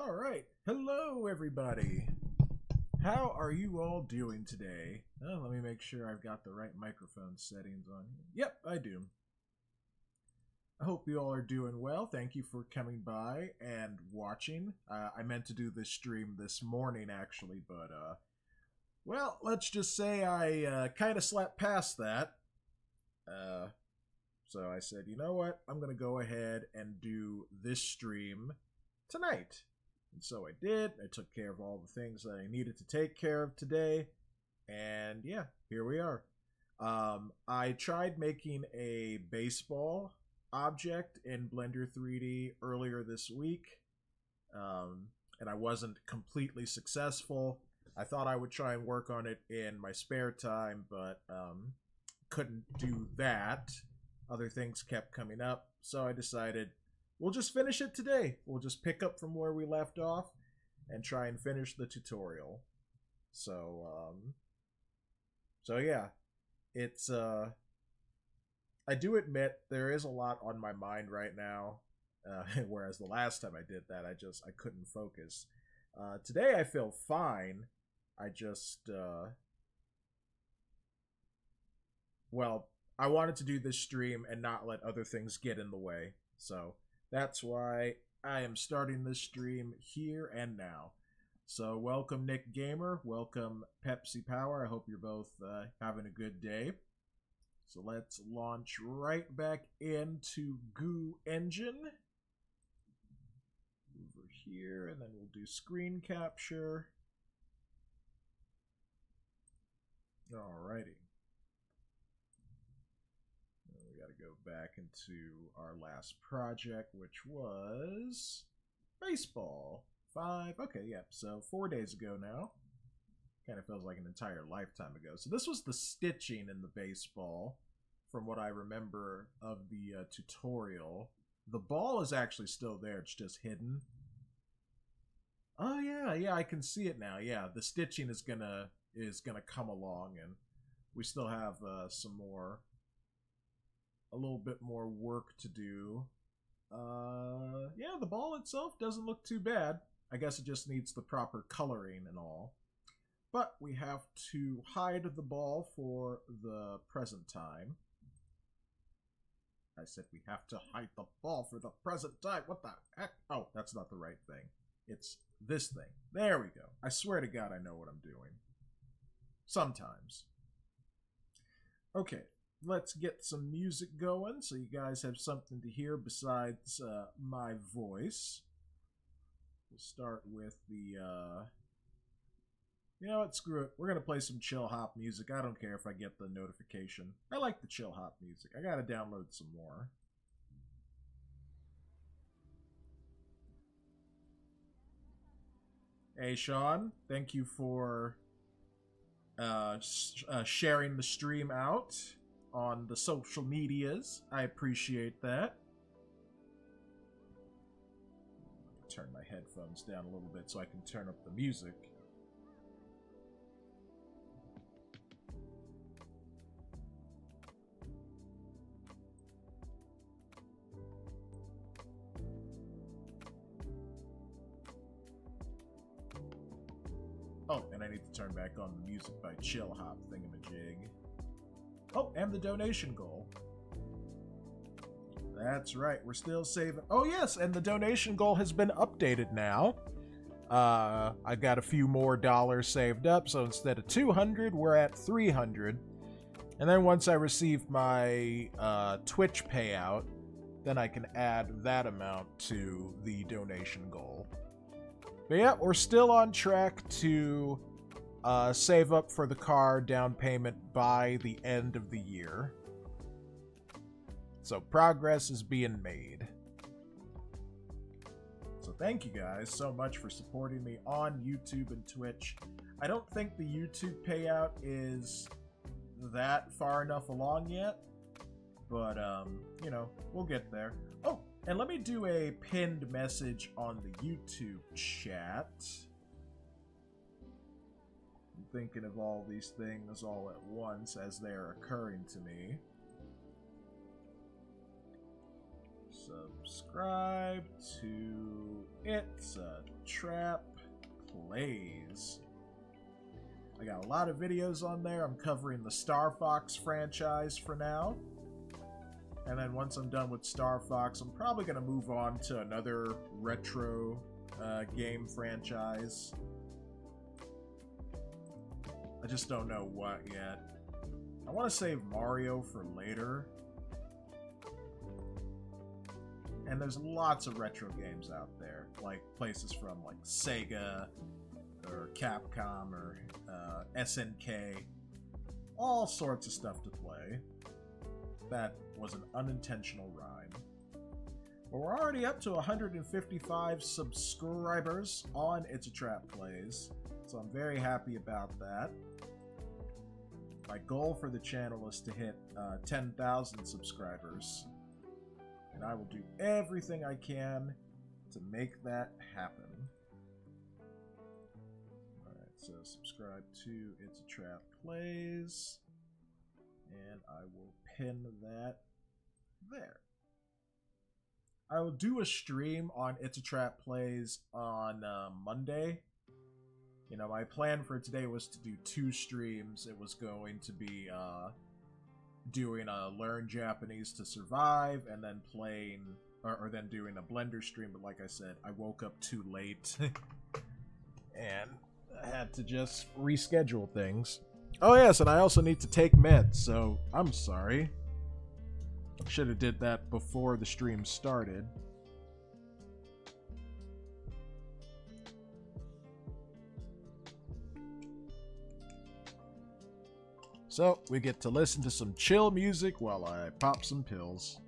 All right. Hello, everybody. How are you all doing today? Oh, let me make sure I've got the right microphone settings on here. Yep, I do. I hope you all are doing well. Thank you for coming by and watching. I meant to do this stream this morning, actually, but, well, let's just say I kind of slept past that. So I said, you know what? I'm going to go ahead and do this stream tonight. And so I did. I took care of all the things that I needed to take care of today. And yeah, here we are. I tried making a baseball object in Blender 3D earlier this week. And I wasn't completely successful. I thought I would try and work on it in my spare time, but couldn't do that. Other things kept coming up. So I decided we'll just finish it today. We'll just pick up from where we left off and try and finish the tutorial. So, yeah, it's, I do admit there is a lot on my mind right now, whereas the last time I did that, I couldn't focus. Today I feel fine. I just, well, I wanted to do this stream and not let other things get in the way. So that's why I am starting this stream here and now. So welcome Nick Gamer, welcome Pepsi Power. I hope you're both having a good day. So let's launch right back into Goo Engine. Over here, and then we'll do screen capture. Alrighty. We got to go back into our last project, which was baseball. 5, okay, yep, so 4 days ago now. Kind of feels like an entire lifetime ago. So this was the stitching in the baseball, from what I remember of the tutorial. The ball is actually still there, it's just hidden. Oh yeah, I can see it now. Yeah, the stitching is gonna come along, and we still have a little bit more work to do. Yeah, the ball itself doesn't look too bad. I guess it just needs the proper coloring and all. But we have to hide the ball for the present time. I said we have to hide the ball for the present time. What the heck? Oh, that's not the right thing. It's this thing. There we go. I swear to God I know what I'm doing. Sometimes. Okay, let's get some music going so you guys have something to hear besides my voice. We'll start with the, you know what, screw it. We're going to play some chill hop music. I don't care if I get the notification. I like the chill hop music. I got to download some more. Hey, Sean, thank you for sharing the stream out on the social medias. I appreciate that. Turn my headphones down a little bit so I can turn up the music. Oh, and I need to turn back on the music by Chill Hop thingamajig. Oh, and the donation goal. That's right, we're still saving. Oh yes, and the donation goal has been updated now. I got a few more dollars saved up, so instead of 200, we're at 300. And then once I receive my Twitch payout, then I can add that amount to the donation goal. But yeah, we're still on track to save up for the car down payment by the end of the year. So progress is being made. So thank you guys so much for supporting me on YouTube and Twitch. I don't think the YouTube payout is that far enough along yet, but you know, we'll get there. Oh, and let me do a pinned message on the YouTube chat. I'm thinking of all these things all at once as they're occurring to me. Subscribe to It's a Trap Plays. I got a lot of videos on there. I'm covering the Star Fox franchise for now. And then once I'm done with Star Fox, I'm probably going to move on to another retro game franchise. I just don't know what yet. I want to save Mario for later. And there's lots of retro games out there, like places from like Sega or Capcom or SNK. All sorts of stuff to play. That was an unintentional rhyme. But we're already up to 155 subscribers on It's a Trap Plays, so I'm very happy about that. My goal for the channel is to hit 10,000 subscribers, and I will do everything I can to make that happen. Alright, so subscribe to It's a Trap Plays, and I will pin that there. I will do a stream on It's a Trap Plays on Monday. You know, my plan for today was to do 2 streams. It was going to be doing a Learn Japanese to Survive and then playing, or then doing a Blender stream. But like I said, I woke up too late and I had to just reschedule things. Oh yes, and I also need to take meds, so I'm sorry. Should have did that before the stream started. So, we get to listen to some chill music while I pop some pills.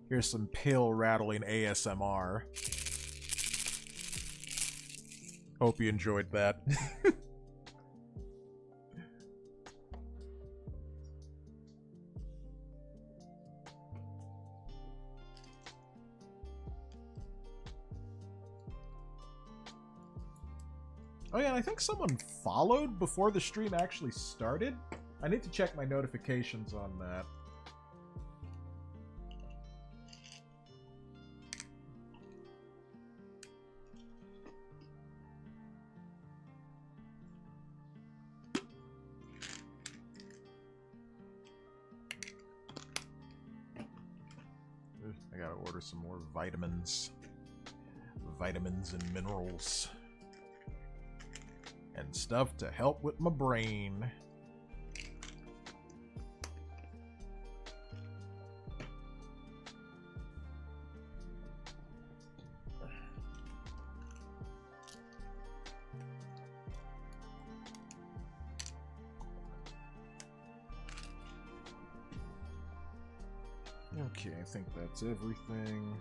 Here's some pill rattling ASMR. Hope you enjoyed that. Oh yeah, and I think someone followed before the stream actually started. I need to check my notifications on that. I gotta order some more vitamins. Vitamins and minerals. And stuff to help with my brain. Okay, I think that's everything.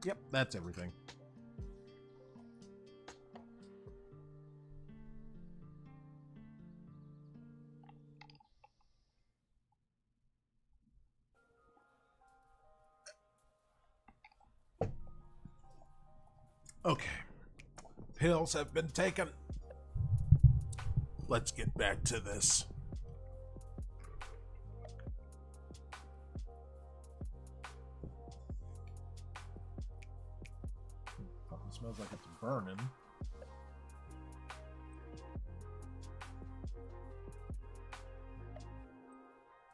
Yep, that's everything. Okay. Pills have been taken. Let's get back to this. It smells like it's burning.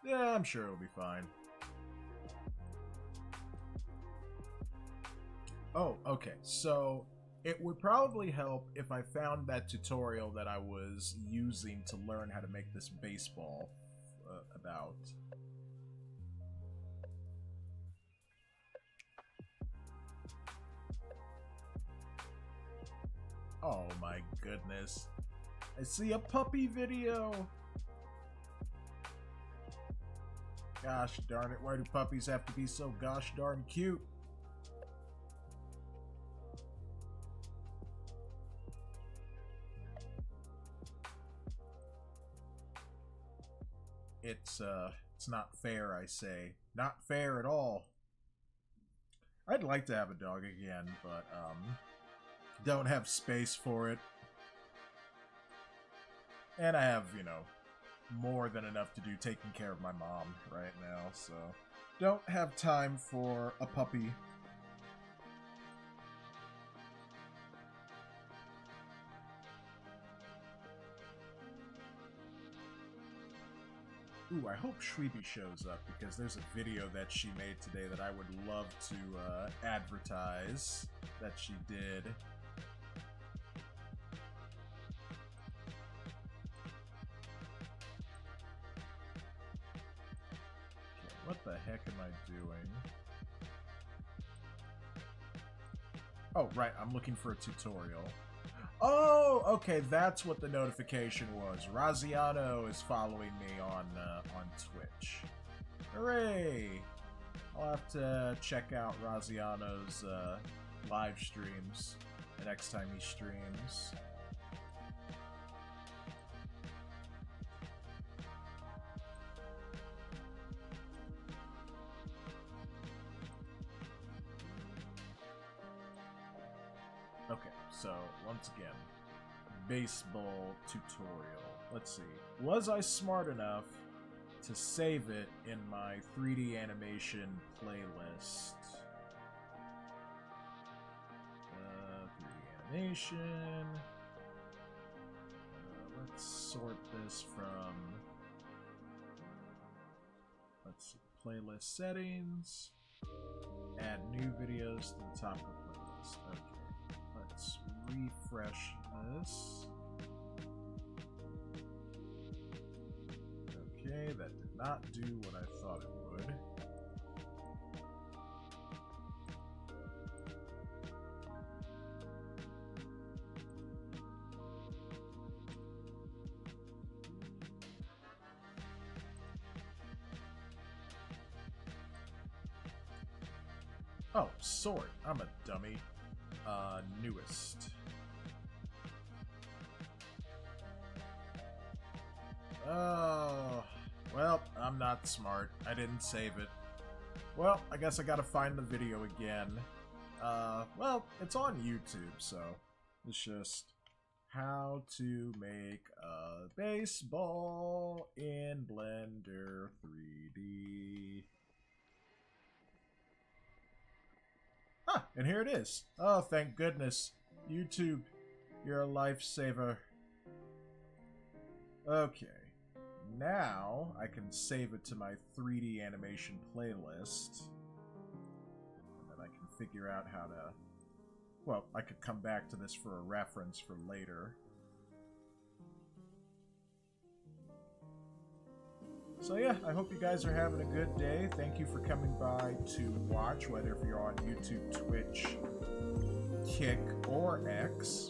Yeah, I'm sure it'll be fine. Oh, okay. So it would probably help if I found that tutorial that I was using to learn how to make this baseball about. Oh my goodness. I see a puppy video. Gosh darn it, why do puppies have to be so gosh darn cute? It's It's not fair, I say. Not fair at all. I'd like to have a dog again, but, don't have space for it. And I have, you know, more than enough to do taking care of my mom right now, so don't have time for a puppy. Ooh, I hope Shweeby shows up, because there's a video that she made today that I would love to advertise that she did. Okay, what the heck am I doing? Oh, right, I'm looking for a tutorial. Oh, okay, that's what the notification was. Raziano is following me on Twitch. Hooray! I'll have to check out Raziano's live streams the next time he streams. Okay, so once again, baseball tutorial. Let's see. Was I smart enough to save it in my 3D animation playlist? 3D animation. Let's sort this from, let's see, playlist settings. Add new videos to the top of the playlist. Okay. Let's refresh this. Okay, that did not do what I thought it would. Oh, sort. I'm a dummy. Newest. Oh, well, I'm not smart. I didn't save it. Well, I guess I gotta find the video again. Well, it's on YouTube, so it's just how to make a baseball in Blender 3D. Ah, and here it is. Oh, thank goodness. YouTube, you're a lifesaver. Okay. Now, I can save it to my 3D animation playlist. And then I can figure out how to... Well, I could come back to this for a reference for later. So yeah, I hope you guys are having a good day. Thank you for coming by to watch, whether if you're on YouTube, Twitch, Kick, or X.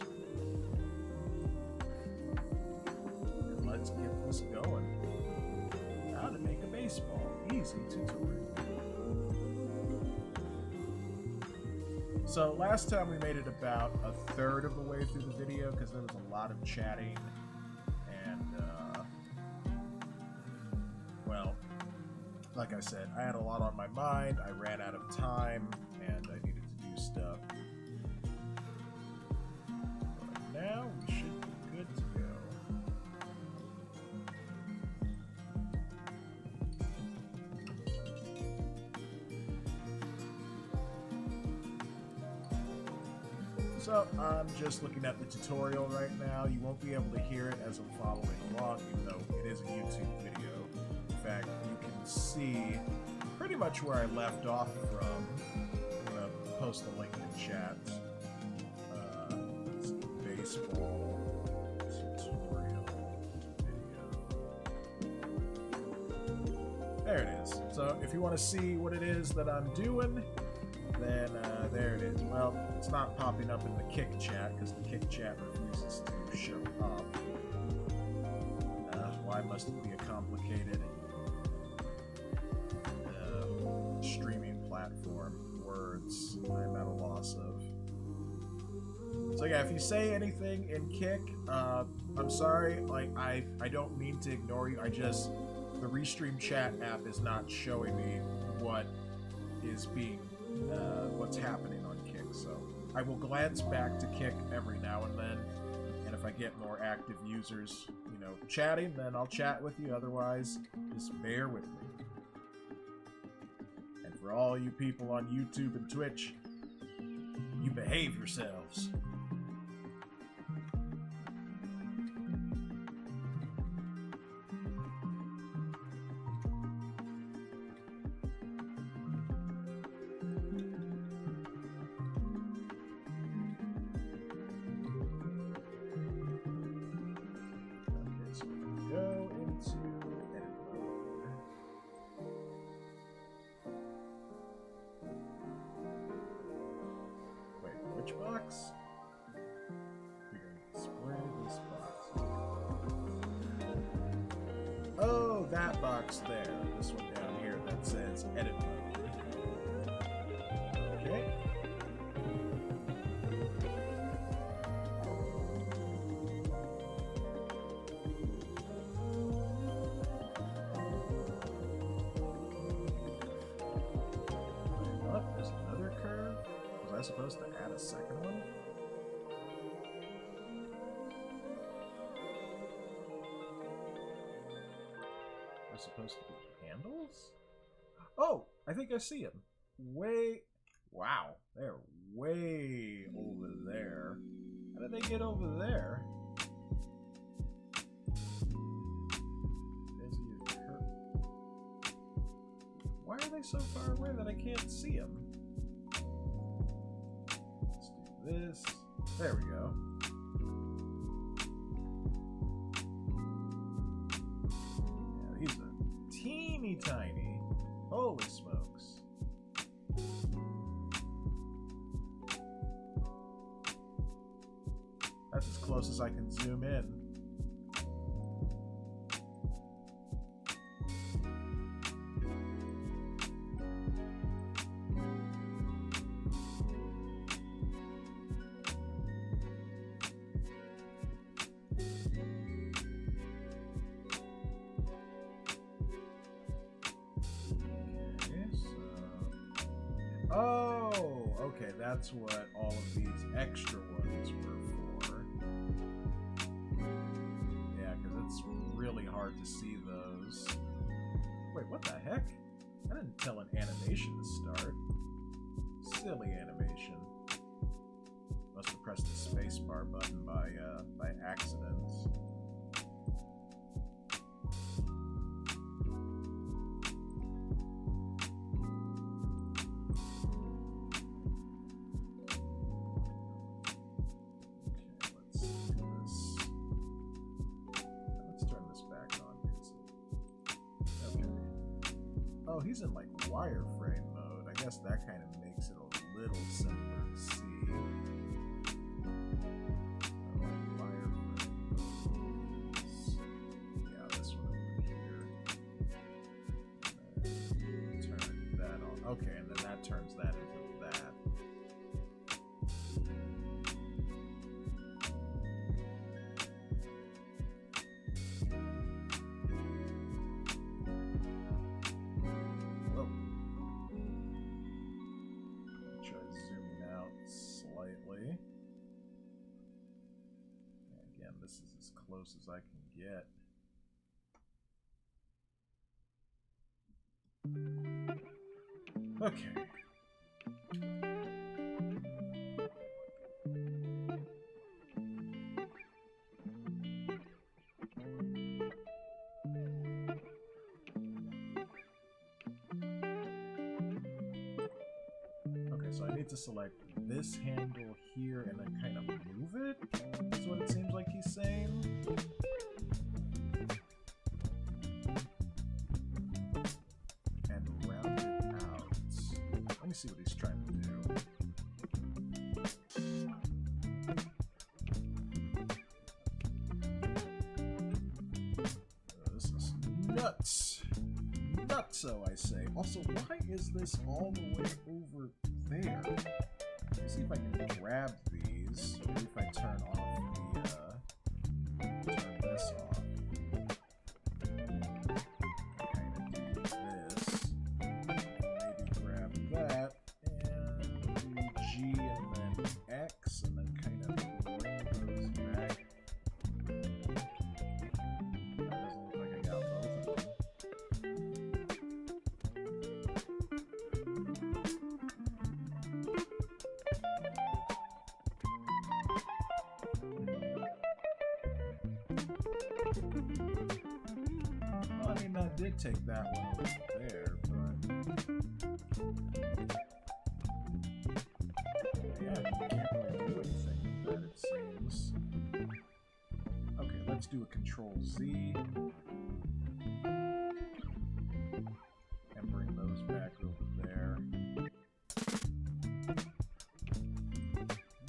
And let's get this going. How to make a baseball. Easy tutorial. So last time we made it about a third of the way through the video because there was a lot of chatting. Well, like I said, I had a lot on my mind, I ran out of time, and I needed to do stuff. But now we should be good to go. So, I'm just looking at the tutorial right now. You won't be able to hear it as I'm following along, even though it is a YouTube video. In fact, you can see pretty much where I left off from. I'm going to post the link in chat. It's baseball tutorial video. There it is. So if you want to see what it is that I'm doing, then there it is. Well, it's not popping up in the Kick chat because the Kick chat refuses to show up. Why must it be a complicated streaming platform? Words I'm at a loss of. So yeah, if you say anything in Kick, I'm sorry. Like I don't mean to ignore you. I just the Restream chat app is not showing me what is being, what's happening on Kick. So I will glance back to Kick every now and then, and if I get more active users, you know, chatting, then I'll chat with you. Otherwise, just bear with me. And for all you people on YouTube and Twitch, you behave yourselves. Supposed to add a second one? They're supposed to be handles? Oh, I think I see them. Wow, they're way over there. How did they get over there? Why are they so far away that I can't see them? This. There we go. Yeah, these are teeny tiny. Holy smokes. That's as close as I can zoom in. That's what all of these extra ones were for. Yeah, because it's really hard to see those. Wait, what the heck? I didn't tell an animation to start. Silly animation. Must have pressed the spacebar button by accident. He's in like wireframe mode. I guess that kind of makes it a little simpler to see. Wireframe mode. Yeah, this one over here. And then turn that on. Okay, and then that turns that into that. Close as I can get. Okay. Okay, so I need to select this handle here and then kind of move it. That's what it seems like he's saying. And round it out. Let me see what he's trying to do. This is nuts. Nutso, I say. Also, why is this all the way over there? Let's see if I can grab these. Maybe if I turn off the, turn this off. say take that one over there, but yeah, you can't really do anything with that, it seems. Okay, let's do a Control-Z. And bring those back over there.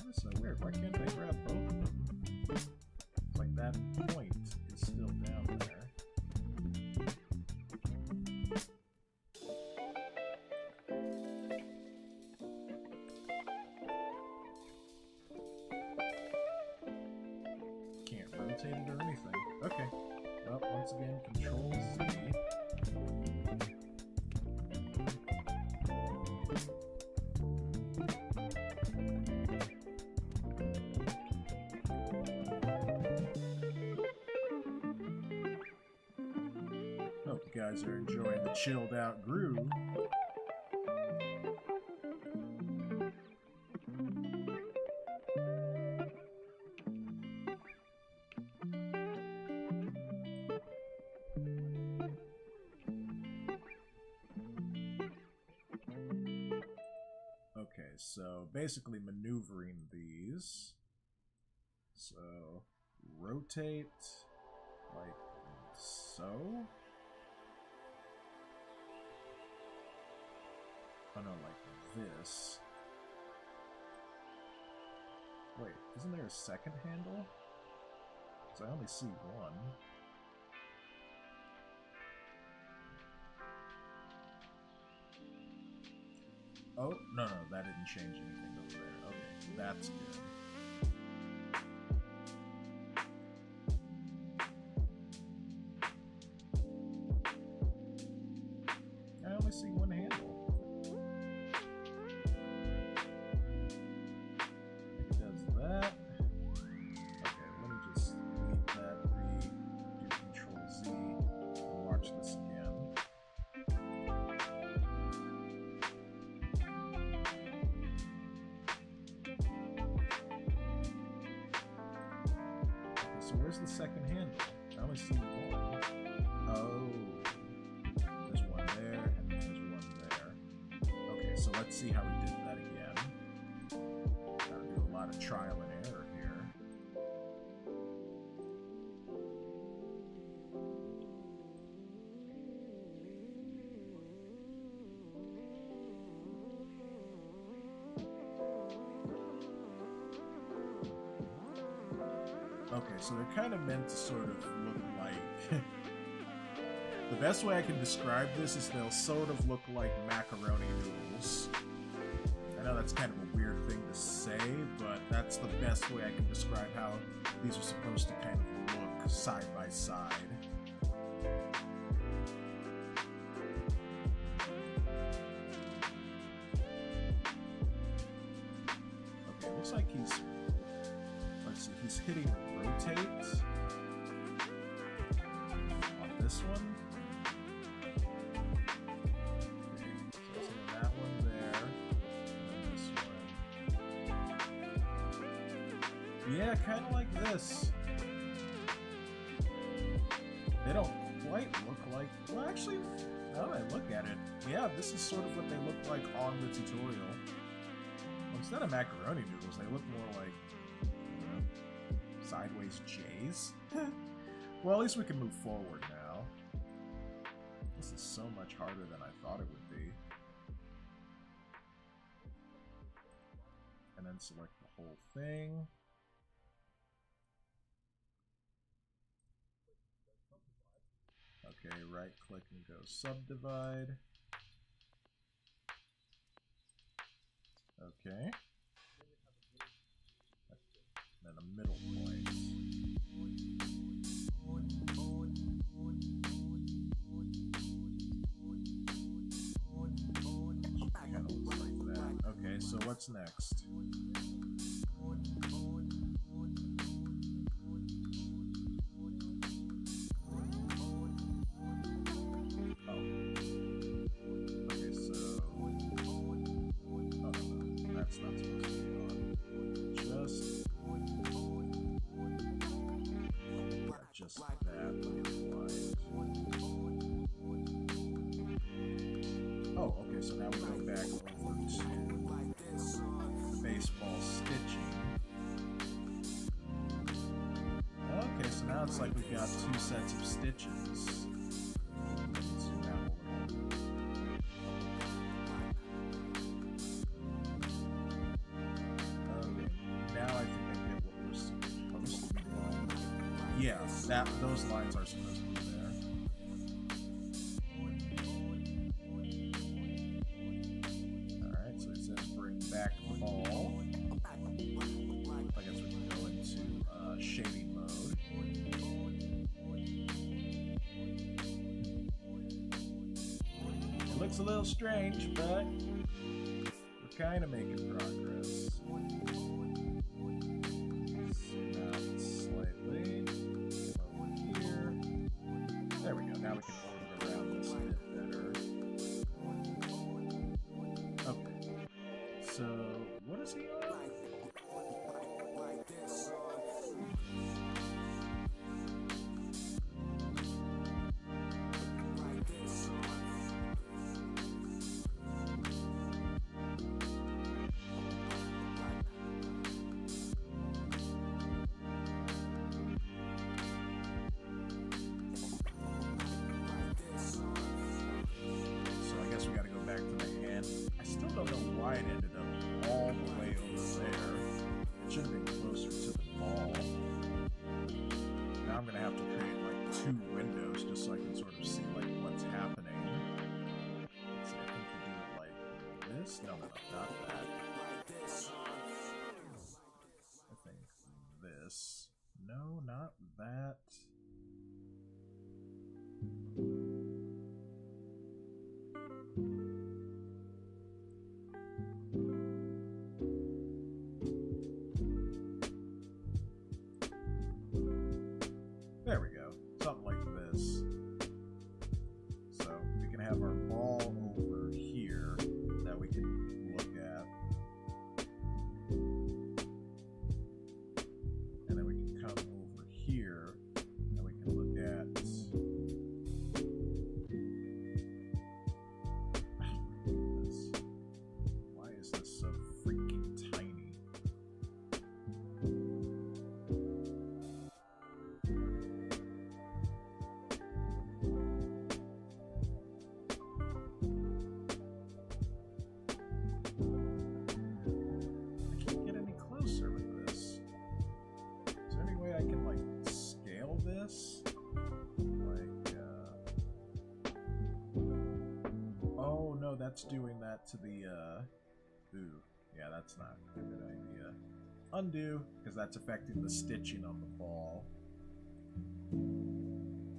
That's so weird. Why can't I grab both of them? It's like that point is still down there. Can't rotate it or anything. Okay. Well, once again, Control-Z. Hope you guys are enjoying the chilled out groove. Okay, so basically maneuvering these. So rotate like so. Oh no, like this. Wait, isn't there a second handle? Because I only see one. Oh, no, that didn't change anything over there. Okay, that's good. I only see one handle. It does that. Okay, let me just leave that, do Control-Z, and watch this again. So where's the second handle? I only see one. Oh. There's one there, and then there's one there. Okay, so let's see how we did that again. Gotta do a lot of trial and error here. Okay, so they're kind of meant to sort of look like... The best way I can describe this is they'll sort of look like macaroni noodles. I know that's kind of a weird thing to say, but that's the best way I can describe how these are supposed to kind of look side by side. Okay, looks like he's... Let's see, he's hitting rotate on this one. Yeah, kind of like this. They don't quite look like... Well, actually, now that I look at it, yeah, this is sort of what they look like on the tutorial. Well, instead of macaroni noodles, they look more like, you know, sideways J's. Well, at least we can move forward now. This is so much harder than I thought it would be. And then select the whole thing. Okay, right click and go subdivide. Okay. Then a middle point. Kind of looks like that. Okay, so what's next? Just that. Okay, so now we go back over to baseball stitching. Okay, so now it's like we've got 2 sets of stitches. Zoom out a little. Okay, now I think I get what we're supposed to be doing. Yeah, those lines are supposed to be there. Alright, so it says bring back the ball. I guess we can go into shading mode. It looks a little strange, but we're kind of making progress. Zoom out slightly. Over here. There we go. Now we can move around this a bit better. Okay. So, what is he on? No, not that. I think this. No, not that. There we go. Something like this. So we can have our ball over here that we can look at. And then we can come over here and we can look at. Oh my goodness. Why is this so freaking tiny? That's doing that to the, ooh, yeah, that's not a good idea. Undo, because that's affecting the stitching on the ball.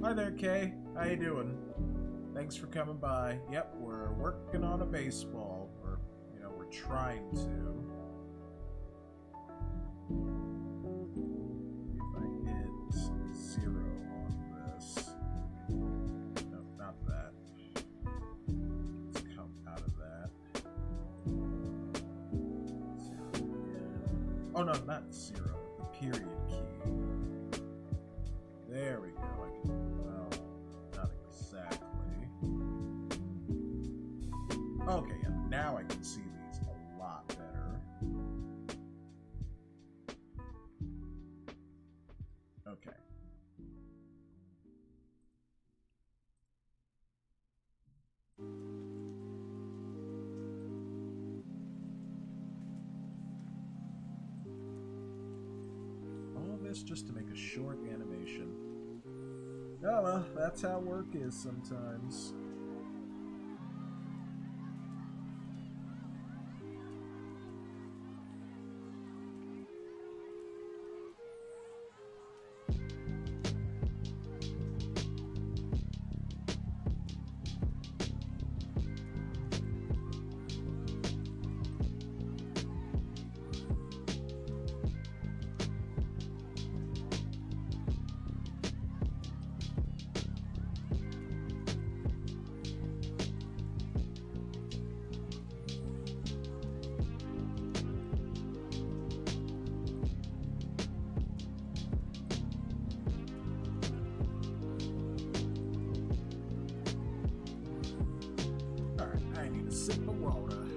Hi there, Kay. How you doing? Thanks for coming by. Yep, we're working on a baseball, or, you know, we're trying to. If I hit 0 on this. No, not that. Oh no, not 0. The period key. There we go. I can, well, not exactly. Okay, yeah. Now I can see these a lot better. Okay. Just to make a short animation. Oh well, that's how work is sometimes. Sip of water.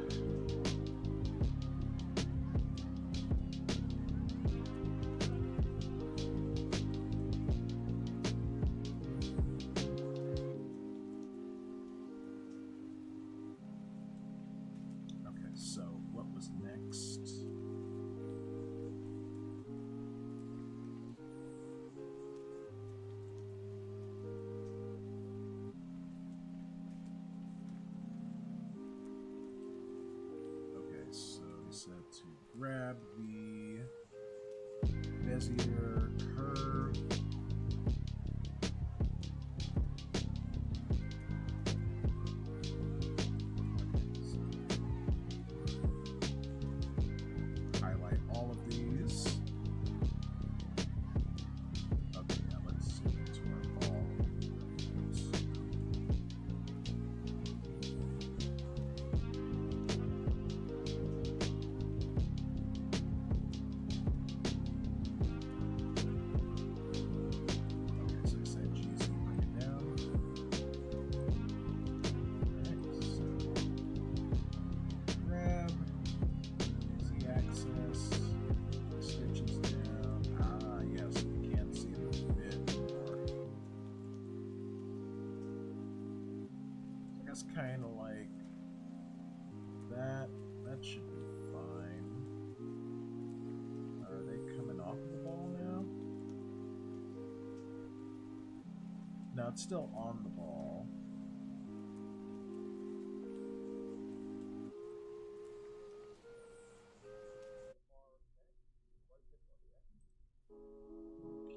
Okay, so what was next? Set to grab the Bezier curve. Highlight all of these. Okay, now let's zoom into our ball. Kind of like that. That should be fine. Are they coming off of the ball now? No, it's still on the ball.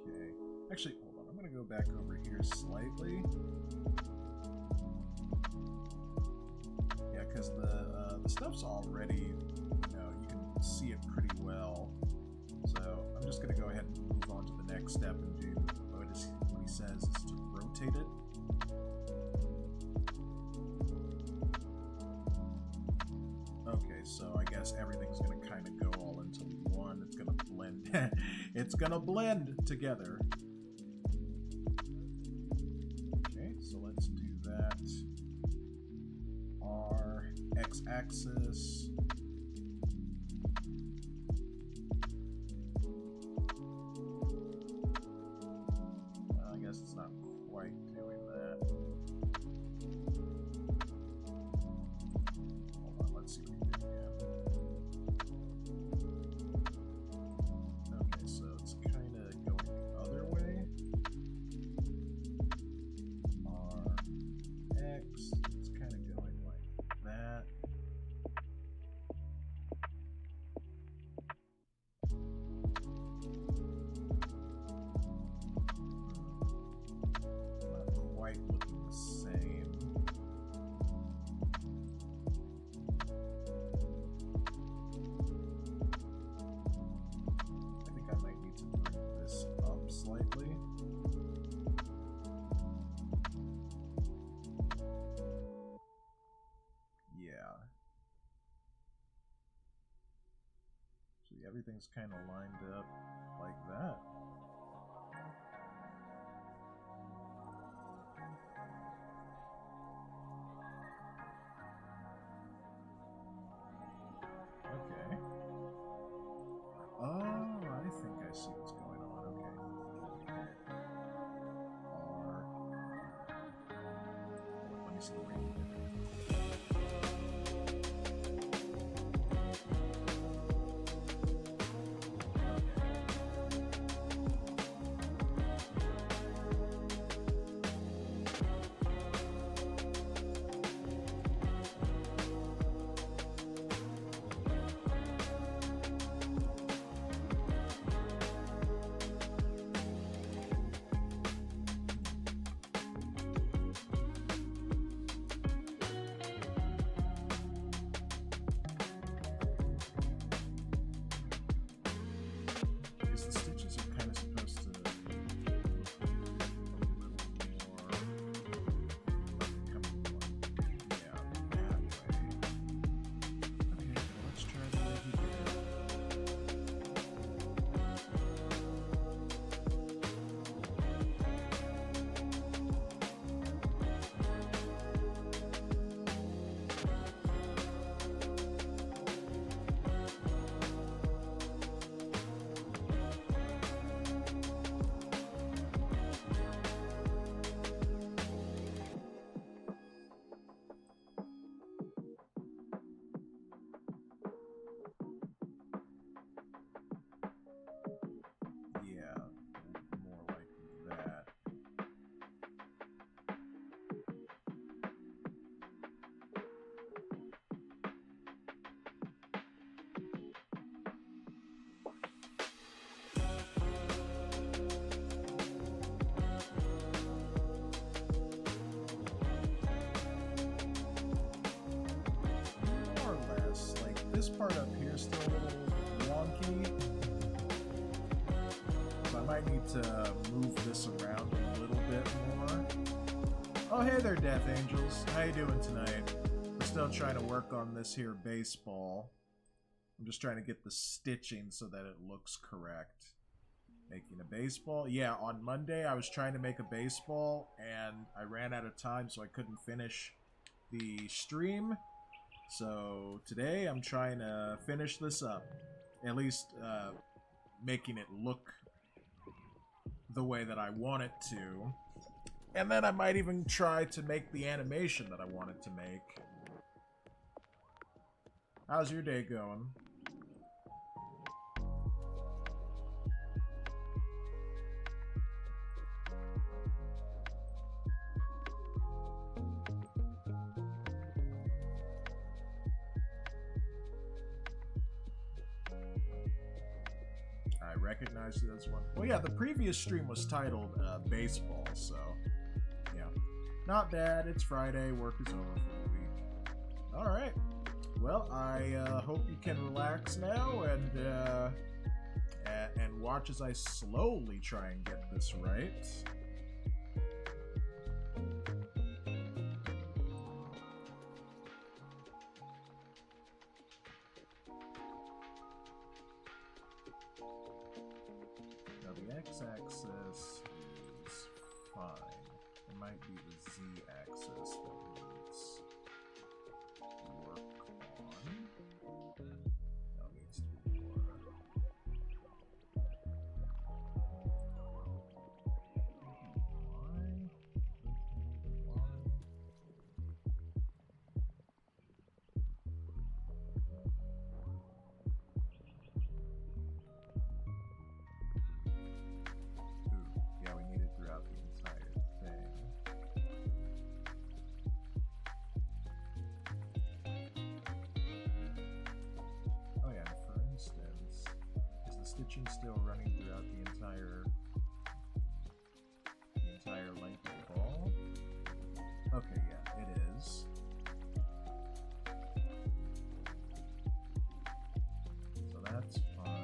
Okay. Actually, hold on. I'm going to go back over here slightly. Because the stuff's already, you know, you can see it pretty well. So I'm just going to go ahead and move on to the next step and do what he says is to rotate it. Okay, so I guess everything's going to kind of go all into one. It's going to blend. It's going to blend together. Okay, so let's do that. X-axis. I guess it's not quite doing that. Hold on, let's see what we do again. Okay, so it's kind of going the other way. R, X, it's kind of going like that. Looking the same. I think I might need to bring this up slightly. Yeah. See, everything's kind of lined up like that. Okay. Oh, I think I see what's going on. Okay. Let me see the way you did it. this part up here is still a little wonky. So I might need to move this around a little bit more. Oh, hey there, Death Angels. How you doing tonight? We're still trying to work on this here baseball. I'm just trying to get the stitching so that it looks correct. Making a baseball. Yeah, on Monday I was trying to make a baseball and I ran out of time, so I couldn't finish the stream. So today I'm trying to finish this up. At least making it look the way that I want it to. And then I might even try to make the animation that I wanted to make. How's your day going? I recognized it as one. Well, yeah, the previous stream was titled Baseball, so yeah. Not bad. It's Friday. Work is over for the week. Alright. Well, I hope you can relax now and watch as I slowly try and get this right. Now the x-axis is fine. It might be the z-axis that needs work on. That needs to be more. Yeah, we need it throughout the entire thing. Oh yeah, for instance, is the stitching still running throughout the entire length of the ball? Okay, yeah, it is. So that's fine.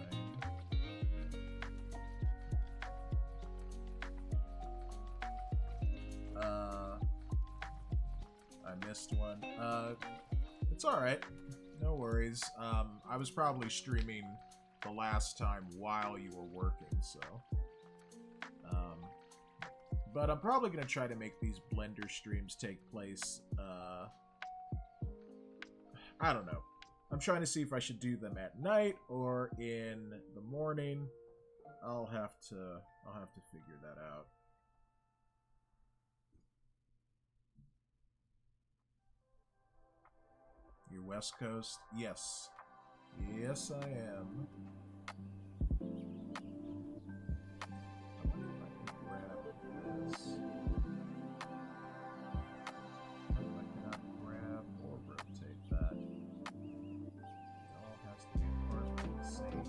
I missed one. It's alright. No worries. I was probably streaming the last time while you were working, so. But I'm probably going to try to make these Blender streams take place, I don't know. I'm trying to see if I should do them at night or in the morning. I'll have to figure that out. You're West Coast? Yes. Yes, I am. I wonder if I can grab this. I cannot grab or rotate that. It all has to be perfectly the same.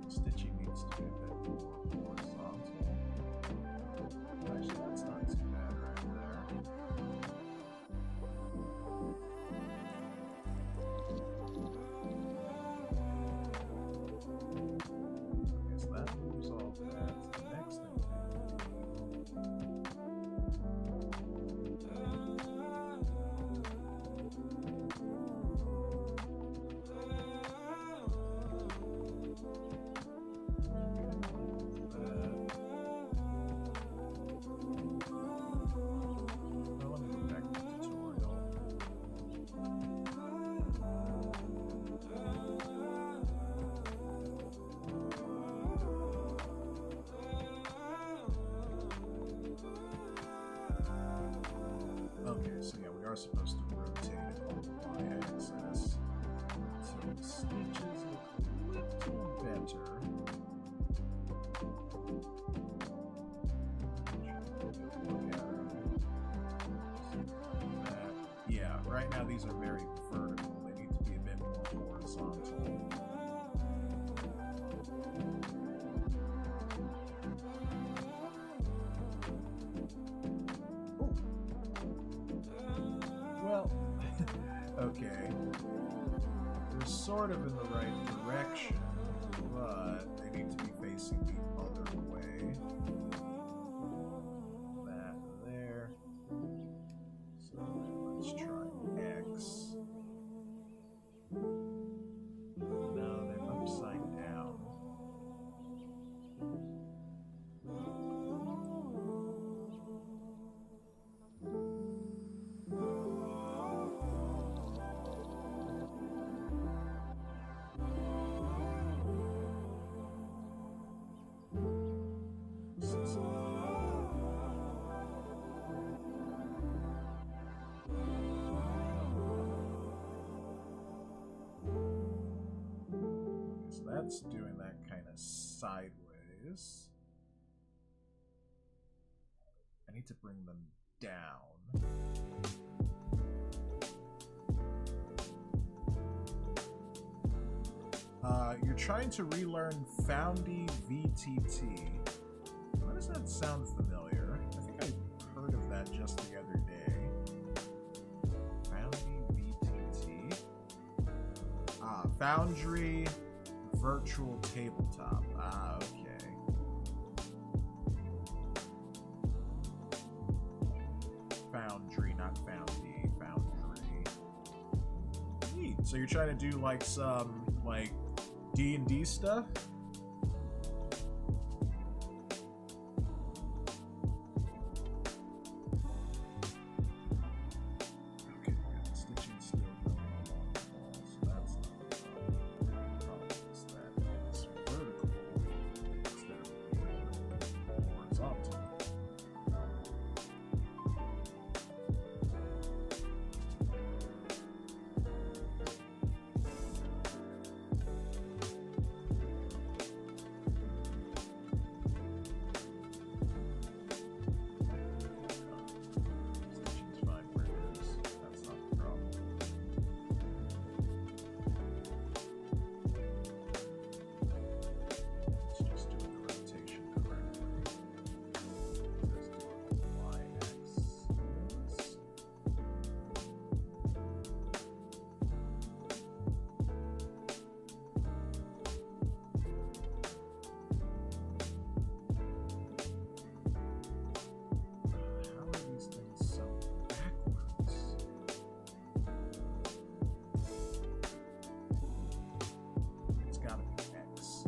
Stitching needs to be a bit more horizontal. Actually, that's not too bad right there. Okay, so that moves all that. The next thing let me go back to the tutorial. Okay, so yeah, we are supposed to rotate it on the y-axis. So the stitches look a little better. right now these are very vertical. They need to be a bit more horizontal. Ooh. Well, okay. They're sort of in the right direction, but they need to be facing the other way. That there. So let's try X. No, they're upside down. So that's doing that kind of sideways. I need to bring them down. You're trying to relearn Foundy VTT. Why does that sound familiar? I think I heard of that just the other day. Foundy VTT. Foundry Virtual Tabletop. Okay. Foundry, not Foundy. Foundry. Neat. So you're trying to do like some like D&D stuff? Okay, good. Stitching still going along the wall, so that's not a problem. The problem is that it's vertical instead of horizontal. Stitching's fine where it is. That's not the problem. It's just doing the rotation correctly. Let's do a Y-axis. How are these things so backwards? It's gotta be X.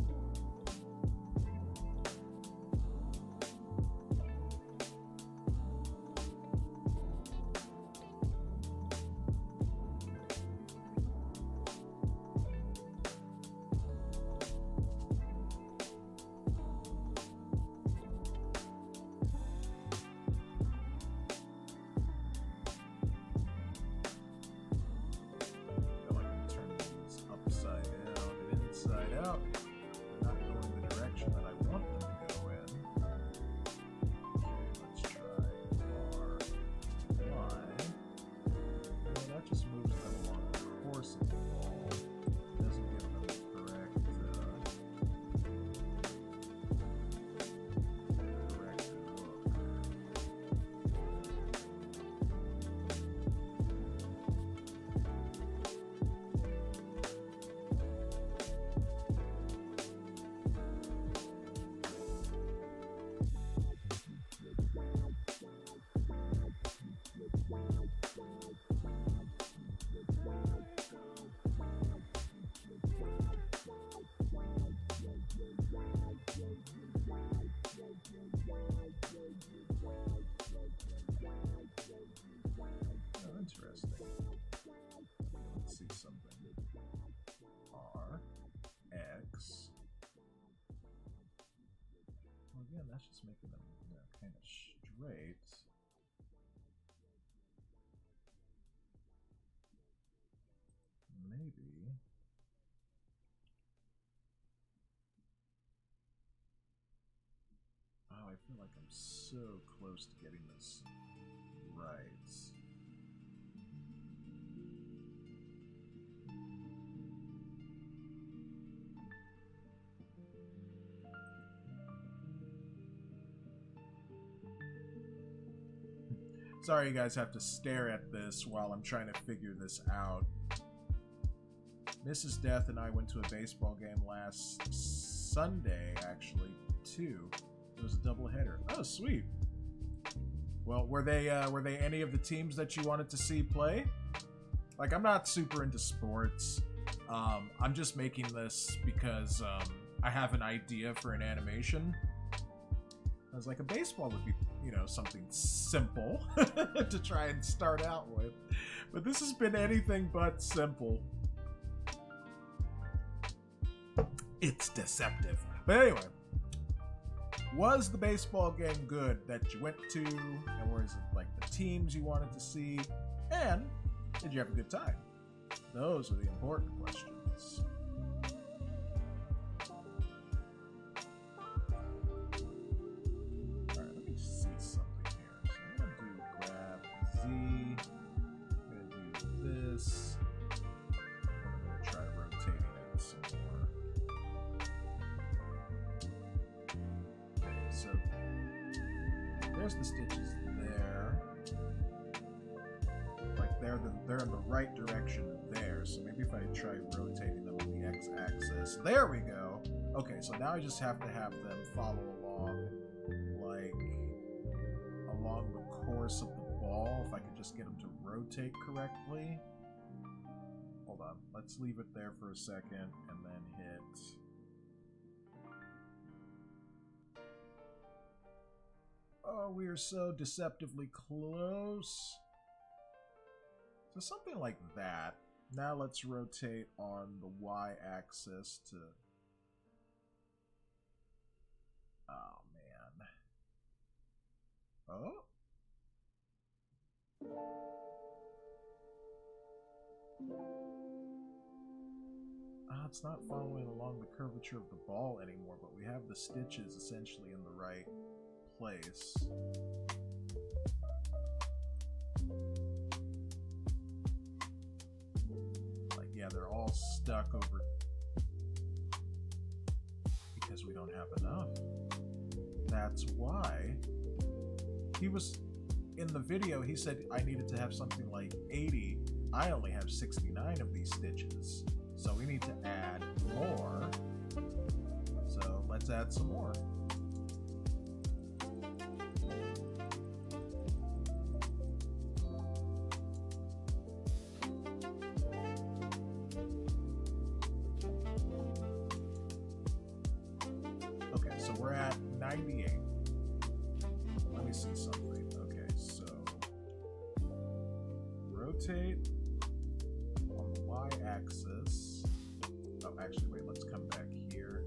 I like to turn these upside down and inside out. They're not going the direction that I want them to go in. Okay, let's try R, Y. Well, that just moves them along the course of the ball. It doesn't give them the correct look. Oh, interesting. Let's see something. R, X. Well, again, that's just making them, kind of straight. Maybe. Oh, I feel like I'm so close to getting this right. Sorry you guys have to stare at this while I'm trying to figure this out. Mrs. Death and I went to a baseball game last Sunday, actually, too. It was a doubleheader. Oh, sweet. Well, were they any of the teams that you wanted to see play? Like, I'm not super into sports. I'm just making this because I have an idea for an animation. I was like, a baseball would be, you know, something simple to try and start out with. But this has been anything but simple. It's deceptive. But anyway, was the baseball game good that you went to? And was it like the teams you wanted to see? And did you have a good time? Those are the important questions. Alright, let me see something here. So I'm going to grab Z. I'm going to do this. And I'm going to try rotating it some more. Okay, so there's the stitches there. Like they're in the right direction there. So maybe if I try rotating them on the x-axis. There we go. Okay, so now I just have to have them follow along, like, along the course of the ball. If I could just get them to rotate correctly. Hold on. Let's leave it there for a second and then hit... Oh, we are so deceptively close. So something like that. Now let's rotate on the y-axis to... Oh, man. Oh? It's not following along the curvature of the ball anymore, but we have the stitches essentially in the right place. Like, yeah, they're all stuck over because we don't have enough. That's why he was in the video. He said I needed to have something like 80. I only have 69 of these stitches, so we need to add more. So let's add some more. Okay, so we're at 98. Let me see something. Okay, so rotate on the y-axis. Oh, actually, wait, let's come back here.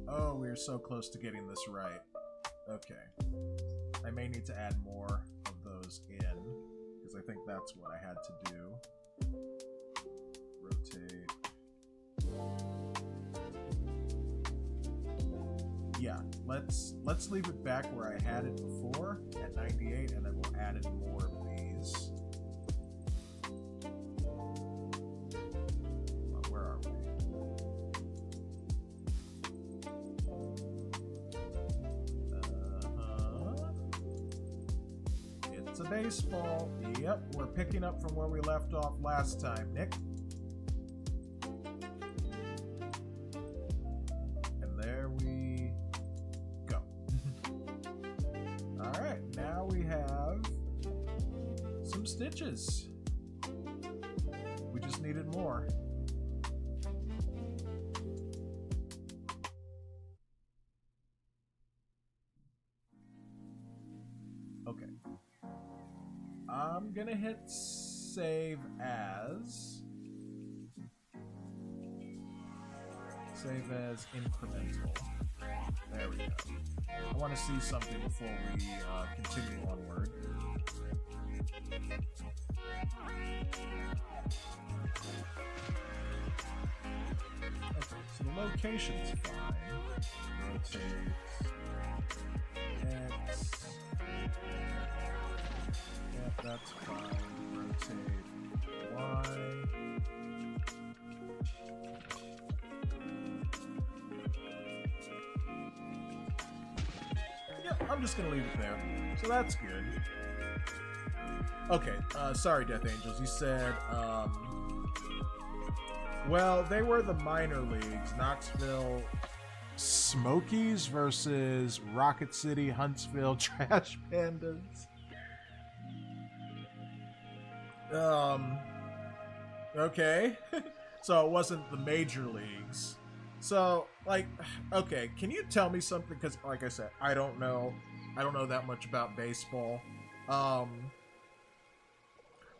Oh, we're so close to getting this right. Okay. I may need to add more of those in, because I think that's what I had to do. Rotate. Yeah, let's leave it back where I had it before at 98, and then we'll add in more of these. Where are we? It's a baseball. Yep, we're picking up from where we left off last time, Nick. And there we go. All right, now we have some stitches. We just needed more. Okay. I'm gonna hit save as. Save as incremental. There we go. I want to see something before we continue onward. Okay, so the location's fine. Rotate X. Yep, that's fine. Rotate Y. I'm just gonna leave it there. So that's good. Okay, sorry, Death Angels. You said, well, they were the minor leagues. Knoxville Smokies versus Rocket City, Huntsville Trash Pandas. Okay. So it wasn't the major leagues. So, like, okay, can you tell me something? Because, like I said, I don't know that much about baseball.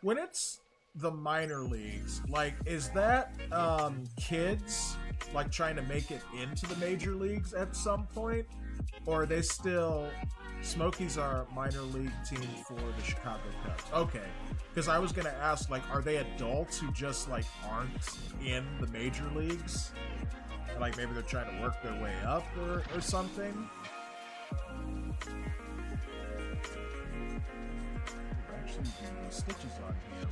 When it's the minor leagues, like, is that kids like trying to make it into the major leagues at some point, or are they still Smokies are minor league team for the Chicago Cubs? Okay, because I was gonna ask, like, are they adults who just like aren't in the major leagues? Like maybe they're trying to work their way up or something. Actually, the stitches on here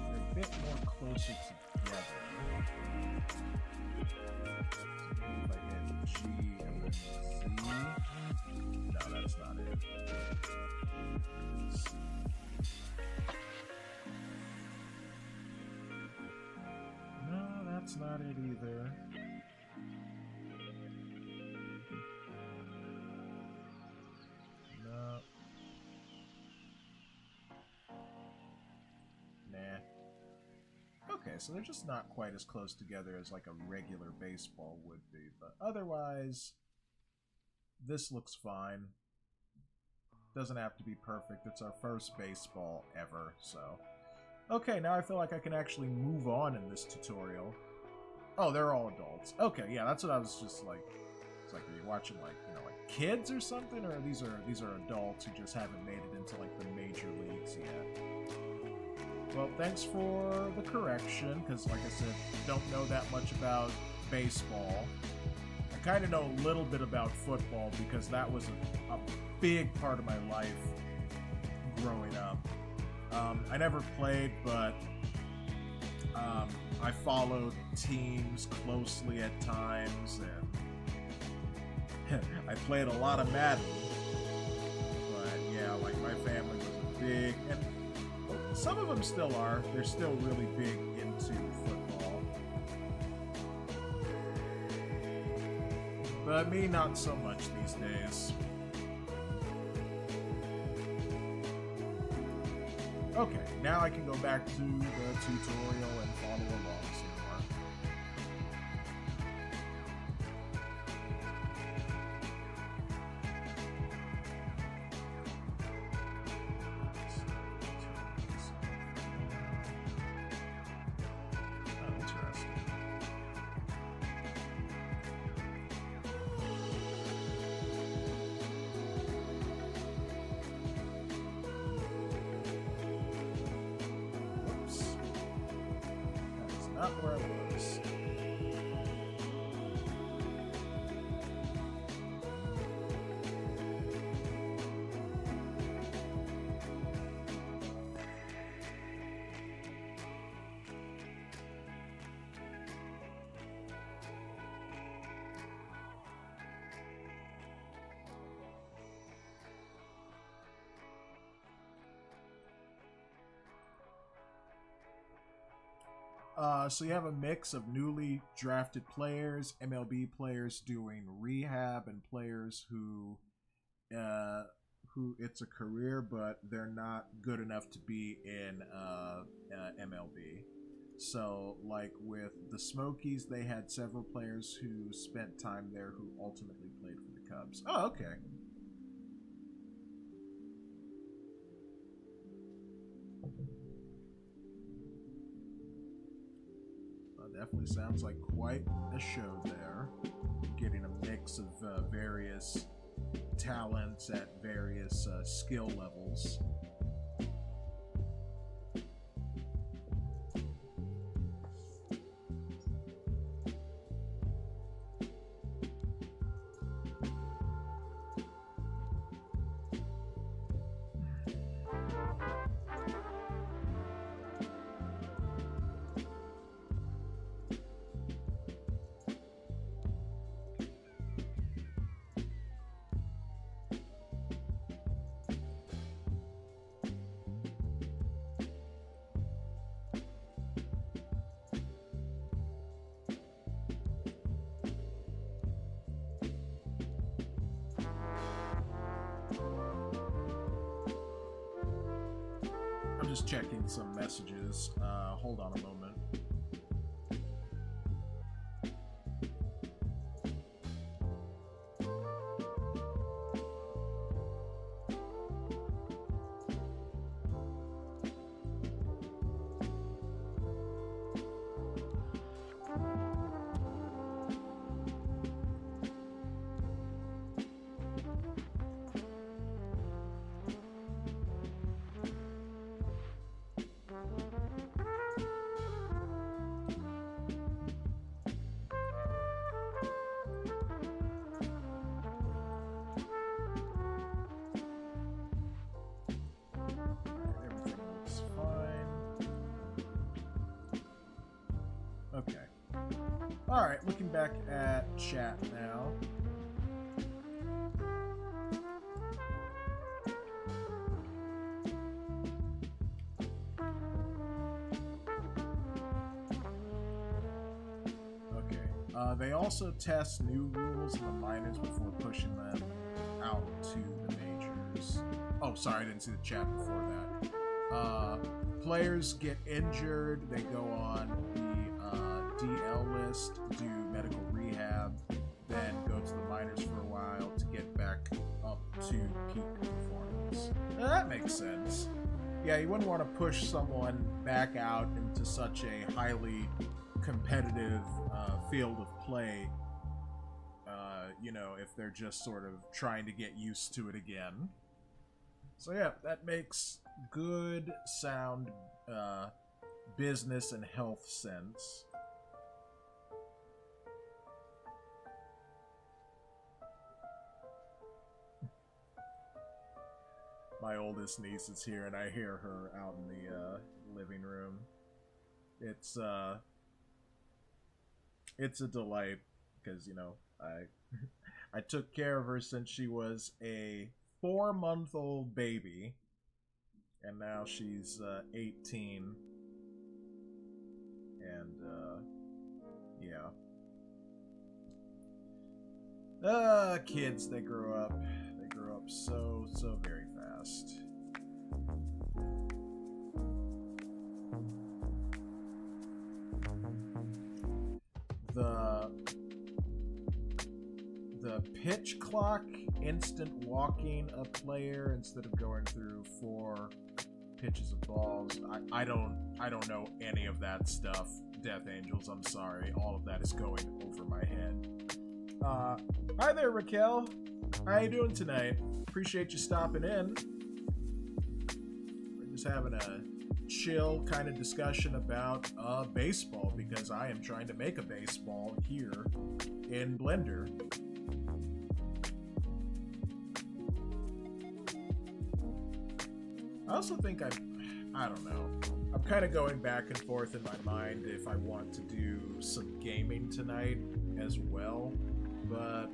are a bit more closer together. So if I hit G and then Z, no, that's not it. No, that's not it either. No. Nah. Okay, so they're just not quite as close together as like a regular baseball would be, but otherwise, this looks fine. Doesn't have to be perfect. It's our first baseball ever, so. Okay, now I feel like I can actually move on in this tutorial. Oh, they're all adults. Okay, yeah, that's what I was just like. It's like, are you watching like, you know, like kids or something, or these are adults who just haven't made it into like the major leagues yet? Well, thanks for the correction, because like I said, don't know that much about baseball. I kind of know a little bit about football because that was a big part of my life growing up. I never played, but I followed teams closely at times, and I played a lot of Madden. But yeah, like my family was a big, and some of them still are. They're still really big into football. But me, not so much these days. Okay, now I can go back to the tutorial and follow along some more. Oh, interesting. Not where I was. So you have a mix of newly drafted players, MLB players doing rehab, and players who it's a career, but they're not good enough to be in MLB. So, like with the Smokies, they had several players who spent time there who ultimately played for the Cubs. Oh, okay. Definitely sounds like quite a show there. Getting a mix of various talents at various skill levels. just checking some messages. Hold on a moment. Alright, looking back at chat now. Okay, they also test new rules in the minors before pushing them out to the majors. Oh, sorry, I didn't see the chat before that. Players get injured, they go on the DL list, do medical rehab, then go to the minors for a while to get back up to peak performance. Now, that makes sense. Yeah, you wouldn't want to push someone back out into such a highly competitive field of play, you know, if they're just sort of trying to get used to it again. So yeah, that makes good, sound business and health sense. My oldest niece is here, and I hear her out in the living room. It's a delight because, you know, I took care of her since she was a 4-month-old baby, and now she's 18, and yeah. Kids, they grow up so very fast. The pitch clock, instant walking a player instead of going through 4 pitches of balls. I don't know any of that stuff, Death Angels. I'm sorry. All of that is going over my head. Hi there, Raquel. How you doing tonight? Appreciate you stopping in. We're just having a chill kind of discussion about baseball because I am trying to make a baseball here in Blender. I also think I don't know. I'm kind of going back and forth in my mind if I want to do some gaming tonight as well, but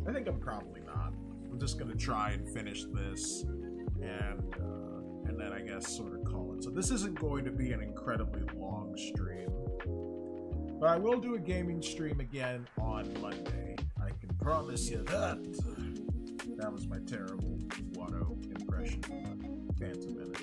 I think I'm probably not. I'm just gonna try and finish this and then I guess sort of call it. So this isn't going to be an incredibly long stream, but I will do a gaming stream again on Monday. I can promise you that. That was my terrible Watto impression of Phantom Menace.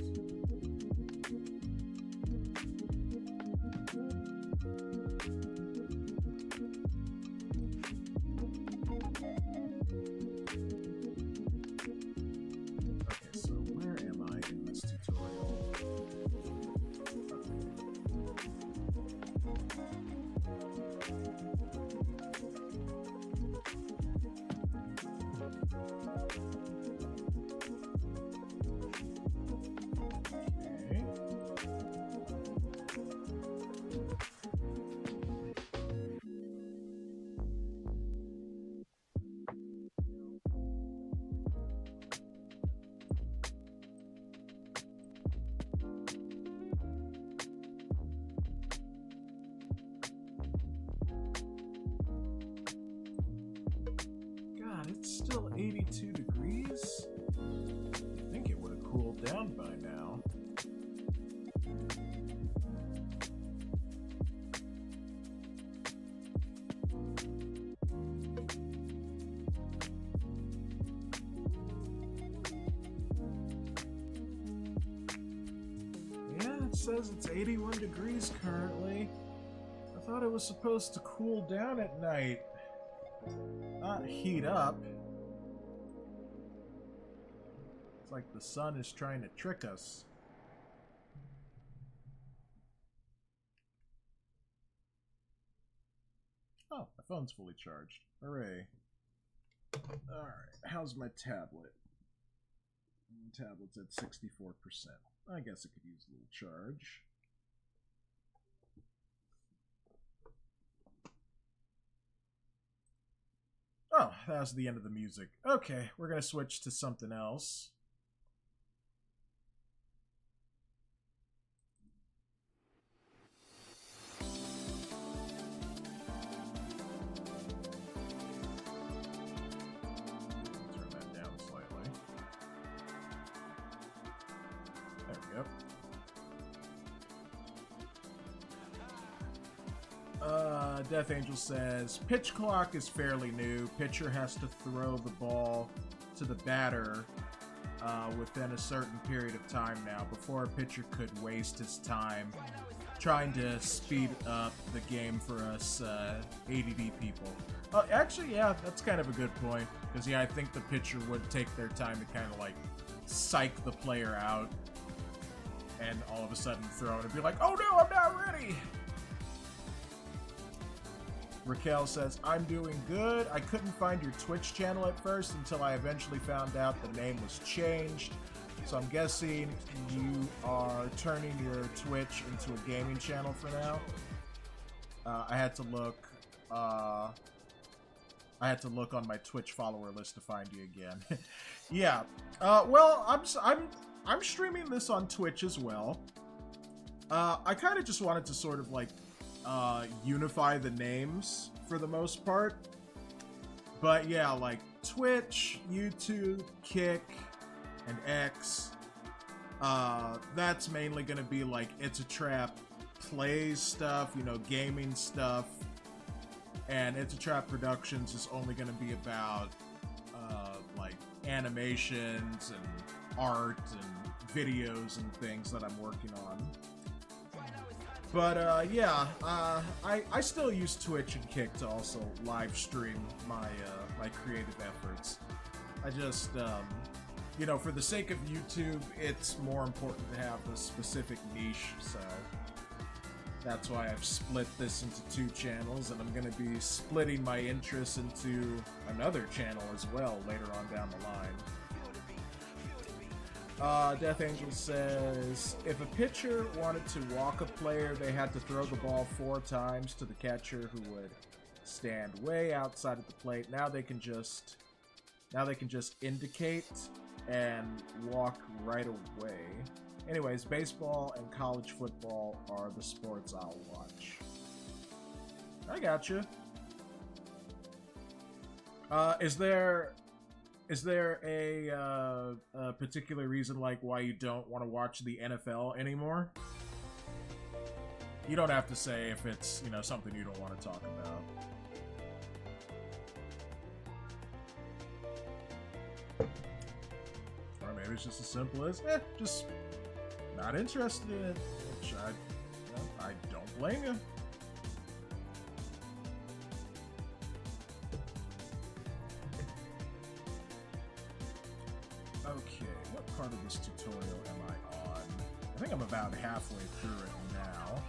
Okay, so where am I in this tutorial? says it's 81 degrees currently. I thought it was supposed to cool down at night, not heat up. It's like the sun is trying to trick us. Oh, my phone's fully charged. Hooray. Alright, how's my tablet? Tablet's at 64%. I guess it could use a little charge. Oh, that was the end of the music. Okay, we're gonna switch to something else. Turn that down slightly. There we go. Death Angel says, pitch clock is fairly new. Pitcher has to throw the ball to the batter within a certain period of time now. Before a pitcher could waste his time trying to speed up the game for us ADD people. Actually, yeah, that's kind of a good point. Because, yeah, I think the pitcher would take their time to kind of, like, psych the player out. And all of a sudden throw it and be like, oh no, I'm not ready! Raquel says, I'm doing good. I couldn't find your Twitch channel at first until I eventually found out the name was changed. So I'm guessing you are turning your Twitch into a gaming channel for now. I had to look on my Twitch follower list to find you again. Yeah. Well, I'm streaming this on Twitch as well. I kind of just wanted to sort of like unify the names for the most part. But yeah, like Twitch, YouTube, Kick, and X. That's mainly gonna be like It's a Trap plays stuff, you know, gaming stuff. And It's a Trap Productions is only gonna be about like animations and art and videos and things that I'm working on. But, yeah, I still use Twitch and Kick to also live stream my, my creative efforts. I just, you know, for the sake of YouTube, it's more important to have a specific niche, so that's why I've split this into 2 channels, and I'm going to be splitting my interests into another channel as well later on down the line. Death Angel says, if a pitcher wanted to walk a player, they had to throw the ball 4 times to the catcher, who would stand way outside of the plate. Now they can just indicate and walk right away. Anyways, baseball and college football are the sports I'll watch. I gotcha. Is there a particular reason, like, why you don't want to watch the NFL anymore? You don't have to say if it's, you know, something you don't want to talk about. Or maybe it's just as simple as, just not interested in it, which I don't blame you. Okay, what part of this tutorial am I on? I think I'm about halfway through it now.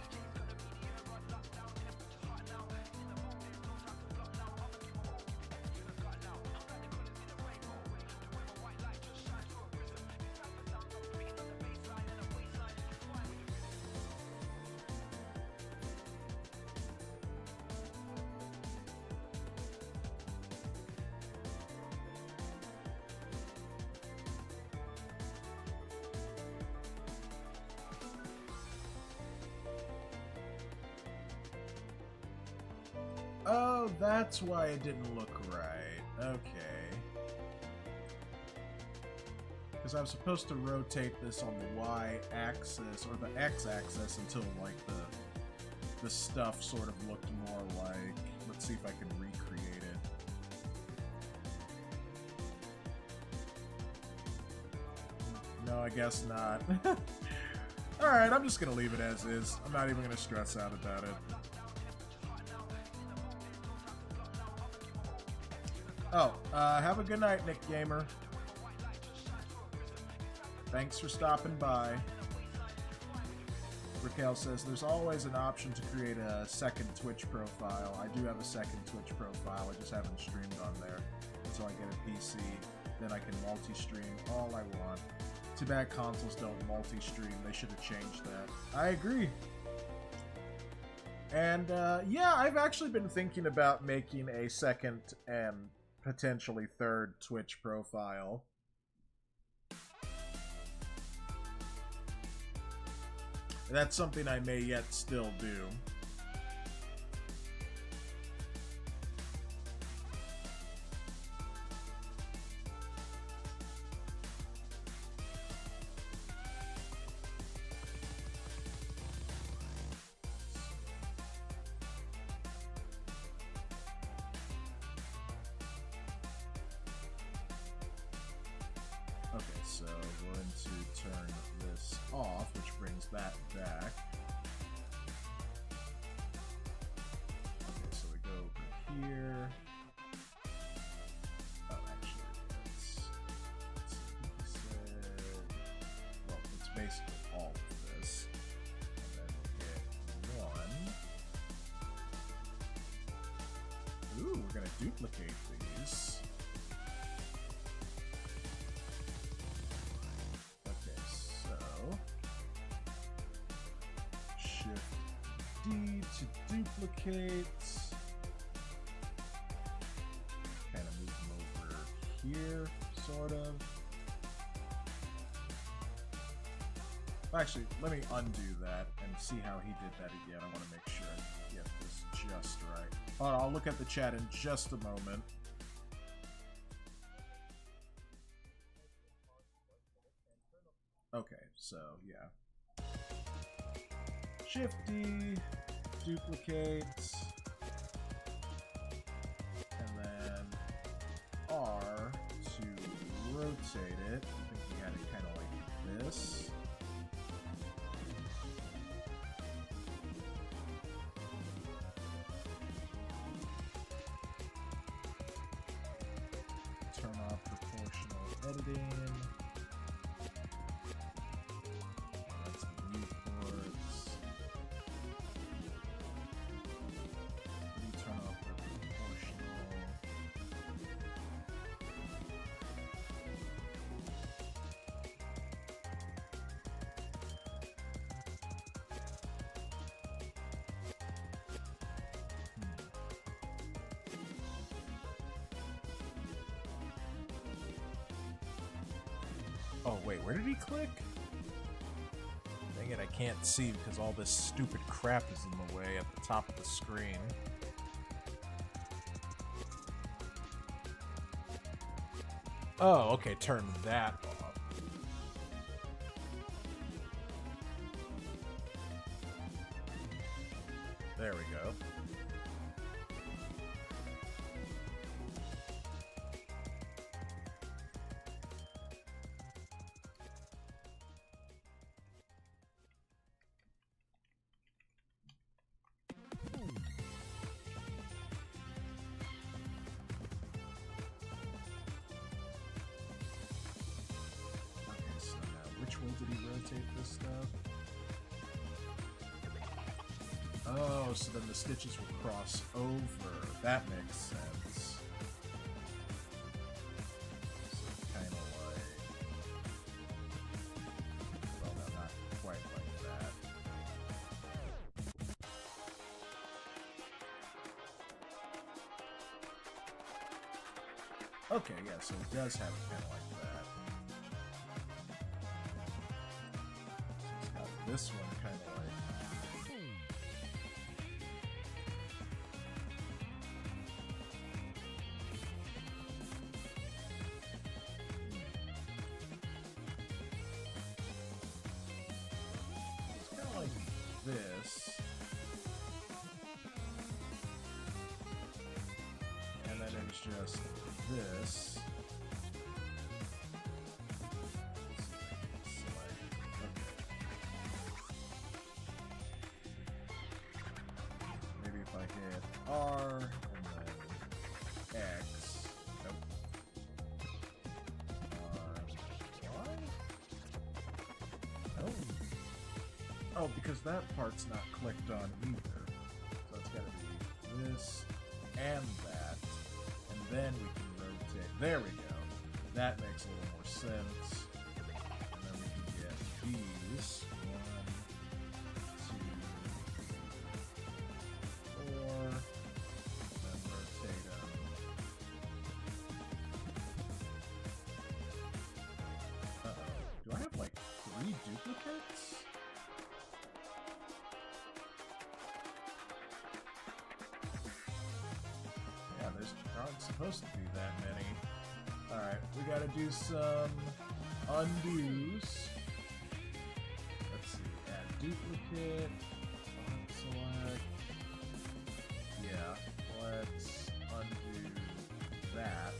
Oh, that's why it didn't look right. Okay. Because I was supposed to rotate this on the Y-axis, or the X-axis, until, like, the stuff sort of looked more like... Let's see if I can recreate it. No, I guess not. Alright, I'm just gonna leave it as is. I'm not even gonna stress out about it. Oh, have a good night, Nick Gamer. Thanks for stopping by. Raquel says, there's always an option to create a second Twitch profile. I do have a second Twitch profile, I just haven't streamed on there. Until I get a PC, then I can multi-stream all I want. Too bad consoles don't multi-stream, they should have changed that. I agree. And, yeah, I've actually been thinking about making a second and potentially third Twitch profile. That's something I may yet still do. Okay, so we're going to turn this off, which brings that back. Okay, so we go over here. Oh, actually, well, it's basically all of this. And then hit 1. Ooh, we're going to duplicate these. D to duplicate. Kind of move them over here, sort of. Actually, let me undo that and see how he did that again. I want to make sure I get this just right. Hold on, I'll look at the chat in just a moment. Okay, so yeah. Shift-D, duplicate, and then R to rotate it. I think we had it kind of like this. Turn off proportional editing. Oh, wait, where did he click? Dang it, I can't see because all this stupid crap is in the way at the top of the screen. Oh, okay, turn that off. There we go. Oh, so then the stitches will cross over. That makes sense. So kind of like... Well, no, not quite like that. Okay, yeah, so it does have it kind of like that. So it's got this one kind of like... this, and then it's just this. hit R and then X. Nope. Y? No. Oh, because that part's not clicked on either. So it's gotta be this and that. And then we can rotate. There we go. That makes a little more sense. And then we can get these. 1, 2, 4. And then rotate them. Uh-oh. Do I have like 3 duplicates? Yeah, there's probably supposed to be that many. Alright, we gotta do some undos. Let's see, add duplicate, select. Yeah, let's undo that.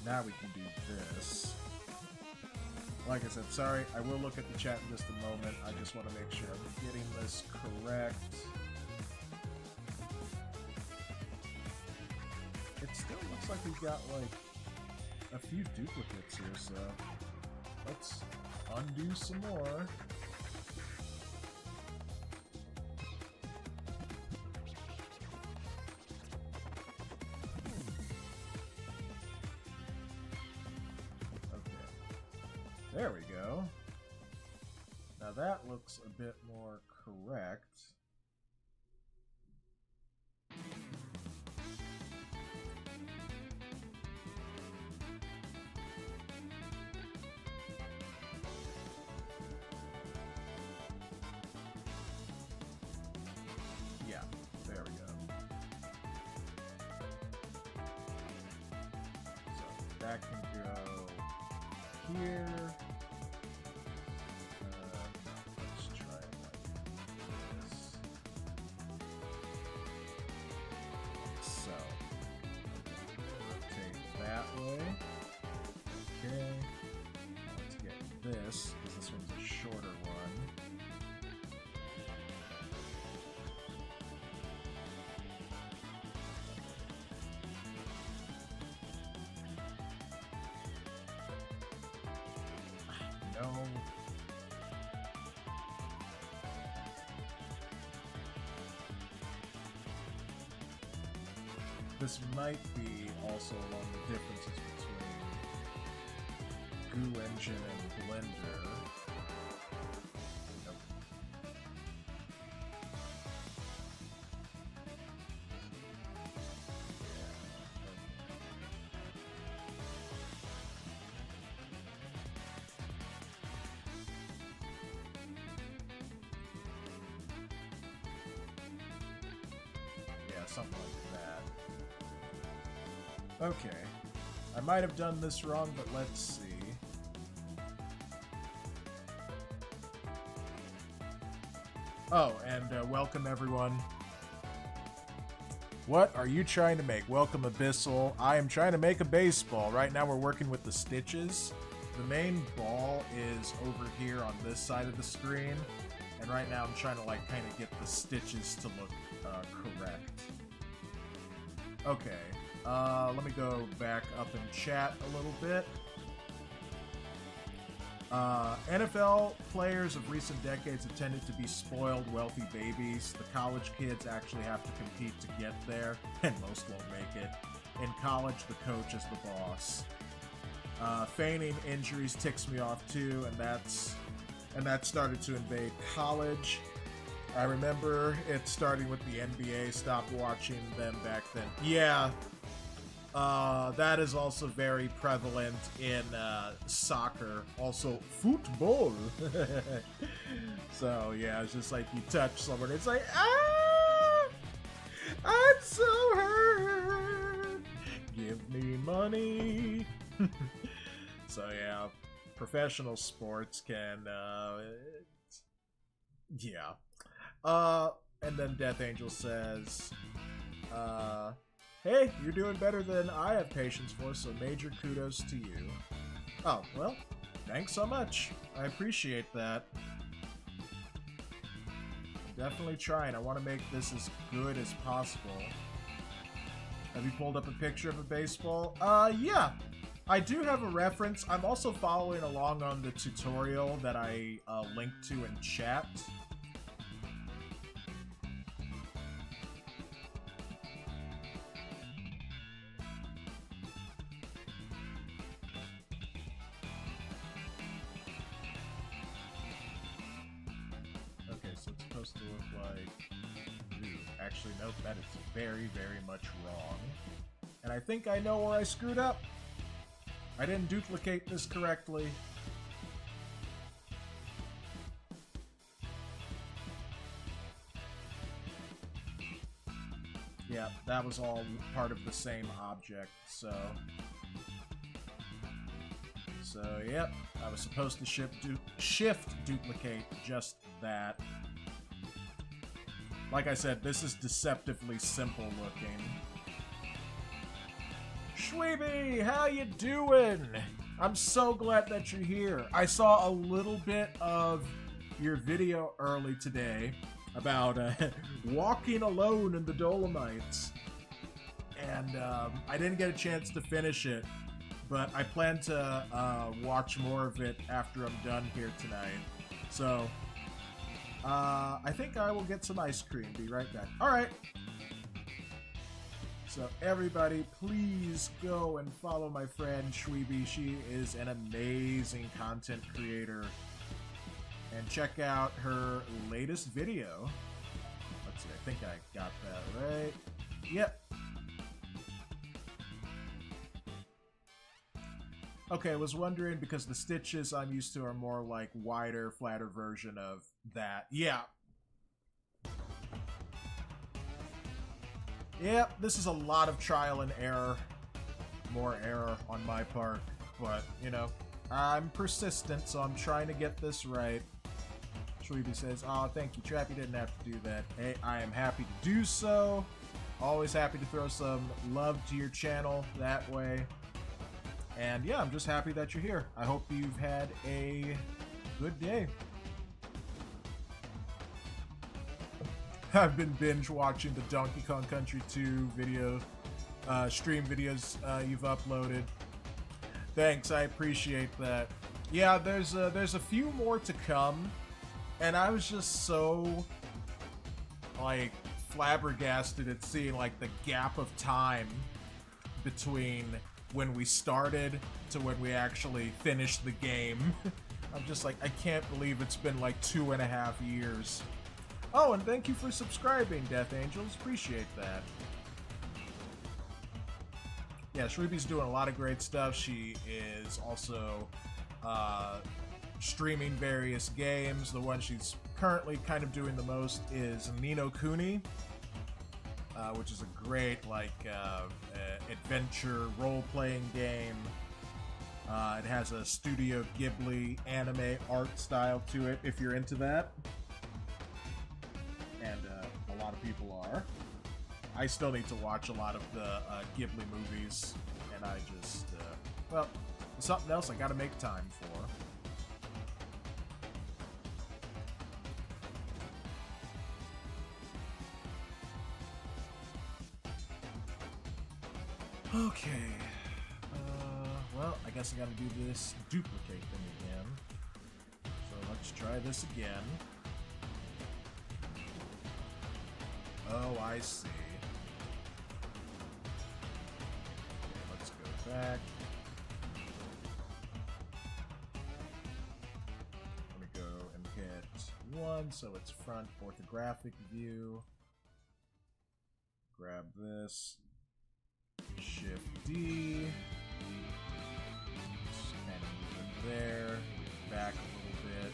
Now we can do this. Like I said, sorry, I will look at the chat in just a moment. I just want to make sure I'm getting this correct. It still looks like we've got, like, a few duplicates here, so let's undo some more. Okay. There we go. Now that looks a bit more correct. That can go here. Let's try it like this. So, rotate that way. Okay. Let's get this, because this one's a shorter one. This might be also along the differences between Goo Engine and Blender. Nope. Yeah, something like that. Okay. I might have done this wrong, but let's see. Oh, and welcome everyone. What are you trying to make? Welcome Abyssal. I am trying to make a baseball. Right now we're working with the stitches. The main ball is over here on this side of the screen. And right now I'm trying to like kind of get the stitches to look correct. Okay. Let me go back up and chat a little bit. NFL players of recent decades have tended to be spoiled, wealthy babies. The college kids actually have to compete to get there, and most won't make it. In college, the coach is the boss. Feigning injuries ticks me off too, and that started to invade college. I remember it starting with the NBA. Stopped watching them back then. Yeah. That is also very prevalent in soccer. Also, football. So, yeah, it's just like you touch someone, it's like, ah! I'm so hurt! Give me money! So, yeah, professional sports can, yeah. And then Death Angel says, hey, you're doing better than I have patience for, so major kudos to you. Oh, well, thanks so much. I appreciate that. Definitely trying. I want to make this as good as possible. Have you pulled up a picture of a baseball? Yeah. I do have a reference. I'm also following along on the tutorial that I linked to in chat. Okay, so it's supposed to look like... Ooh, actually, nope, that is very, very much wrong. And I think I know where I screwed up. I didn't duplicate this correctly. Yeah, that was all part of the same object, so... yep, I was supposed to shift duplicate just that. Like I said, this is deceptively simple looking. Shweeby, how you doing? I'm so glad that you're here. I saw a little bit of your video early today about walking alone in the Dolomites. And I didn't get a chance to finish it, but I plan to watch more of it after I'm done here tonight. So, I think I will get some ice cream. Be right back. Alright. So everybody, please go and follow my friend Shweeby. She is an amazing content creator. And check out her latest video. Let's see, I think I got that right. Yep. Okay, I was wondering because the stitches I'm used to are more like wider, flatter version of that. Yeah. Yep, this is a lot of trial and error. More error on my part. But, you know, I'm persistent, so I'm trying to get this right. Shweeby says, "Oh, thank you, Trapp. You didn't have to do that." Hey, I am happy to do so. Always happy to throw some love to your channel that way. And yeah, I'm just happy that you're here. I hope you've had a good day. I've been binge watching the Donkey Kong Country 2 video, stream videos you've uploaded. Thanks, I appreciate that. Yeah, there's a few more to come, and I was just so, like, flabbergasted at seeing, like, the gap of time between when we started to when we actually finished the game. I'm just like, I can't believe it's been like 2.5 years. Oh, and thank you for subscribing, Death Angels. Appreciate that. Yeah, Shweeby's doing a lot of great stuff. She is also streaming various games. The one she's currently kind of doing the most is Ni no Kuni, which is a great, like, adventure role-playing game. It has a Studio Ghibli anime art style to it, if you're into that. And a lot of people are. I still need to watch a lot of the Ghibli movies, and I just, well, it's something else I gotta make time for. Okay. Well, I guess I gotta do this duplicate thing again. So let's try this again. Oh, I see. Okay, let's go back. Let me go and hit 1, so it's front orthographic view. Grab this. Shift D. Just kind of move it there. Back a little bit.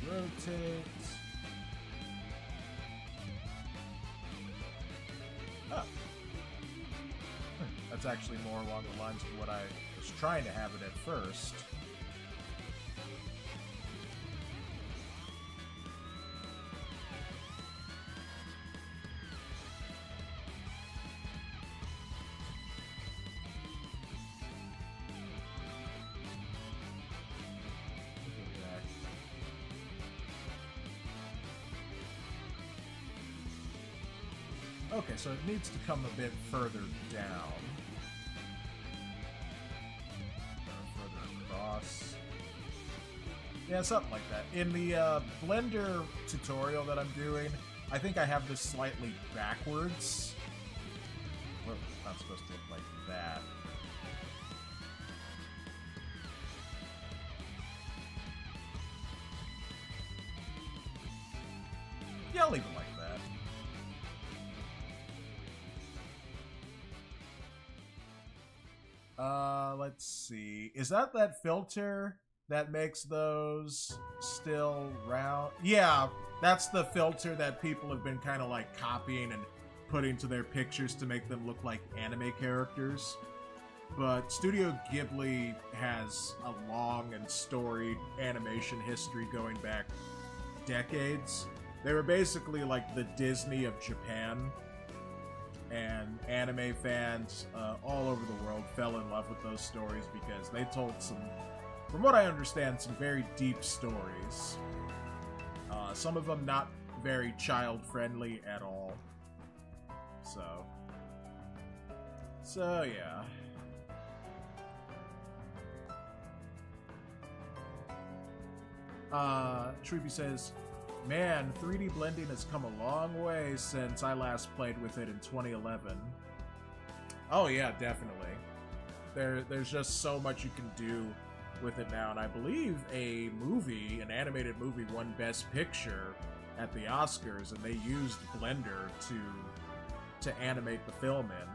Rotate. Oh. That's actually more along the lines of what I was trying to have it at first. Okay, so it needs to come a bit further down. Further across. Yeah, something like that. In the Blender tutorial that I'm doing, I think I have this slightly backwards. Well, it's not supposed to look like that. Yeah, I'll leave it like that. Let's see. Is that filter that makes those still round? Yeah, that's the filter that people have been kind of like copying and putting to their pictures to make them look like anime characters. But Studio Ghibli has a long and storied animation history going back decades. They were basically like the Disney of Japan, and anime fans all over the world fell in love with those stories because they told some, from what I understand, some very deep stories. Some of them not very child-friendly at all. So yeah. Treepy says, man, 3D blending has come a long way since I last played with it in 2011. Oh yeah, definitely. There's just so much you can do with it now, and I believe an animated movie won Best Picture at the Oscars, and they used Blender to animate the film in.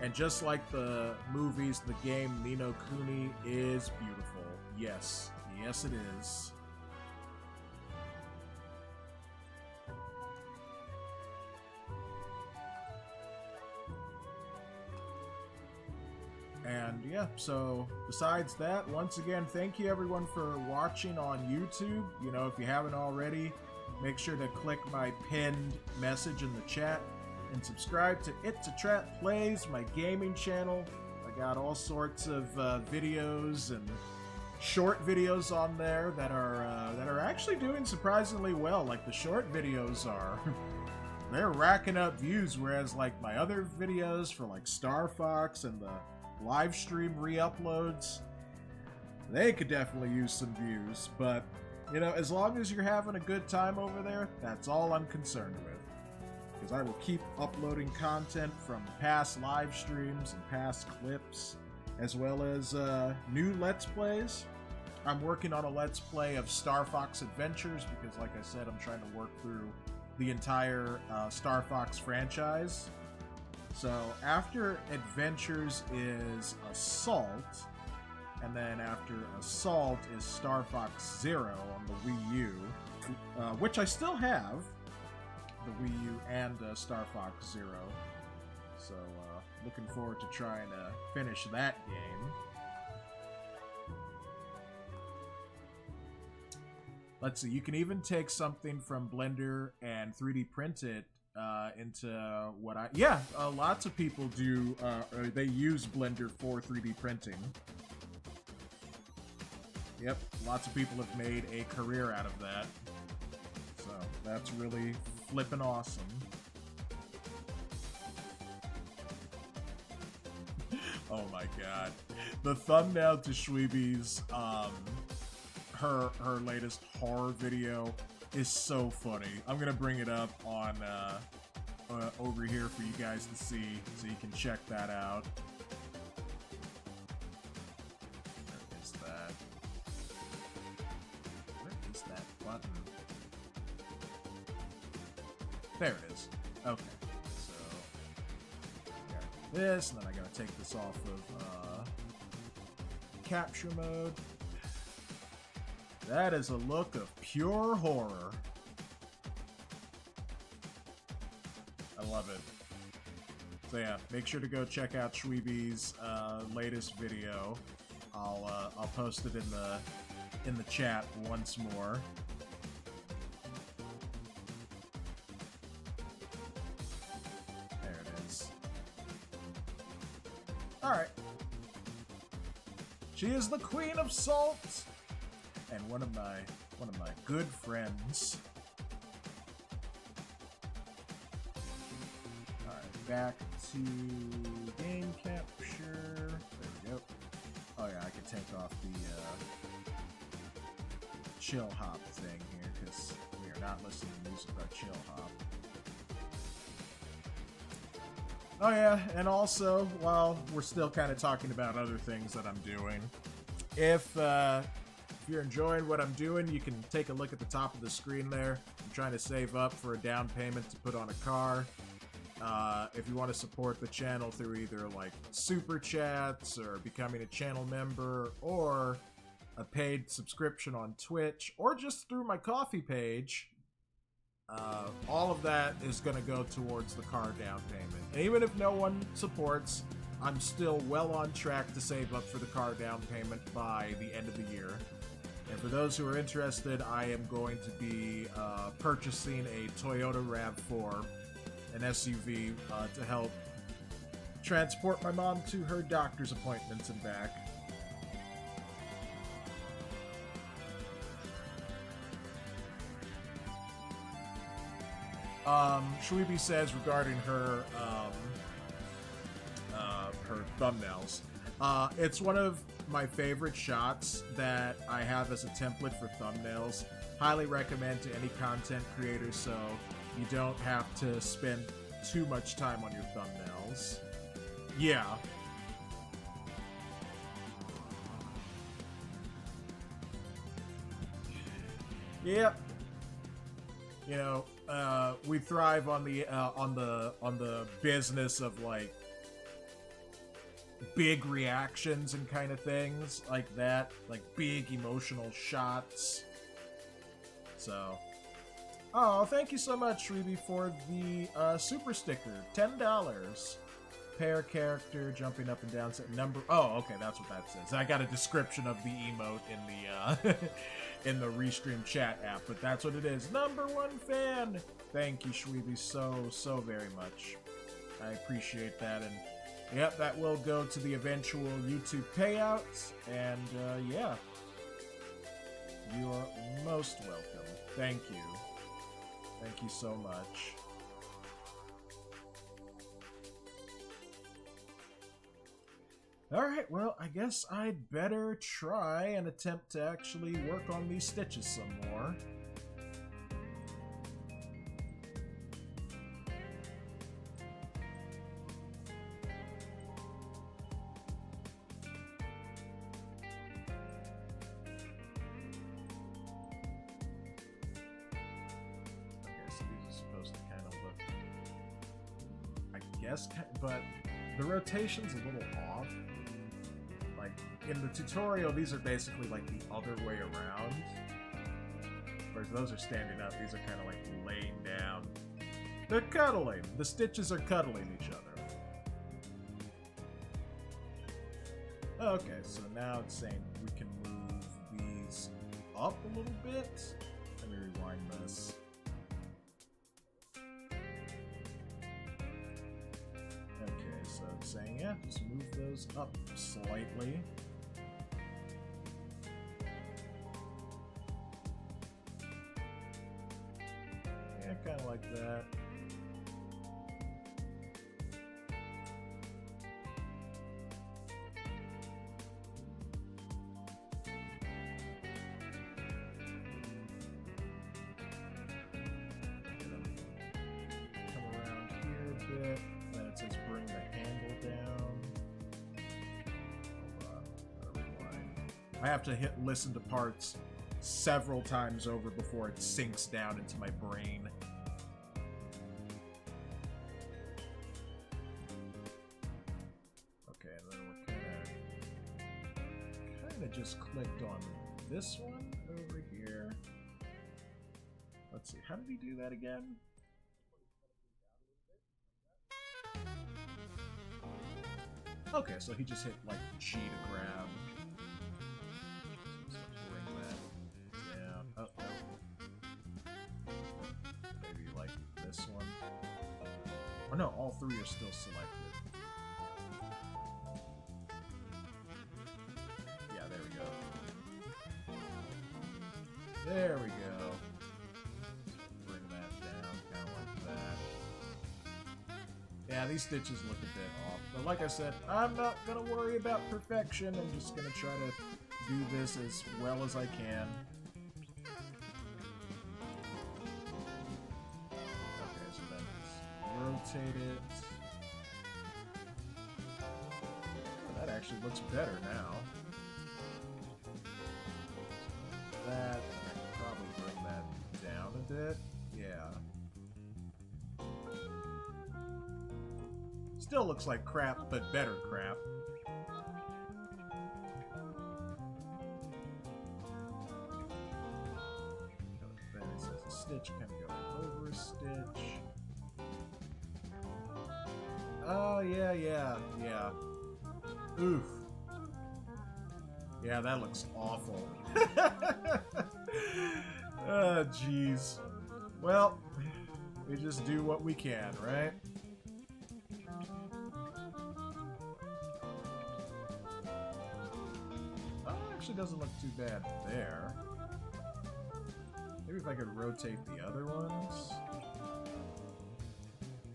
And just like the movies, the game Ni no Kuni is beautiful. Yes. Yes, it is. And yeah, so besides that, once again, thank you everyone for watching on YouTube. You know, if you haven't already, make sure to click my pinned message in the chat and subscribe to It's a Trap Plays, my gaming channel. I got all sorts of videos and short videos on there that are actually doing surprisingly well. Like the short videos are, they're racking up views, whereas like my other videos for like Star Fox and the live stream re-uploads, they could definitely use some views. But you know, as long as you're having a good time over there, that's all I'm concerned with, because I will keep uploading content from past live streams and past clips, as well as new Let's Plays. I'm working on a Let's Play of Star Fox Adventures because, like I said, I'm trying to work through the entire Star Fox franchise. So after Adventures is Assault, and then after Assault is Star Fox Zero on the Wii U, which I still have, the Wii U and Star Fox Zero. So looking forward to trying to finish that game. Let's see, you can even take something from Blender and 3D print it into what lots of people do, they use Blender for 3D printing. Yep, lots of people have made a career out of that. So, that's really flippin' awesome. Oh my god. The thumbnail to Shweeby's, her latest horror video is so funny. I'm gonna bring it up on over here for you guys to see, so you can check that out. Where is that? Where is that button? There it is. Okay, so got this, and then I gotta take this off of capture mode. That is a look of pure horror. I love it. So yeah, make sure to go check out Shweeby's latest video. I'll post it in the chat once more. There it is. All right. She is the Queen of Salt. And one of my good friends. back to game capture. There we go. Oh yeah, I can take off the chill hop thing here because we are not listening to music by chill hop. Oh yeah, and also, while we're still kind of talking about other things that I'm doing, if you're enjoying what I'm doing, you can take a look at the top of the screen there. I'm trying to save up for a down payment to put on a car. If you want to support the channel through either like super chats or becoming a channel member or a paid subscription on Twitch or just through my Ko-fi page, all of that is going to go towards the car down payment. And even if no one supports, I'm still well on track to save up for the car down payment by the end of the year. And for those who are interested, I am going to be purchasing a Toyota RAV4, an SUV, to help transport my mom to her doctor's appointments and back. Shweeby says regarding her her thumbnails, it's one of my favorite shots that I have as a template for thumbnails. Highly recommend to any content creator so you don't have to spend too much time on your thumbnails. Yeah. Yep. You know, we thrive on the business of like big reactions and kind of things like that, like big emotional shots. So, oh, thank you so much, Ruby, for the super sticker, $10. Pair character jumping up and down. Number. Oh, okay, that's what that says. I got a description of the emote in the in the Restream chat app, but that's what it is. #1 fan. Thank you, Shweeby, so very much. I appreciate that, and yep, that will go to the eventual YouTube payouts. And yeah, you are most welcome. Thank you. Thank you so much. Alright, well, I guess I'd better try and attempt to actually work on these stitches some more. Okay, so these are supposed to kind of look, I guess, but the rotation's a little off. Like, in the tutorial, these are basically like the other way around. Whereas those are standing up, these are kind of like laying down. They're cuddling! The stitches are cuddling each other. Okay, so now it's saying we can move these up a little bit. Let me rewind this. Okay, so it's saying, yeah, just move those up slightly. Yeah, kind of like that. I have to listen to parts several times over before it sinks down into my brain. Okay, and then we're kind of just clicked on this one over here. Let's see, how did he do that again? Okay, so he just hit like G to grab. Oh no, all three are still selected. Yeah, there we go. There we go. Bring that down, kind of like that. Yeah, Yeah, these stitches look a bit off. But like I said, I'm not going to worry about perfection. I'm just going to try to do this as well as I can. Okay, so then let's rotate it. Oh, that actually looks better now. That, and I can probably bring that down a bit. Yeah. Still looks like crap, but better crap. Then it says a stitch kind of go over a stitch. Oh, yeah. Oof. Yeah, that looks awful. Oh, jeez. Well, we just do what we can, right? Actually doesn't look too bad there. Maybe if I could rotate the other ones.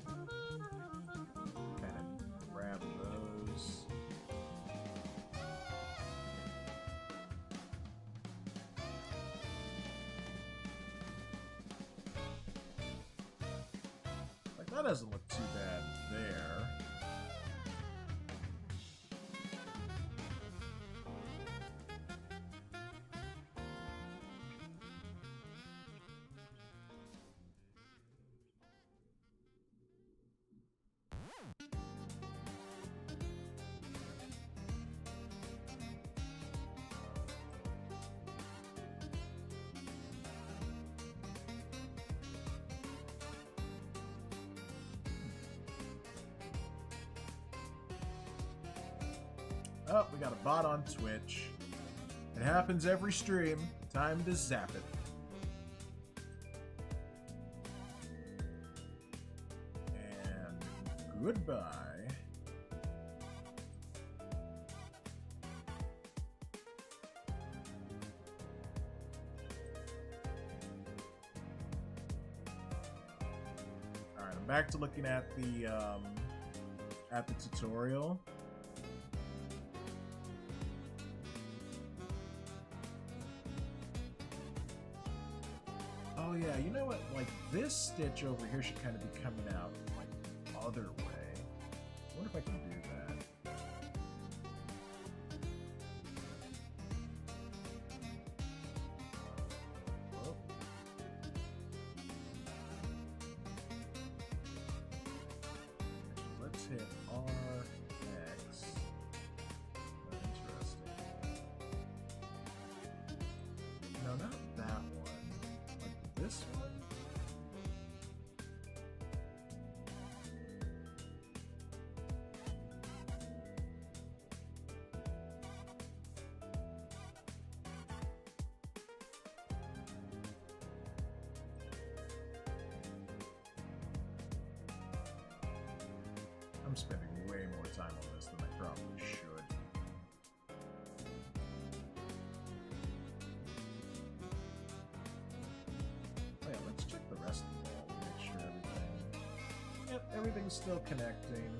Kind of grab those. Like, that doesn't look too bad there. Oh, we got a bot on Twitch. It happens every stream. Time to zap it. And goodbye. Alright, I'm back to looking at the tutorial. Oh yeah, you know what? Like, this stitch over here should kind of be coming out, like, the other way. I wonder if I can do that. Oh. Let's hit RX. Interesting. No, not that one. This one? I'm spending way more time on this than I probably should. The rest of the ball to make sure everything... Yep, everything's still connecting.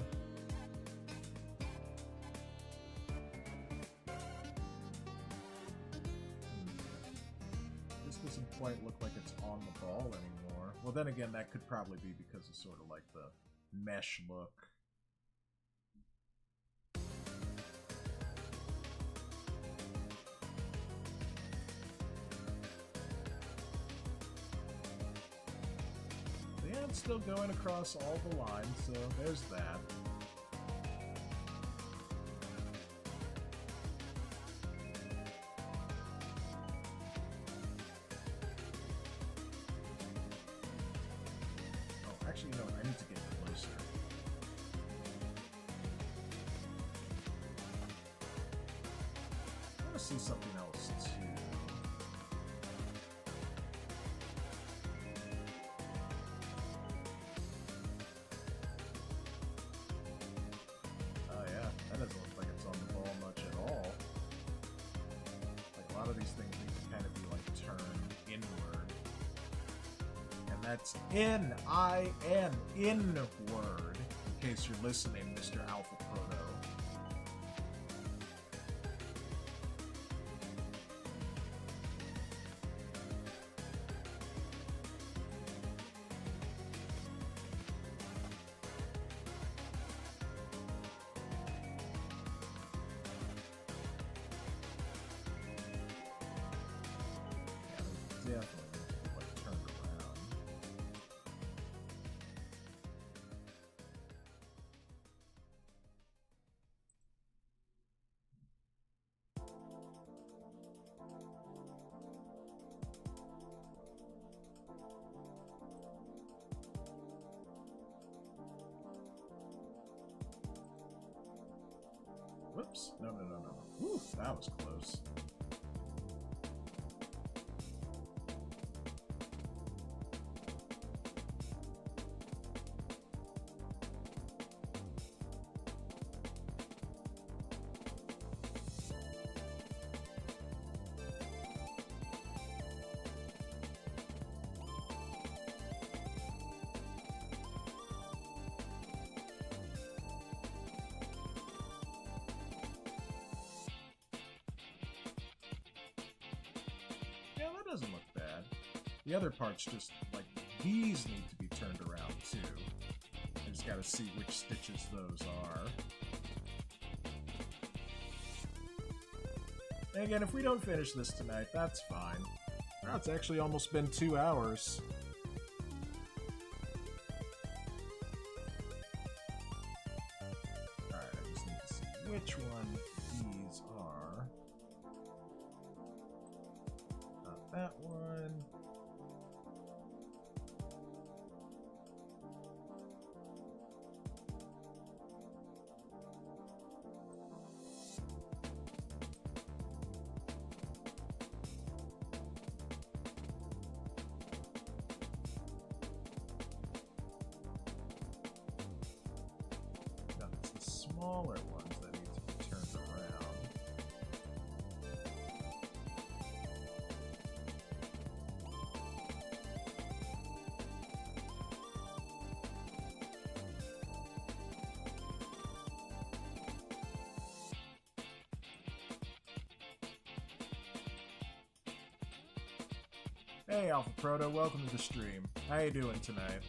This doesn't quite look like it's on the ball anymore. Well, then again, that could probably be because of sort of like the mesh look. Yeah, it's still going across all the lines, so there's that. Oh, actually, no, I need to get closer. I want to see something else, too. That's N-I-N, inward. case you're listening, Mr. Alpha Proto. Whoops. No. Ooh, that was close. Doesn't look bad. The other parts just, like, these need to be turned around too. I just gotta see which stitches those are. And again, if we don't finish this tonight, that's fine. Now it's actually almost been 2 hours. Alright, I just need to see which one these are. That one. No, it's the smaller ones that need to be turned around. Hey Alpha Proto, welcome to the stream. How you doing tonight?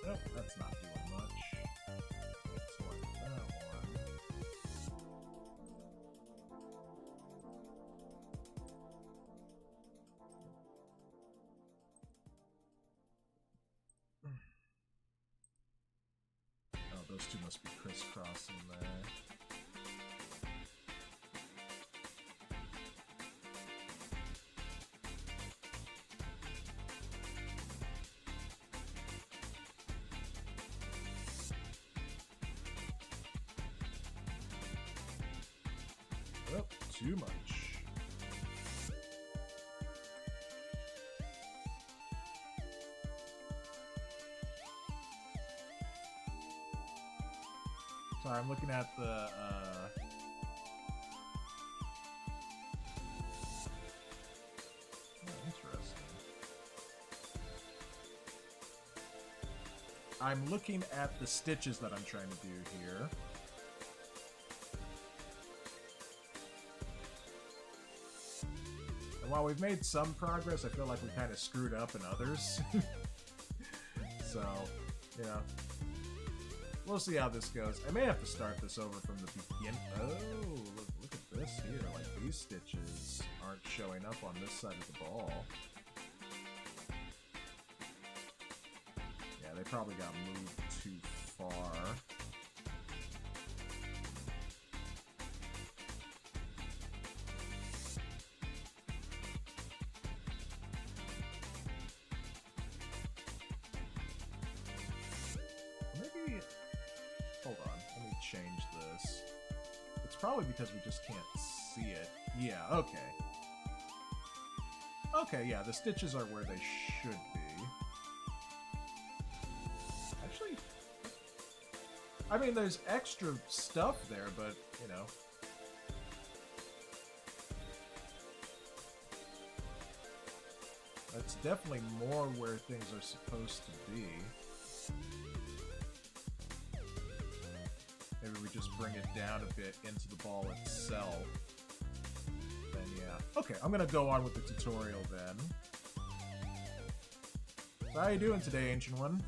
Nope, that's not doing much. Select that one. Oh, those two must be crisscrossing there. Oh, too much. Sorry, I'm looking at the, oh, interesting. I'm looking at the stitches that I'm trying to do here. And while we've made some progress, I feel like we kind of screwed up in others. So, you know. We'll see how this goes. I may have to start this over from the beginning. Oh, look at this here. Like, these stitches aren't showing up on this side of the ball. Yeah, they probably got moved too far. Maybe... Hold on, let me change this. It's probably because we just can't see it. Yeah, okay. Okay, yeah, the stitches are where they should be. Actually, I mean, there's extra stuff there, but, you know. That's definitely more where things are supposed to be. Maybe we just bring it down a bit into the ball itself. Then, yeah. Okay, I'm gonna go on with the tutorial then. So how you doing today, Ancient One?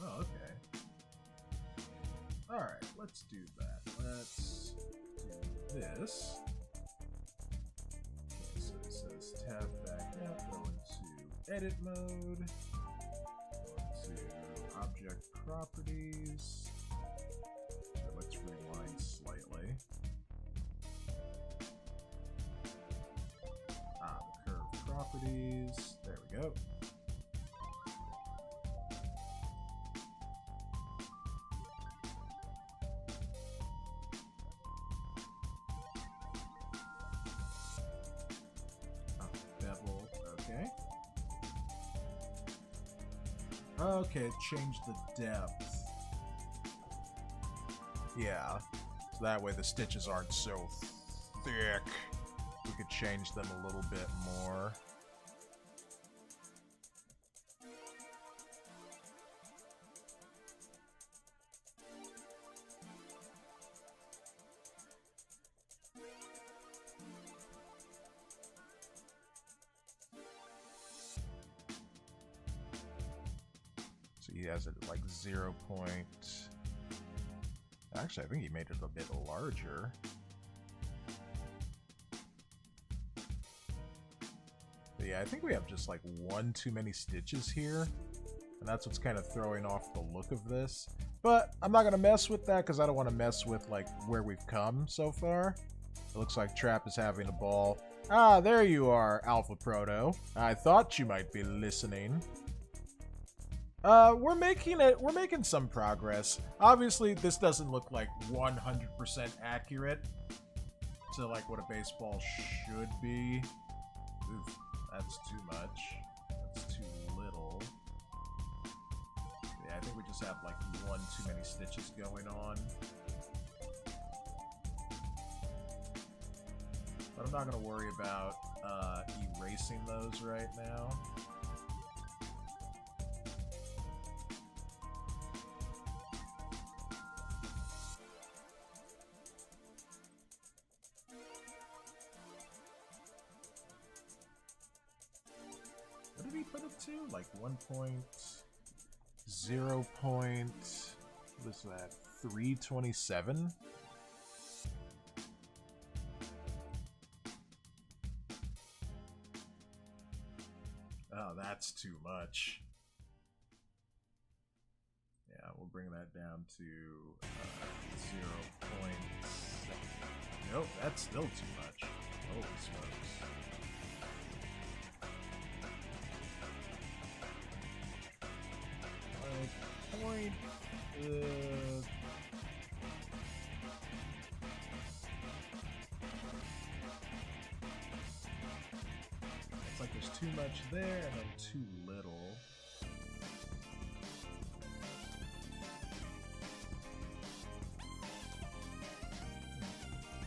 Oh, okay. Alright, let's do that. Let's do this. Okay, so it says tab back up, go into edit mode, go into object properties. So let's rewind slightly. The curve properties. There we go. Okay, change the depth. Yeah, so that way the stitches aren't so thick. We could change them a little bit more. He has it at like 0. Actually, I think he made it a bit larger. But yeah, I think we have just like one too many stitches here. And that's what's kind of throwing off the look of this. But I'm not going to mess with that because I don't want to mess with like where we've come so far. It looks like Trapp is having a ball. Ah, there you are, Alpha Proto. I thought you might be listening. We're making some progress. Obviously, this doesn't look like 100% accurate to like what a baseball should be. Oof, that's too much. That's too little. Yeah, I think we just have like one too many stitches going on. But I'm not gonna worry about erasing those right now. What did he put it to? Like 1.0 point... What is that? 327? Oh, that's too much. Yeah, we'll bring that down to 0. Nope, that's still too much. Holy smokes. Point. It's like there's too much there and then too little.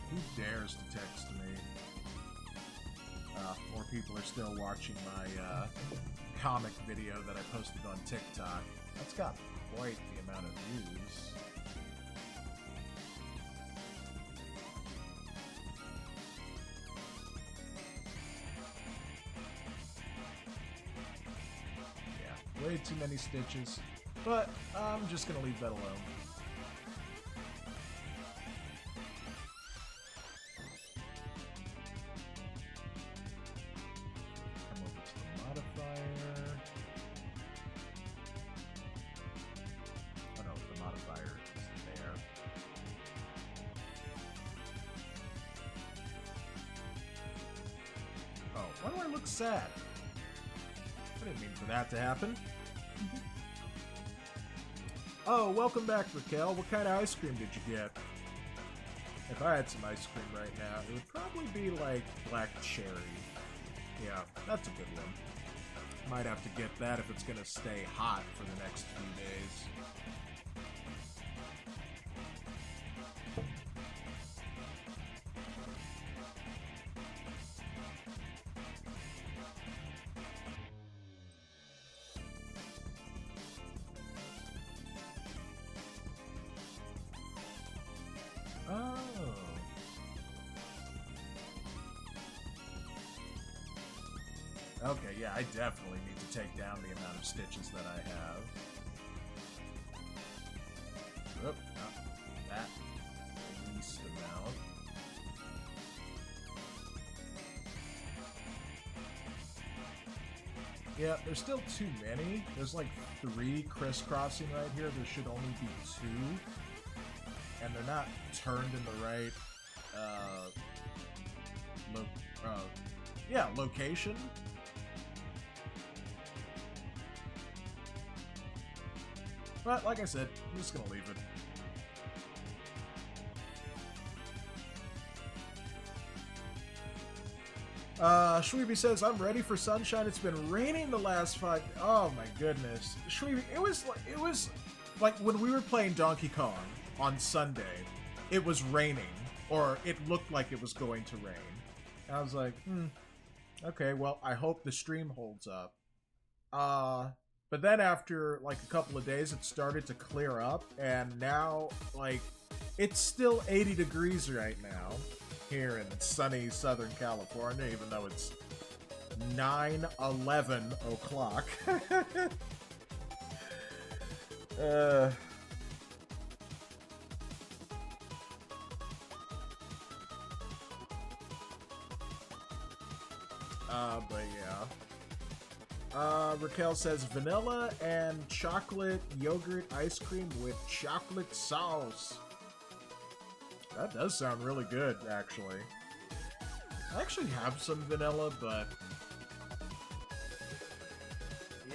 Who dares to text me? More people are still watching my comic video that I posted on TikTok. That's got quite the amount of views. Yeah, way too many stitches, but I'm just gonna leave that alone. Come over to the modifier. Oh no, the modifier is there. Why do I look sad? I didn't mean for that to happen. Oh, welcome back, Raquel. What kind of ice cream did you get? If I had some ice cream right now, it would probably be like black cherry. Yeah, that's a good one. Might have to get that if it's gonna stay hot for the next few days. Okay, yeah, I definitely need to take down the amount of stitches that I have. Oop, not that least amount. Yeah, there's still too many. There's like 3 crisscrossing right here. There should only be 2. And they're not turned in the right, location. But, like I said, I'm just gonna leave it. Shweeby says, I'm ready for sunshine. It's been raining the last 5... Oh my goodness. Shweeby, it was like when we were playing Donkey Kong on Sunday, it was raining. Or it looked like it was going to rain. And I was like, okay, well, I hope the stream holds up. But then after, like, a couple of days, it started to clear up, and now, like, it's still 80 degrees right now here in sunny Southern California, even though it's 9:11 o'clock. But yeah. Raquel says vanilla and chocolate yogurt ice cream with chocolate sauce. That does sound really good, actually. I actually have some vanilla, but...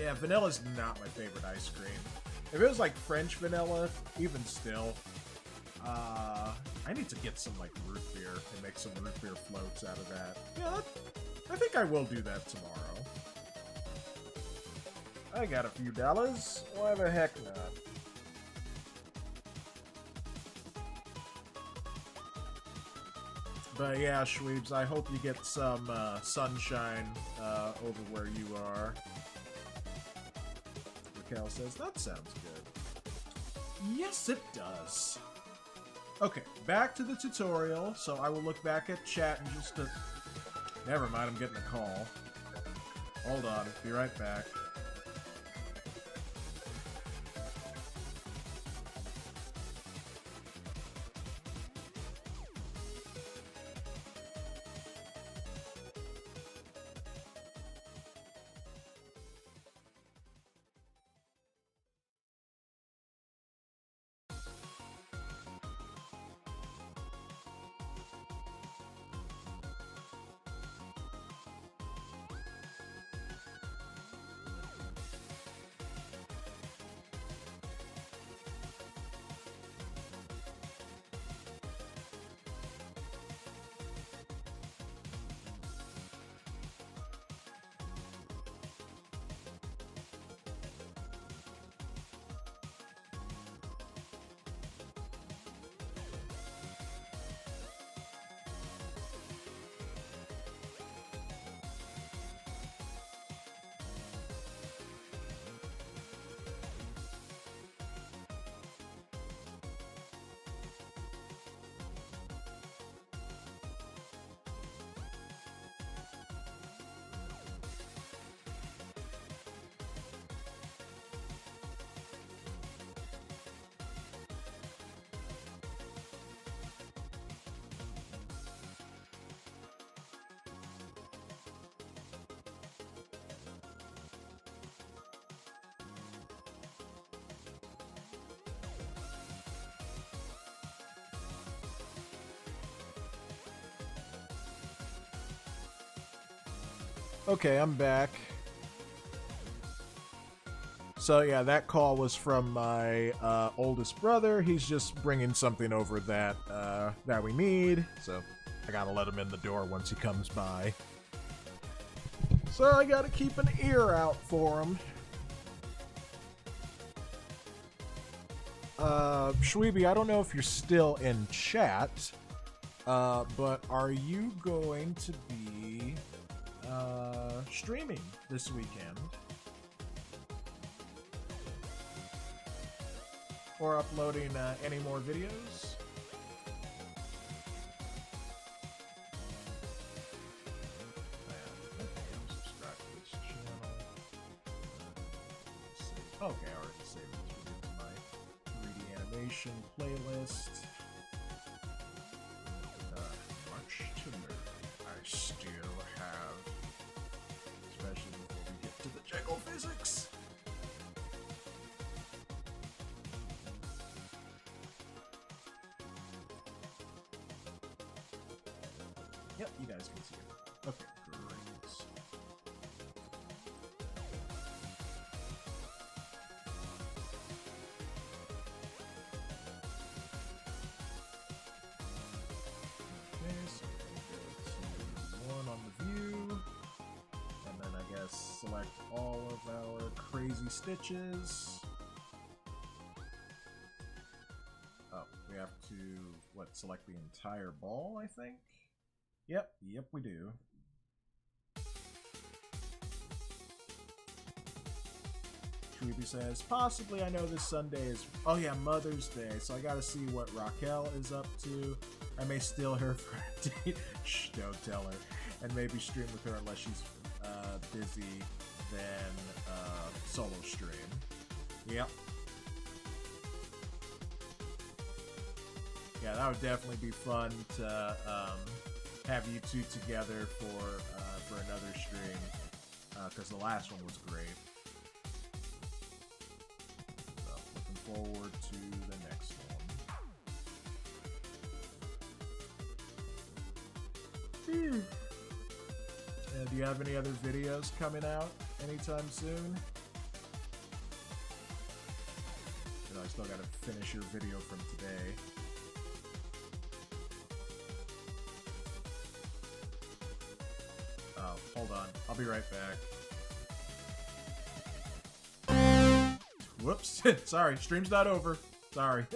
yeah, vanilla's not my favorite ice cream. If it was like French vanilla, even still, I need to get some like root beer and make some root beer floats out of that. Yeah, I think I will do that tomorrow. I got a few dollars. Why the heck not? But yeah, Schweebs, I hope you get some sunshine over where you are. Raquel says, that sounds good. Yes, it does. Okay, back to the tutorial. So I will look back at chat and just... Never mind, I'm getting a call. Hold on, be right back. Okay, I'm back. So yeah, that call was from my oldest brother. He's just bringing something over that that we need. So I gotta let him in the door once he comes by. So I gotta keep an ear out for him. Shweeby, I don't know if you're still in chat, but are you going to be streaming this weekend? Or uploading any more videos? Okay, I already saved it to my 3D animation playlist. Much to learn. I still have, especially before we get to the jiggle physics. Yep, you guys can see it. Okay, great. Okay, so we're going to go to one on the view, and then I guess select all of our crazy stitches. Oh, we have to, what, select the entire ball, I think? Yep, we do. Creepy says, possibly I know this Sunday is, oh yeah, Mother's Day, so I gotta see what Raquel is up to. I may steal her for a date. Shh, don't tell her. And maybe stream with her unless she's busy, then solo stream. Yep. Yeah, that would definitely be fun to have you two together for another stream, because the last one was great. So looking forward to the next one. Do you have any other videos coming out anytime soon? You know, I still gotta finish your video from today. Oh, hold on. I'll be right back. Whoops. Sorry, stream's not over. Sorry.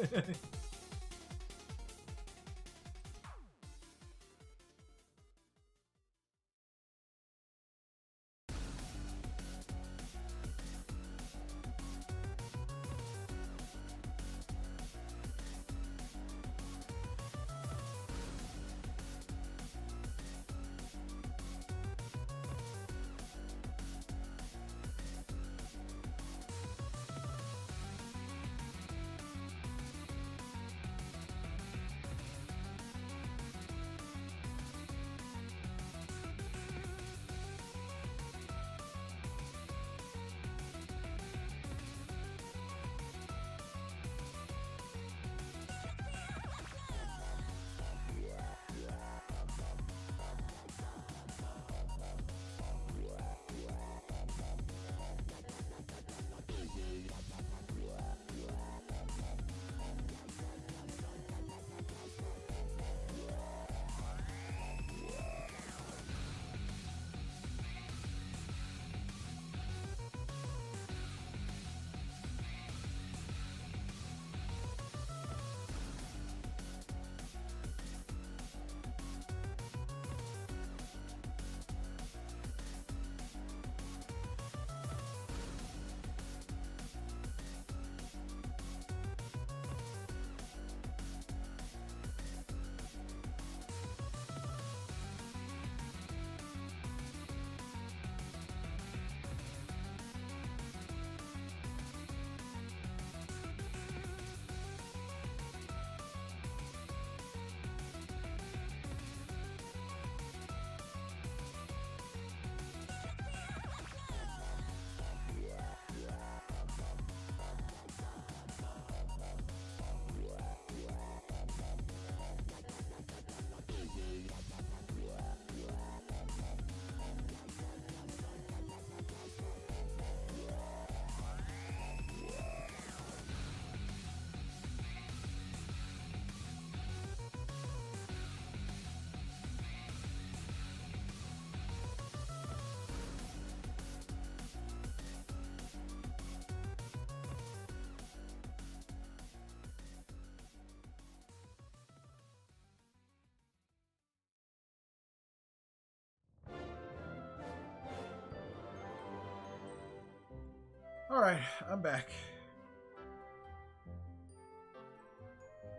Alright, I'm back.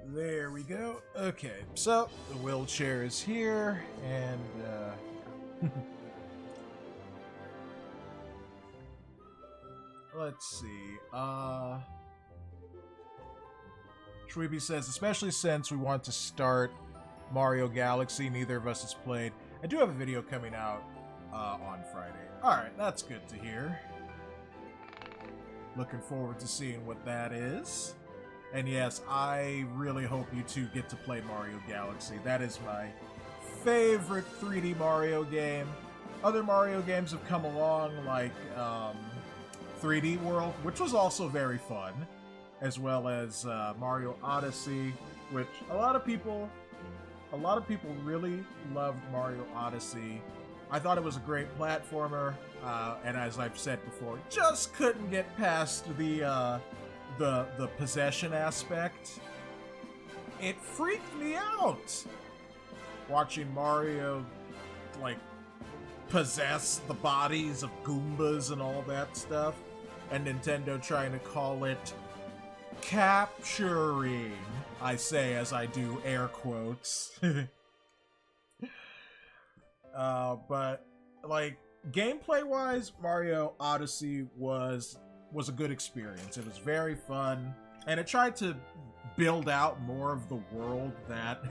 There we go. Okay, so the wheelchair is here, and let's see. Shweeby says, especially since we want to start Mario Galaxy, neither of us has played. I do have a video coming out on Friday. Alright, that's good to hear. Looking forward to seeing what that is. And yes, I really hope you two get to play Mario Galaxy. That is my favorite 3D Mario game. Other Mario games have come along, like 3D World, which was also very fun, as well as Mario Odyssey, which a lot of people really loved Mario Odyssey. I thought it was a great platformer, and as I've said before, just couldn't get past the possession aspect. It freaked me out watching Mario like possess the bodies of Goombas and all that stuff, and Nintendo trying to call it capturing. I say as I do air quotes. But like gameplay wise, Mario Odyssey was a good experience. It was very fun, and it tried to build out more of the world that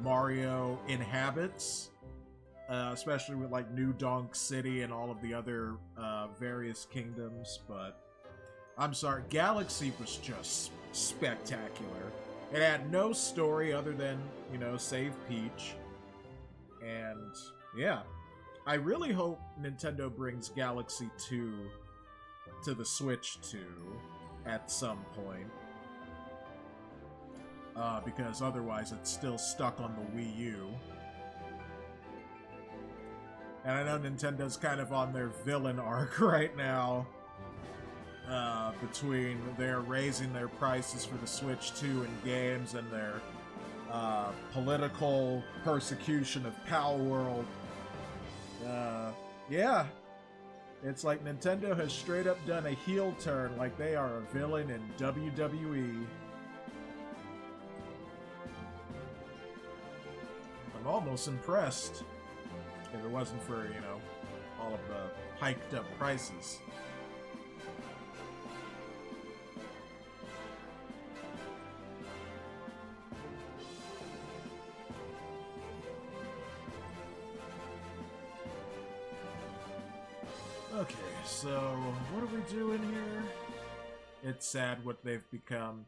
Mario inhabits, especially with like New Donk City and all of the other various kingdoms. But I'm sorry, Galaxy was just spectacular. It had no story other than, you know, save Peach. And yeah, I really hope Nintendo brings Galaxy 2 to the Switch 2 at some point, because otherwise it's still stuck on the Wii U. And I know Nintendo's kind of on their villain arc right now, between their raising their prices for the Switch 2 in games and their political persecution of Palworld. Yeah. It's like Nintendo has straight up done a heel turn, like they are a villain in WWE. I'm almost impressed. If it wasn't for, you know, all of the hiked up prices. Okay, so what are we doing here? It's sad what they've become.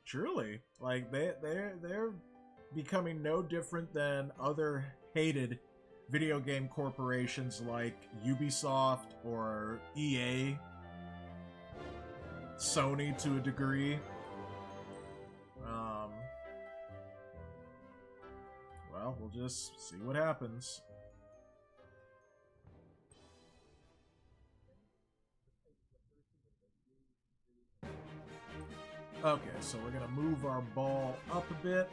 Truly, like they're becoming no different than other hated video game corporations like Ubisoft or EA, Sony to a degree. Well, we'll just see what happens. Okay, so we're gonna move our ball up a bit.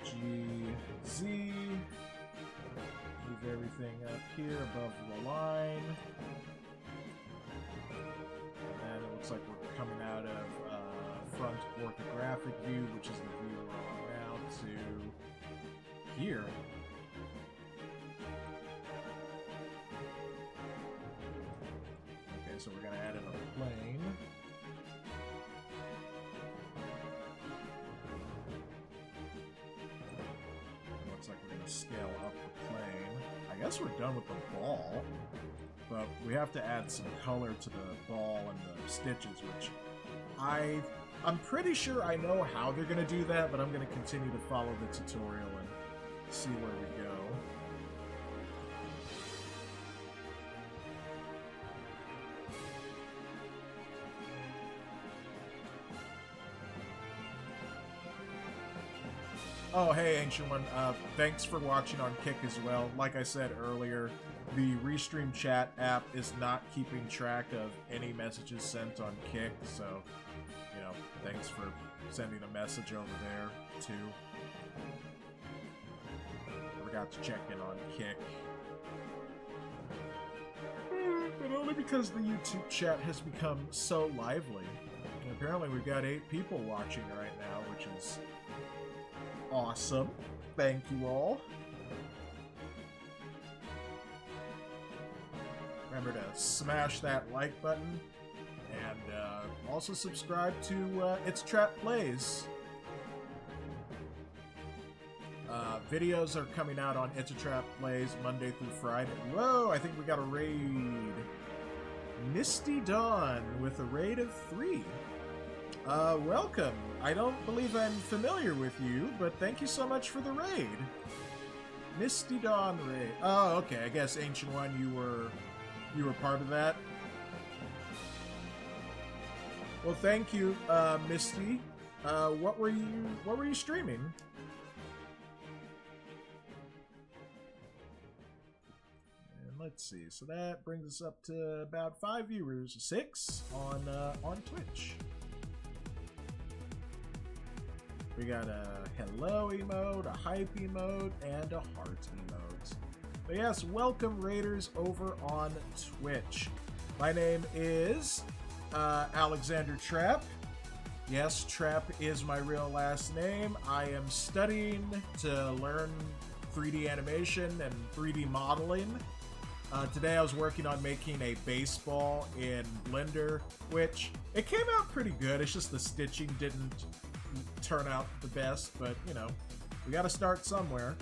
GZ. Move everything up here above the line. And then it looks like we're coming out of front orthographic view, which is the view we're on now, to here. Okay, so we're gonna add in a plane. Looks like we're going to scale up the plane. I guess we're done with the ball, but we have to add some color to the ball and the stitches, which I'm pretty sure I know how they're going to do that, but I'm going to continue to follow the tutorial and see where we go. Oh, hey, Ancient One. Thanks for watching on Kick as well. Like I said earlier, the Restream chat app is not keeping track of any messages sent on Kick, so, you know, thanks for sending a message over there, too. I forgot to check in on Kick. And only because the YouTube chat has become so lively. And apparently we've got 8 people watching right now, which is awesome. Thank you all. Remember to smash that like button. And also subscribe to It's Trapp Plays. Videos are coming out on It's a Trapp Plays Monday through Friday. Whoa, I think we got a raid. Misty Dawn with a raid of 3. Welcome. I don't believe I'm familiar with you, but thank you so much for the raid. Misty Dawn raid. Oh, okay. I guess Ancient One, you were part of that. Well, thank you, Misty. What were you streaming? Let's see. So that brings us up to about 5 viewers, 6 on Twitch. We got a hello emote, a hype emote, and a heart emote. But yes, welcome raiders over on Twitch. My name is Alexander Trapp. Yes, Trapp is my real last name. I am studying to learn 3D animation and 3D modeling. Today I was working on making a baseball in Blender, which it came out pretty good. It's just the stitching didn't turn out the best, but you know, we gotta start somewhere.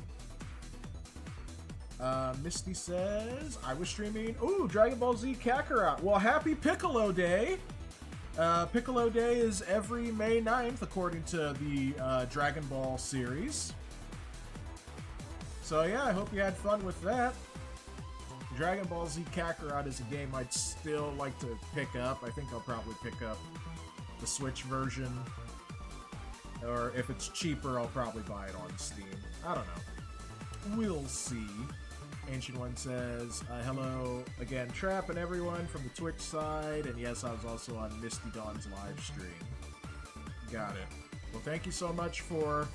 Misty says, I was streaming, ooh, Dragon Ball Z Kakarot. Well, happy Piccolo Day! Piccolo Day is every May 9th, according to the Dragon Ball series. So yeah, I hope you had fun with that. Dragon Ball Z Kakarot is a game I'd still like to pick up. I think I'll probably pick up the Switch version. Or if it's cheaper, I'll probably buy it on Steam. I don't know. We'll see. Ancient One says, hello again, Trapp and everyone from the Twitch side. And yes, I was also on Misty Dawn's live stream. Got it. Well, thank you so much for,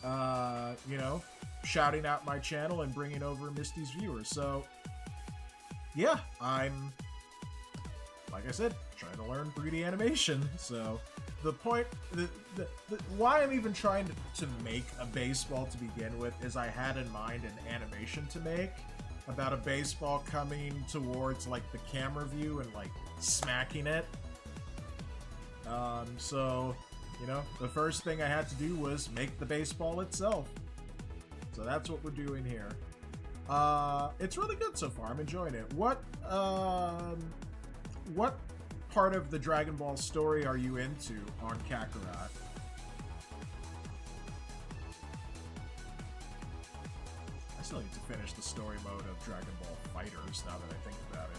you know, shouting out my channel and bringing over Misty's viewers. So, yeah, I'm, like I said, trying to learn 3D animation. So, the point, why I'm even trying to make a baseball to begin with is I had in mind an animation to make about a baseball coming towards, like, the camera view and, like, smacking it. So, you know, the first thing I had to do was make the baseball itself. So that's what we're doing here. It's really good so far. I'm enjoying it. What part of the Dragon Ball story are you into on Kakarot? I still need to finish the story mode of Dragon Ball Fighters now that I think about it.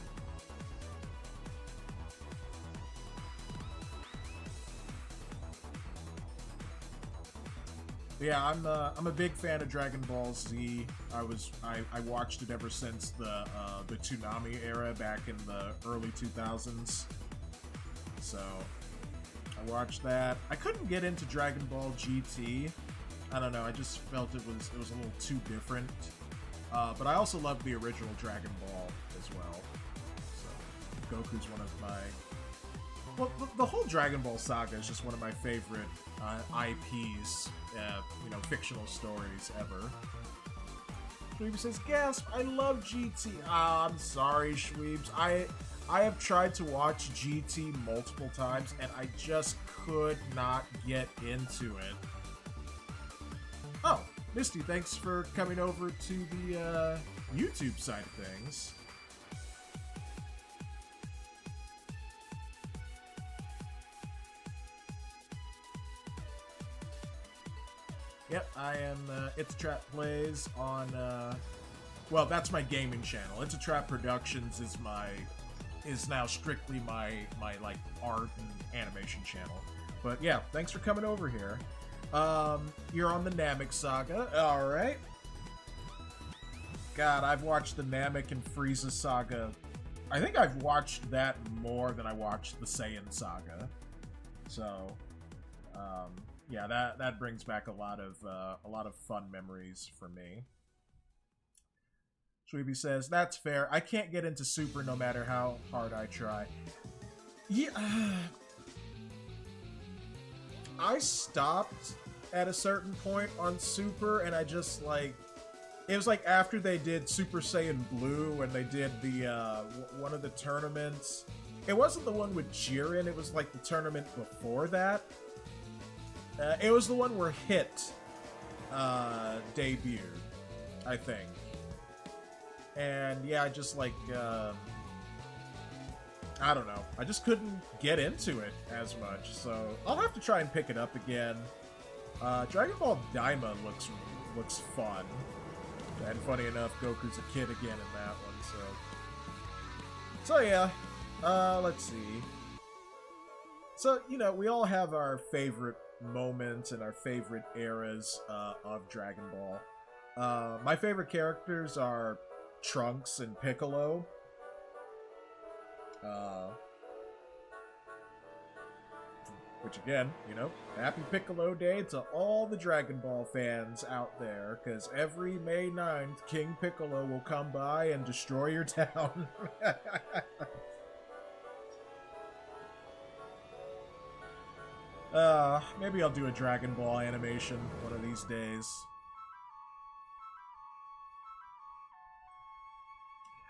Yeah, I'm a big fan of Dragon Ball Z. I watched it ever since the Toonami era back in the early 2000s. So I watched that. I couldn't get into Dragon Ball GT. I don't know. I just felt it was a little too different. But I also love the original Dragon Ball as well. So Goku's one of my. Well, the whole Dragon Ball saga is just one of my favorite IPs, you know, fictional stories ever. Schweeb says, gasp, I love GT. I'm sorry, Schweebs. I have tried to watch GT multiple times, and I just could not get into it. Oh, Misty, thanks for coming over to the YouTube side of things. Yep, I am, It's a Trapp Plays on, well, that's my gaming channel. It's a Trapp Productions is now strictly my like, art and animation channel. But yeah, thanks for coming over here. You're on the Namek saga, alright. God, I've watched the Namek and Frieza saga. I think I've watched that more than I watched the Saiyan saga. So, yeah, that brings back a lot of fun memories for me. Sweepy says, that's fair. I can't get into Super no matter how hard I try. Yeah, I stopped at a certain point on Super, and I just, like... It was like after they did Super Saiyan Blue, when they did the, one of the tournaments. It wasn't the one with Jiren, it was like the tournament before that. It was the one where Hit debuted, I think. And yeah, I just like, I don't know. I just couldn't get into it as much, so I'll have to try and pick it up again. Dragon Ball Daima looks fun. And funny enough, Goku's a kid again in that one, so yeah. Let's see. So, you know, we all have our favorite moments and our favorite eras of Dragon Ball. My favorite characters are Trunks and Piccolo. Which again, you know, happy Piccolo Day to all the Dragon Ball fans out there, because every May 9th, King Piccolo will come by and destroy your town. Maybe I'll do a Dragon Ball animation one of these days.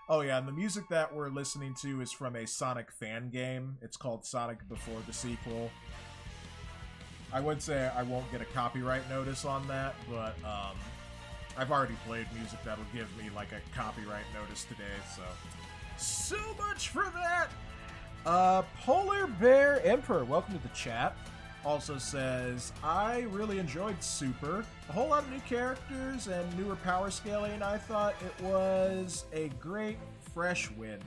Oh yeah, and the music that we're listening to is from a Sonic fan game. It's called Sonic Before the Sequel. I would say I won't get a copyright notice on that, but I've already played music that'll give me like a copyright notice today, so much for that! Polar Bear Emperor, welcome to the chat. Also says, I really enjoyed Super. A whole lot of new characters and newer power scaling. I thought it was a great fresh wind.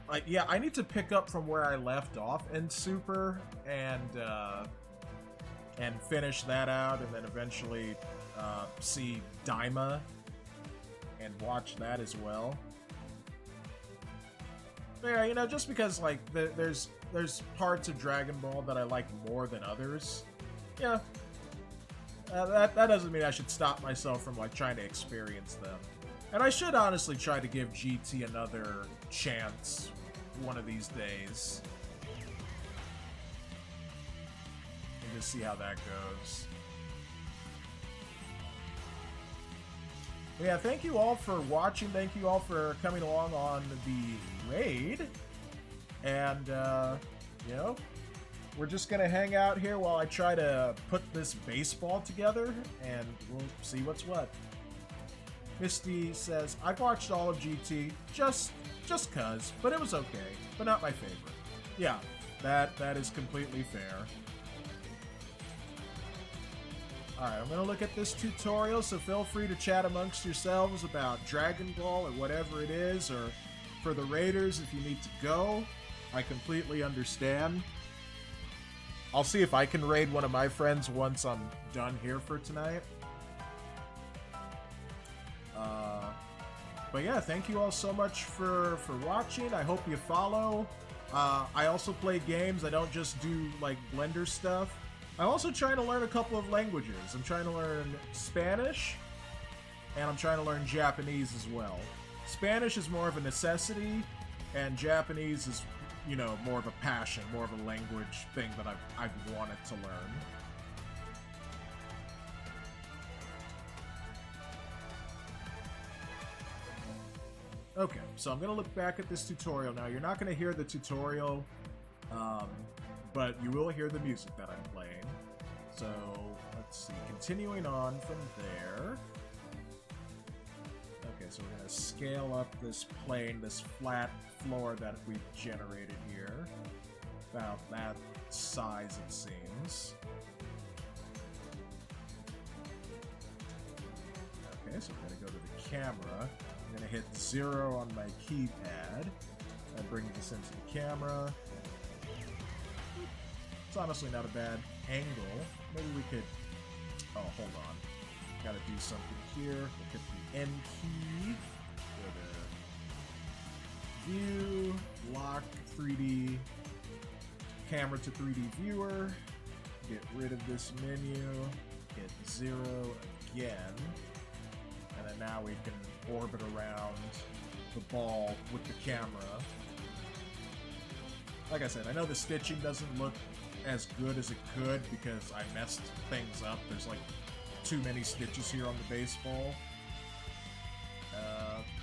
Like, yeah, I need to pick up from where I left off in Super and finish that out, and then eventually see Daima and watch that as well. But yeah, you know, just because like there's parts of Dragon Ball that I like more than others. Yeah, that doesn't mean I should stop myself from like trying to experience them. And I should honestly try to give GT another chance one of these days. And just see how that goes. But yeah, thank you all for watching. Thank you all for coming along on the raid. And, you know, we're just gonna hang out here while I try to put this baseball together, and we'll see what's what. Misty says, I've watched all of GT, just cuz, but it was okay, but not my favorite. Yeah, that is completely fair. Alright, I'm gonna look at this tutorial, so feel free to chat amongst yourselves about Dragon Ball or whatever it is, or for the raiders if you need to go. I completely understand. I'll see if I can raid one of my friends once I'm done here for tonight. But yeah, thank you all so much for watching. I hope you follow. I also play games. I don't just do like Blender stuff. I'm also trying to learn a couple of languages. I'm trying to learn Spanish, and I'm trying to learn Japanese as well. Spanish is more of a necessity, and Japanese is, you know, more of a passion, more of a language thing that I've wanted to learn. Okay, so I'm going to look back at this tutorial now. You're not going to hear the tutorial, but you will hear the music that I'm playing. So, let's see, continuing on from there. Okay, so we're going to scale up this plane, this flat floor that we've generated here. About that size, it seems. Okay, so we're going to go to the camera. I'm going to hit 0 on my keypad. And bring this into the camera. It's honestly not a bad angle. Maybe we could... Oh, hold on. Gotta do something here. We'll hit the N key. Go to View, Lock, 3D, Camera to 3D Viewer. Get rid of this menu. Hit 0 again. And then now we can orbit around the ball with the camera. Like I said, I know the stitching doesn't look as good as it could because I messed things up. There's like too many stitches here on the baseball.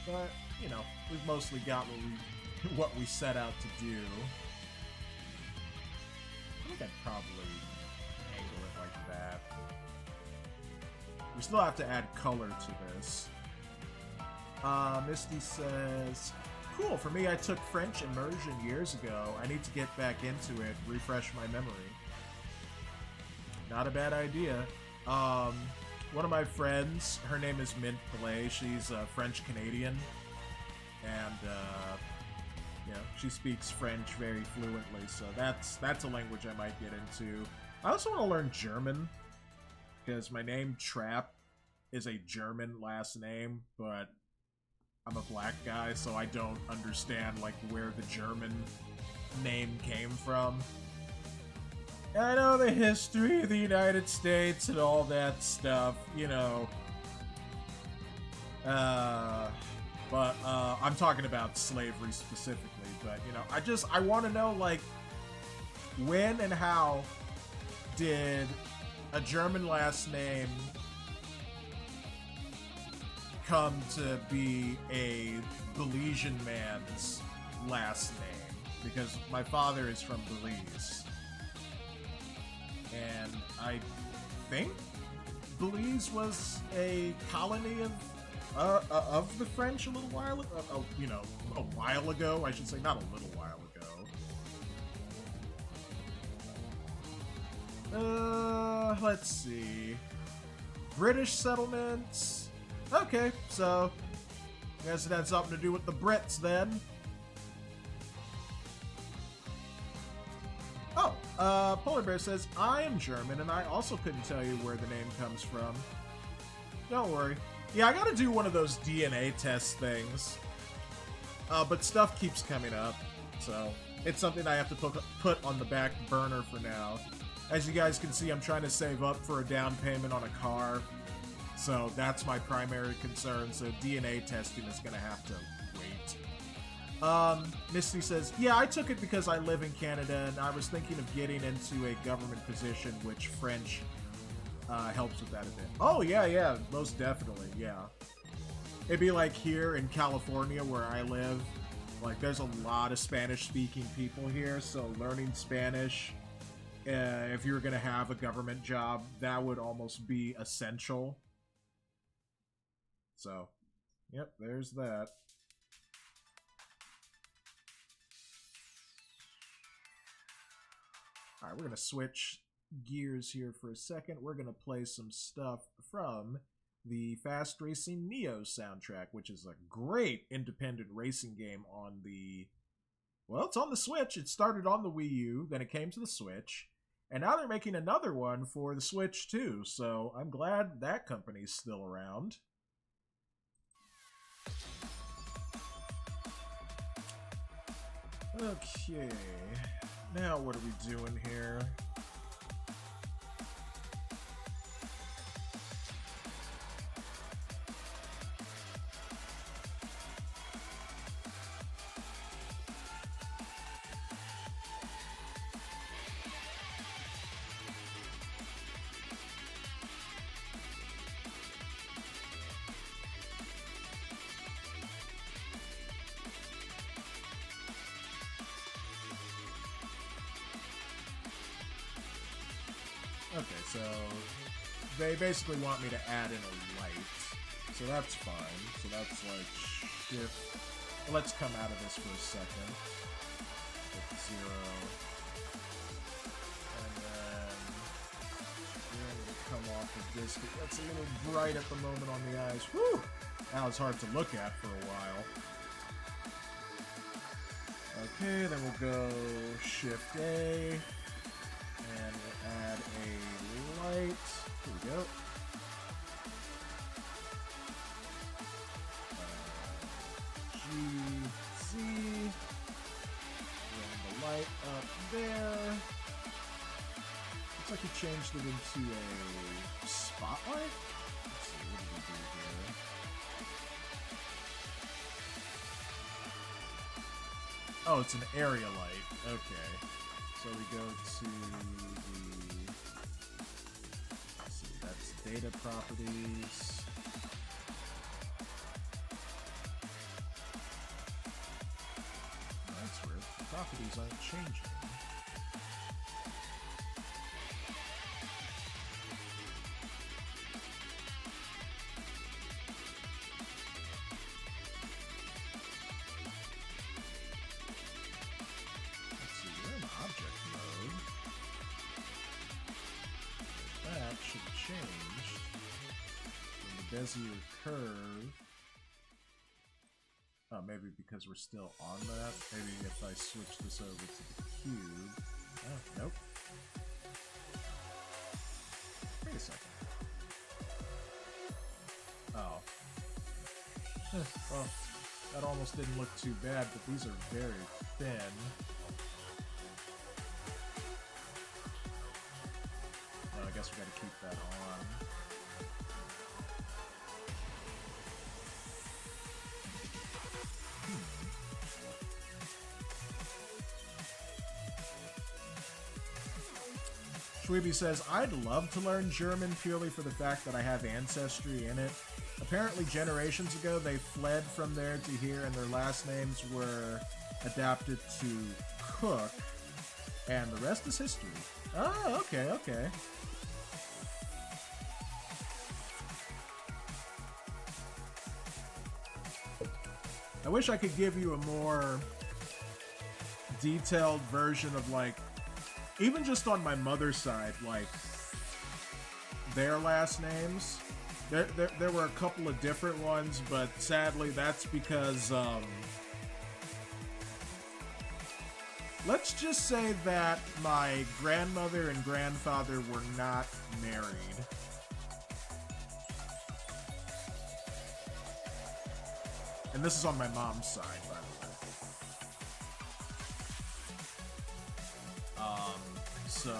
But, you know, we've mostly got what we set out to do. I think I'd probably angle it like that. We still have to add color to this. Misty says, cool, for me I took French immersion years ago. I need to get back into it, refresh my memory. Not a bad idea. One of my friends, her name is Mint Play. She's French-Canadian. And, you know, she speaks French very fluently, so that's a language I might get into. I also want to learn German, because my name, Trapp, is a German last name, but I'm a black guy, so I don't understand, like, where the German name came from. I know the history of the United States and all that stuff, you know. But I'm talking about slavery specifically, but, you know, I want to know, like, when and how did a German last name come to be a Belizean man's last name? Because my father is from Belize. And I think Belize was a colony of the French a little while ago. You know, a while ago, I should say, not a little while ago. Let's see. British settlements. Okay, so I guess it had something to do with the Brits then. Oh, Polar Bear says, I am German, and I also couldn't tell you where the name comes from. Don't worry. Yeah, I gotta do one of those DNA test things. But stuff keeps coming up, so it's something I have to put on the back burner for now. As you guys can see, I'm trying to save up for a down payment on a car, so that's my primary concern, so DNA testing is gonna have to wait. Misty says, yeah, I took it because I live in Canada, and I was thinking of getting into a government position, which French helps with that a bit. Oh, yeah, most definitely, yeah. It'd be like here in California where I live, like, there's a lot of Spanish-speaking people here, so learning Spanish, if you're gonna have a government job, that would almost be essential. So, yep, there's that. Alright, we're going to switch gears here for a second. We're going to play some stuff from the Fast Racing Neo soundtrack, which is a great independent racing game on the... Well, it's on the Switch. It started on the Wii U, then it came to the Switch, and now they're making another one for the Switch too, so I'm glad that company's still around. Okay... Now what are we doing here? Okay, so they basically want me to add in a light, so that's fine. So that's like shift. Let's come out of this for a second. Hit 0. And then we're going to come off of this. That's a little bright at the moment on the eyes. Whew! Now it's hard to look at for a while. Okay, then we'll go Shift A. And we'll add a light. Here we go. GC. Bring the light up there. Looks like he changed it into a spotlight. Let's see, what did we do here? Oh, it's an area light. Okay. So we go to the... Let's see, that's data properties. Oh, that's weird. The properties aren't changing. Bezier curve. Oh, maybe because we're still on that. Maybe if I switch this over to the cube. Oh, nope. Wait a second. Oh. Well, that almost didn't look too bad, but these are very thin. Oh, I guess we gotta keep that on. Schweeby says, I'd love to learn German purely for the fact that I have ancestry in it. Apparently generations ago they fled from there to here and their last names were adapted to Cook, and the rest is history. Oh, okay, okay. I wish I could give you a more detailed version of, like, even just on my mother's side, like, their last names. There were a couple of different ones, but sadly that's because, let's just say that my grandmother and grandfather were not married. And this is on my mom's side, by the way. So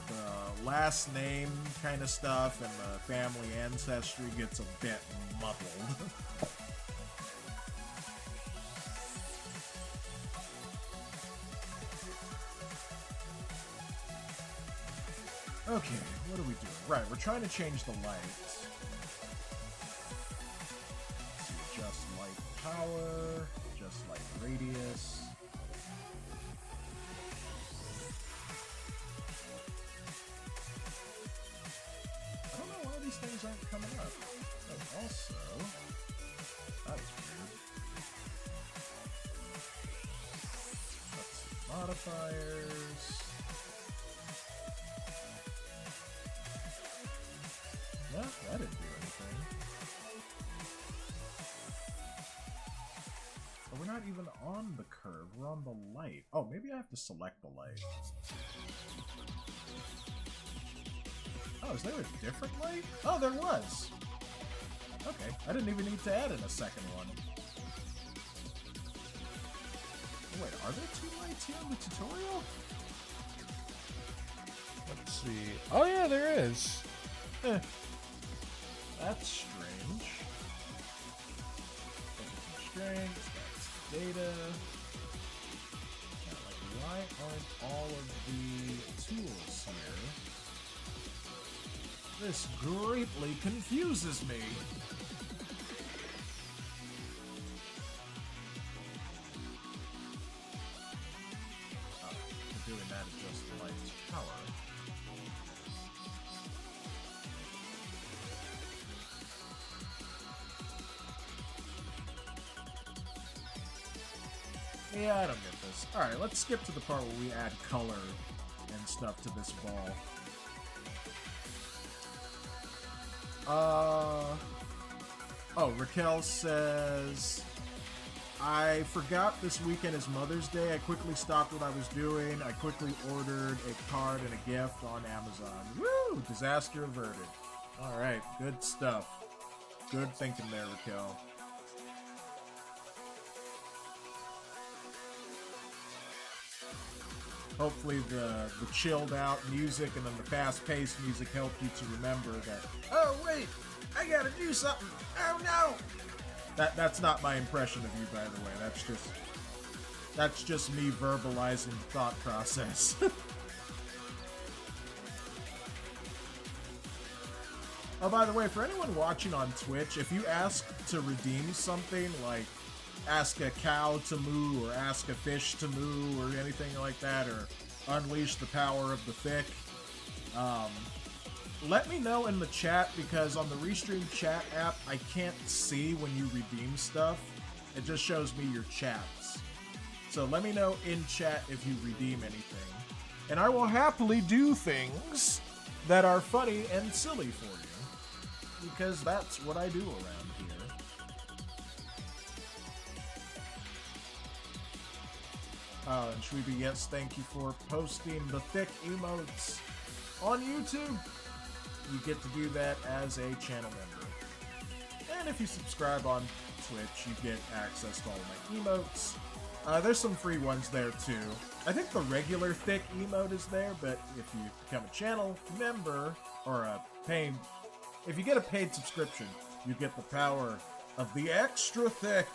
the last name kind of stuff and the family ancestry gets a bit muddled. Okay, what are we doing? Right, we're trying to change the lights. Let's see, adjust light power, adjust light radius. Things aren't coming up. Oh, also, that was weird. Let's see, modifiers. Yeah, that didn't do anything. But we're not even on the curve, we're on the light. Oh, maybe I have to select the light. Oh, is there a different light? Oh, there was! Okay, I didn't even need to add in a second one. Oh, wait, are there two lights here in the tutorial? Let's see. Oh yeah, there is. That's strange. Strength, that's data. Now, like, why aren't all of the tools here? This greatly confuses me. Oh, we're doing that adjust the light's power. Yeah, I don't get this. Alright, let's skip to the part where we add color and stuff to this ball. Oh, Raquel says, I forgot this weekend is Mother's Day. I quickly stopped what I was doing. I quickly ordered a card and a gift on Amazon. Woo! Disaster averted. Alright, good stuff. Good thinking there, Raquel. Hopefully the chilled out music and then the fast-paced music helped you to remember that, oh wait, I gotta do something, oh no! That's not my impression of you, by the way, that's just That's just me verbalizing thought process. Oh, by the way, for anyone watching on Twitch, if you ask to redeem something, like ask a cow to moo, or ask a fish to moo, or anything like that, or unleash the power of the thick, let me know in the chat, because on the Restream chat app, I can't see when you redeem stuff. It just shows me your chats. So let me know in chat if you redeem anything. And I will happily do things that are funny and silly for you. Because that's what I do around here. Oh, and Shweeby, yes, thank you for posting the thick emotes on YouTube. You get to do that as a channel member. And if you subscribe on Twitch, you get access to all my emotes. There's some free ones there too. I think the regular thick emote is there, but if you become a channel member or a paying, if you get a paid subscription, you get the power of the extra thick,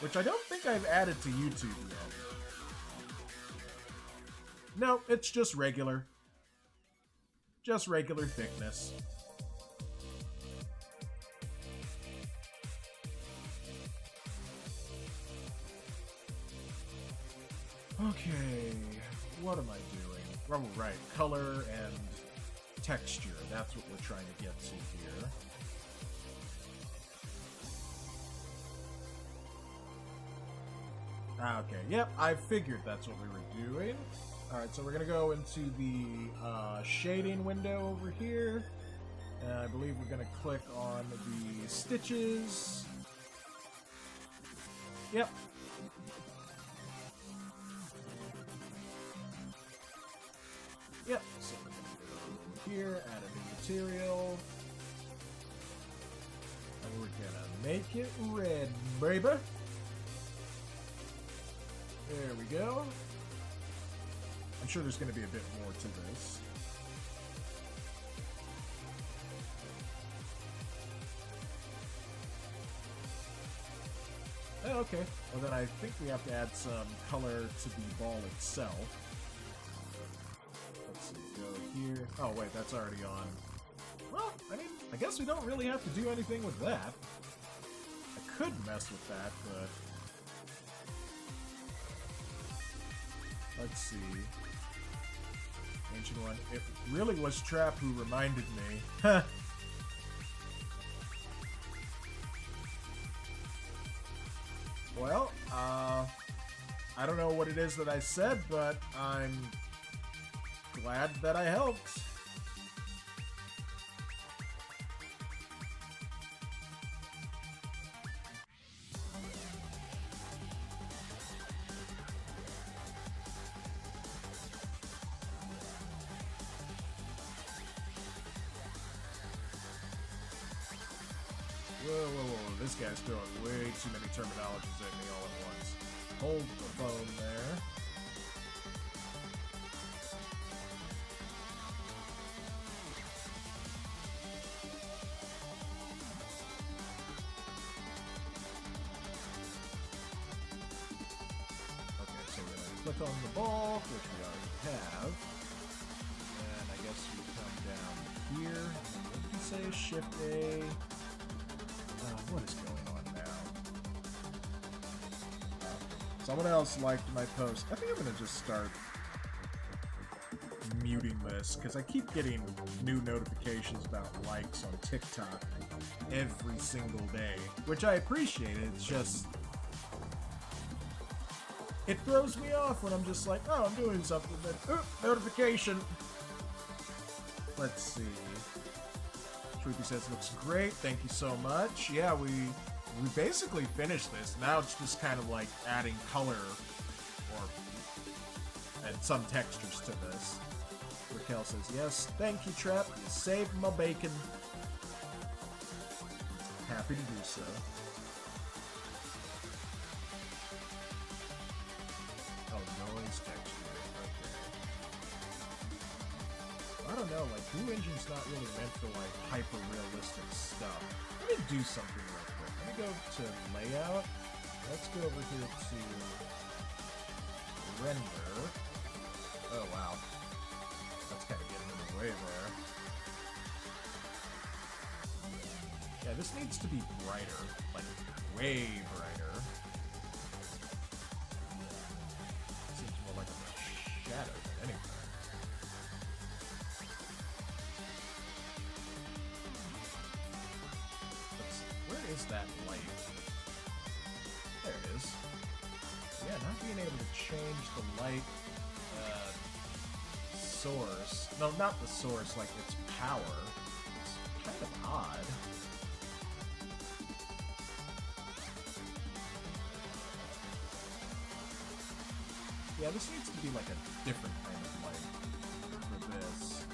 which I don't think I've added to YouTube yet. No, it's just regular. Just regular thickness. Okay, what am I doing? Oh, right, color and texture. That's what we're trying to get to here. Okay, yep, I figured that's what we were doing. Alright, so we're going to go into the shading window over here. And I believe we're going to click on the stitches. Yep. Yep, so we're going to go over here, add a new material. And we're going to make it red, baby. There we go. I'm sure there's going to be a bit more to this. Oh, okay. Well, then I think we have to add some color to the ball itself. Let's see, go here. Oh, wait, that's already on. Well, I mean, I guess we don't really have to do anything with that. I could mess with that, but... Let's see. Ancient one. It really was Trapp who reminded me. Well, I don't know what it is that I said, but I'm glad that I helped. Whoa, this guy's throwing way too many terminologies at me all at once. Hold the phone there. Okay, so we're going to click on the ball, which we already have. And I guess we come down here. What did you say? Shift A. What is going on now? Someone else liked my post. I think I'm going to just start muting this, because I keep getting new notifications about likes on TikTok every single day, which I appreciate. It's just... it throws me off when I'm just like, oh, I'm doing something, but notification! Let's see. Truthie says, looks great, thank you so much. Yeah, we basically finished this. Now it's just kind of like adding color and some textures to this. Raquel says, yes, thank you, Trapp. You saved my bacon. Happy to do so. Oh, noise texture. I don't know, like, Blue Engine's not really meant for, like, hyper-realistic stuff. Let me do something real quick. Let me go to Layout. let's go over here to render. Oh wow, that's kind of getting in the way there. Yeah, this needs to be brighter, like way brighter. Seems more like a shadow than anything. Where is that light? There it is. Yeah, not being able to change the light source. No, not the source, like its power. It's kind of odd. Yeah, this needs to be like a different kind of light for this.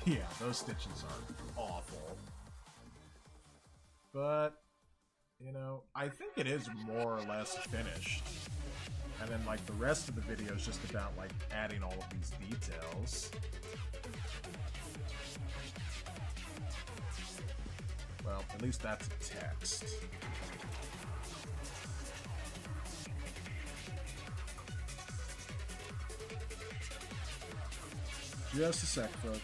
Yeah, those stitches are awful. But, you know, I think it is more or less finished. And then, like, the rest of the video is just about, like, adding all of these details. Well, at least that's text. Just a sec, folks.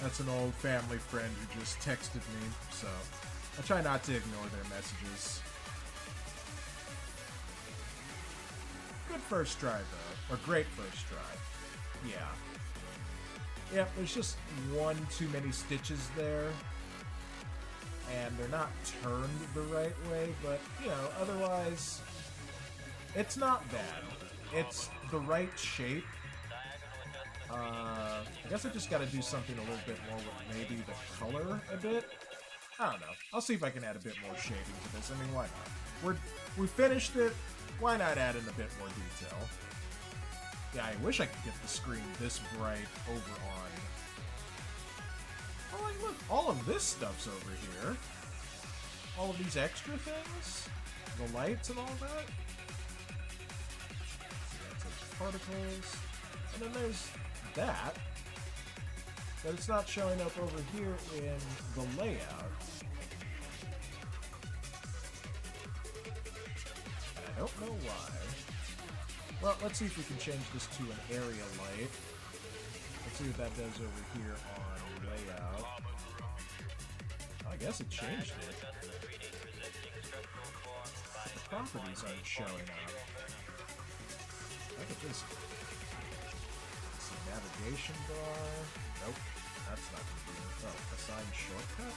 That's an old family friend who just texted me, so I try not to ignore their messages. Good first try, though. Or great first try. Yeah. Yeah, there's just one too many stitches there. And they're not turned the right way, but, you know, otherwise, it's not bad. It's the right shape. I guess I just gotta do something a little bit more with maybe the color a bit. I don't know. I'll see if I can add a bit more shading to this. I mean, why not? We finished it. Why not add in a bit more detail? Yeah, I wish I could get the screen this bright over on. Oh, like, look, all of this stuff's over here. All of these extra things, the lights and all that. That's those particles, and then there's that, but it's not showing up over here in the layout. And I don't know why. Well, let's see if we can change this to an area light. Let's see what that does over here on layout. I guess it changed it. The properties aren't showing up. Look at this. Navigation bar. Nope, that's not going to be it. Oh, assign shortcut.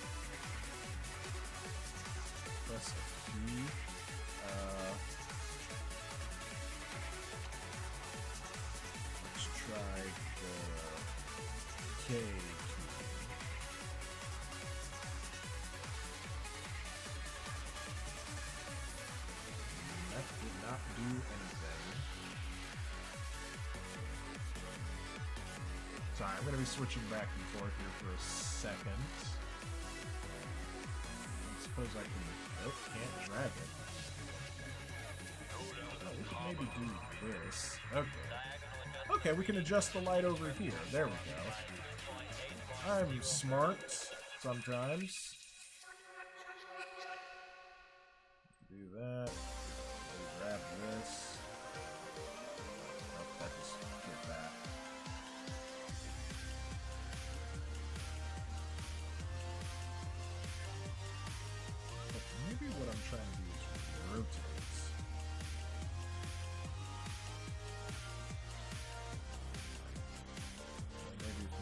Press a key. Let's try the K key. That did not do anything. Sorry, I'm going to be switching back and forth here for a second. I suppose I can... Nope, can't drag it. Oh, we can maybe do this. Okay. Okay, we can adjust the light over here. There we go. I'm smart sometimes. Do that. Grab this. Nope, that just did that. Maybe what I'm trying to do is rotate. Maybe if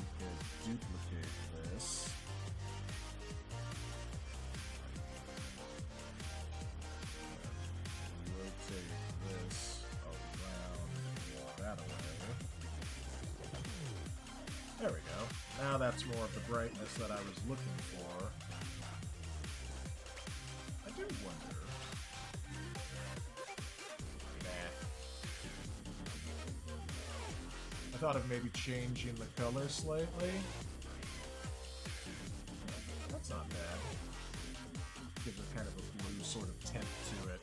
now that's more of the brightness that I was looking for. I do wonder. Nah. I thought of maybe changing the color slightly. That's not bad. Gives it kind of a blue sort of tint to it.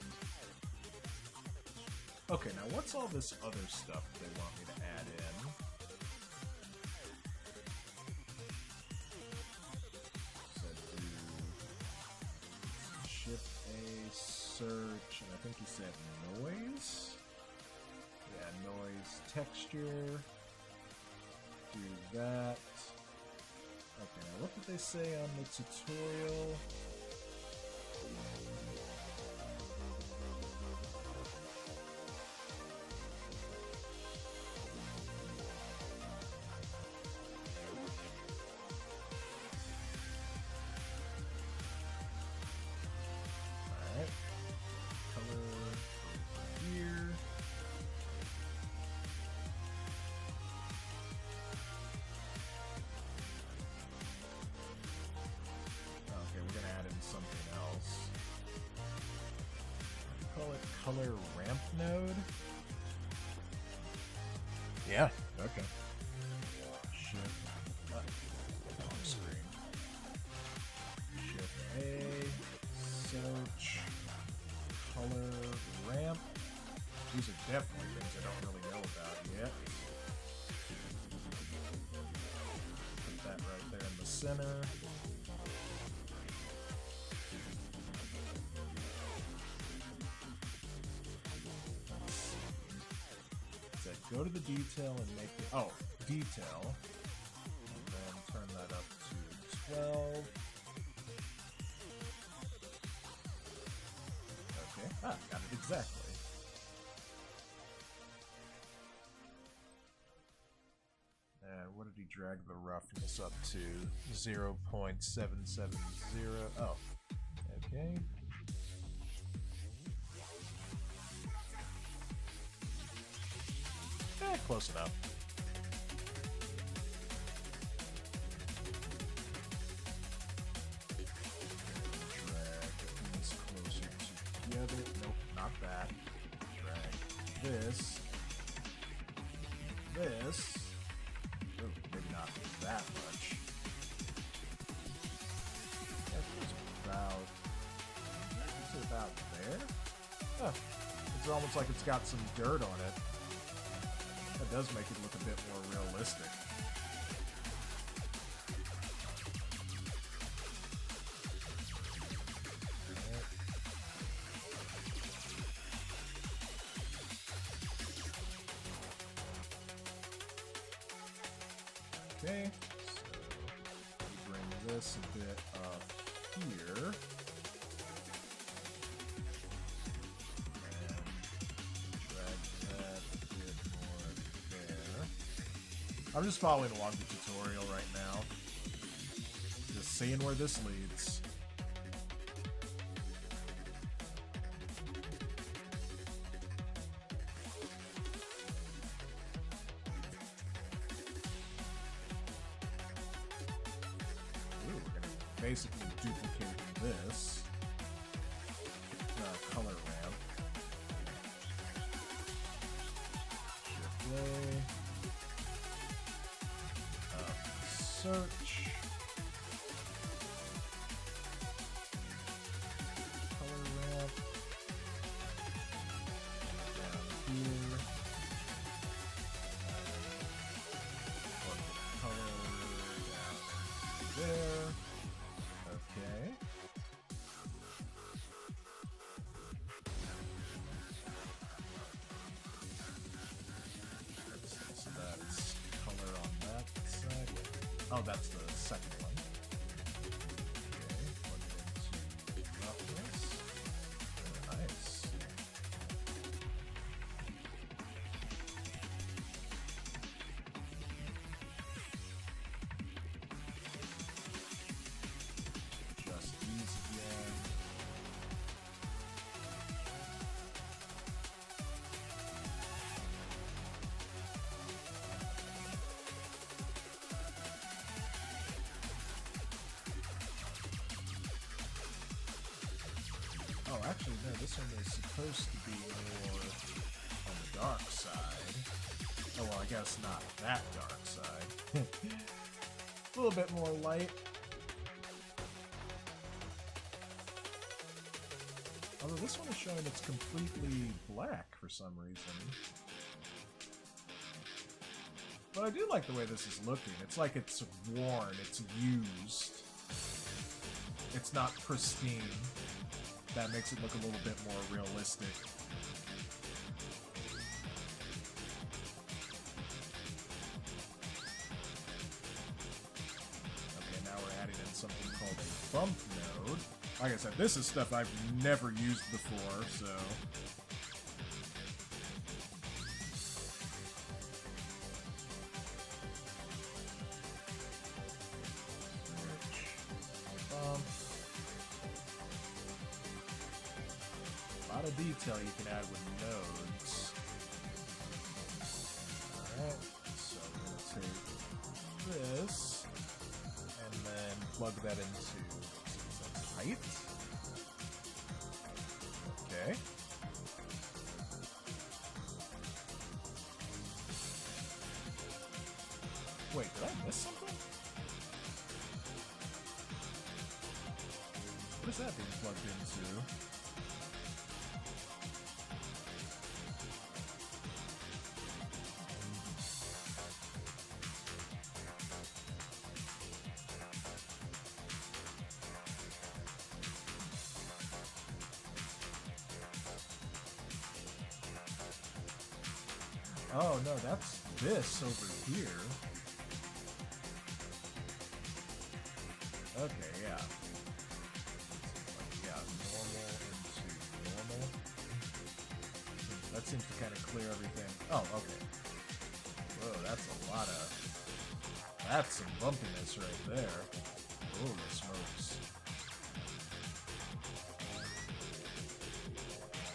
Okay, now what's all this other stuff they want me to add in? So do shift A, search, and I think he said noise? Yeah, noise, texture. Do that. Okay, now what did they say on the tutorial? Alright. Color here. Okay, we're gonna add in something else. Call it color ramp node. Yeah. Okay. Shift wrong screen. Shift A, search, color ramp. These are definitely things I don't really know about yet. Put that right there in the center. Go to the detail and make it, oh, detail, and then turn that up to 12. Okay, got it exactly. And what did he drag the roughness up to? 0.770. Oh, okay. Close enough. Drag these closer together. Nope, not that. Drag this. This. Oh, maybe not that much. That's about there. Huh. It's almost like it's got some dirt on it. That does make it look a bit more realistic. Okay, so bring this a bit up here. I'm just following along the tutorial right now. Just seeing where this leads. Ooh, we're gonna basically duplicate this. Color ramp. Shift A. Search. Color ramp. Down here. Color down there. Okay. So that's color on that side. Oh, that's the Oh, actually, no, this one is supposed to be more on the dark side. Oh, well, I guess not that dark side. A little bit more light. Although this one is showing it's completely black for some reason. But I do like the way this is looking. It's like it's worn, it's used. It's not pristine. That makes it look a little bit more realistic. Okay, now we're adding in something called a bump node. Like I said, this is stuff I've never used before, so... A lot of detail you can add with nodes. Alright, so I'm going to take this and then plug that into some height. Okay. Wait, did I miss something? What is that being plugged into? Oh, no, that's this over here. Okay, yeah. Yeah, normal into normal. That seems to kind of clear everything. Oh, okay. Whoa, that's a lot of... That's some bumpiness right there. Holy smokes.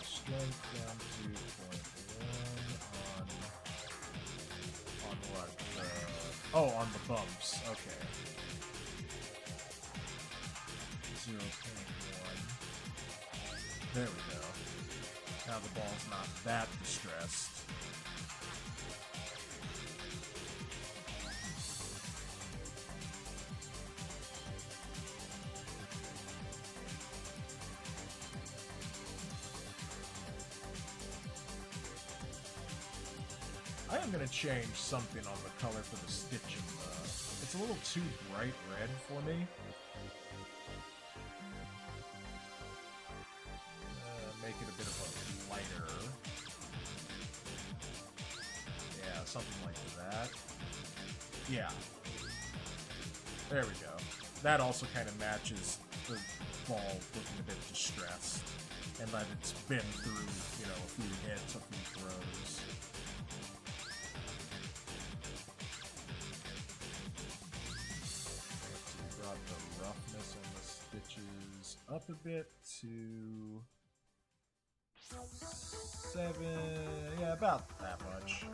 Strength down to 0.1 on what? Oh, on the bumps. Okay. 0.1. There we go. Now the ball's not that distressed. I am going to change something on the color for the stitching. It's a little too bright red for me. Make it a bit of a lighter. Yeah, something like that. Yeah. There we go. That also kind of matches the ball looking a bit distressed. And that it's been through, you know, a few hits, a few throws. Brought the roughness on the stitches up a bit to 7, yeah, about that much.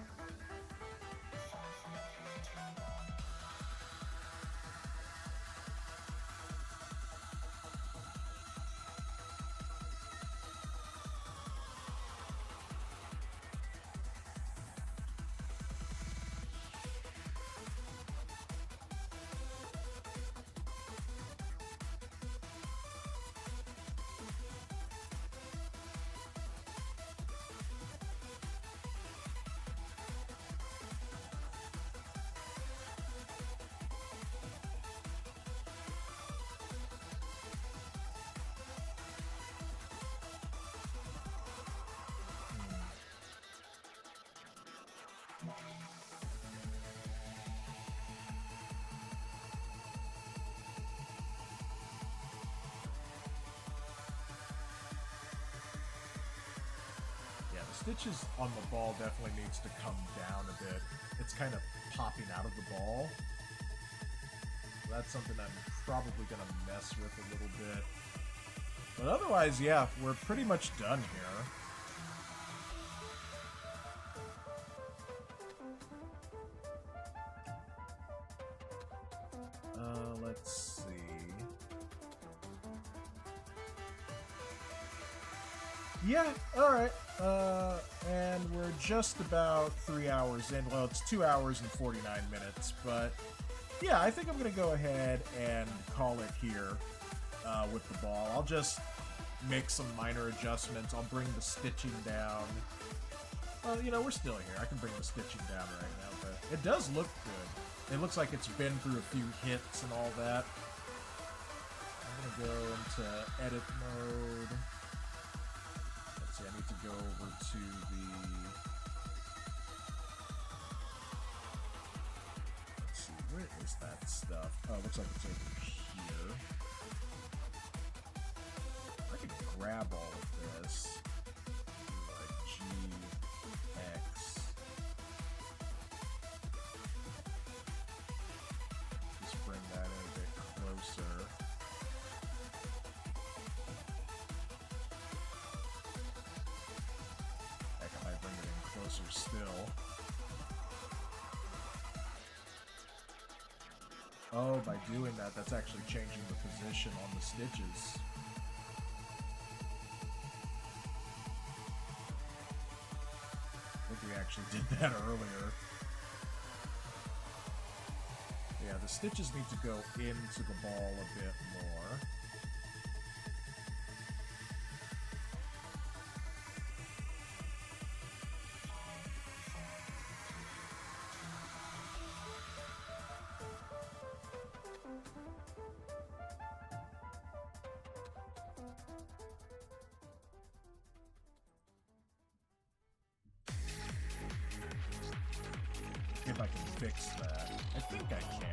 Stitches on the ball definitely needs to come down a bit. It's kind of popping out of the ball. So that's something I'm probably going to mess with a little bit. But otherwise, yeah, we're pretty much done here. Let's see. Yeah, alright. And we're just about 3 hours in. Well, it's 2 hours and 49 minutes, but yeah, I think I'm going to go ahead and call it here with the ball. I'll just make some minor adjustments. I'll bring the stitching down. Well, you know, we're still here. I can bring the stitching down right now, but it does look good. It looks like it's been through a few hits and all that. I'm going to go into edit mode. Let's see, I need to go over to the... Let's see, where is that stuff? Oh, it looks like it's over here. I can grab all of this. Like GX. Just bring that in a bit closer. Heck, I might bring it in closer still. Oh, by doing that, that's actually changing the position on the stitches. I think we actually did that earlier. Yeah, the stitches need to go into the ball a bit more. If I can fix that. I think I can.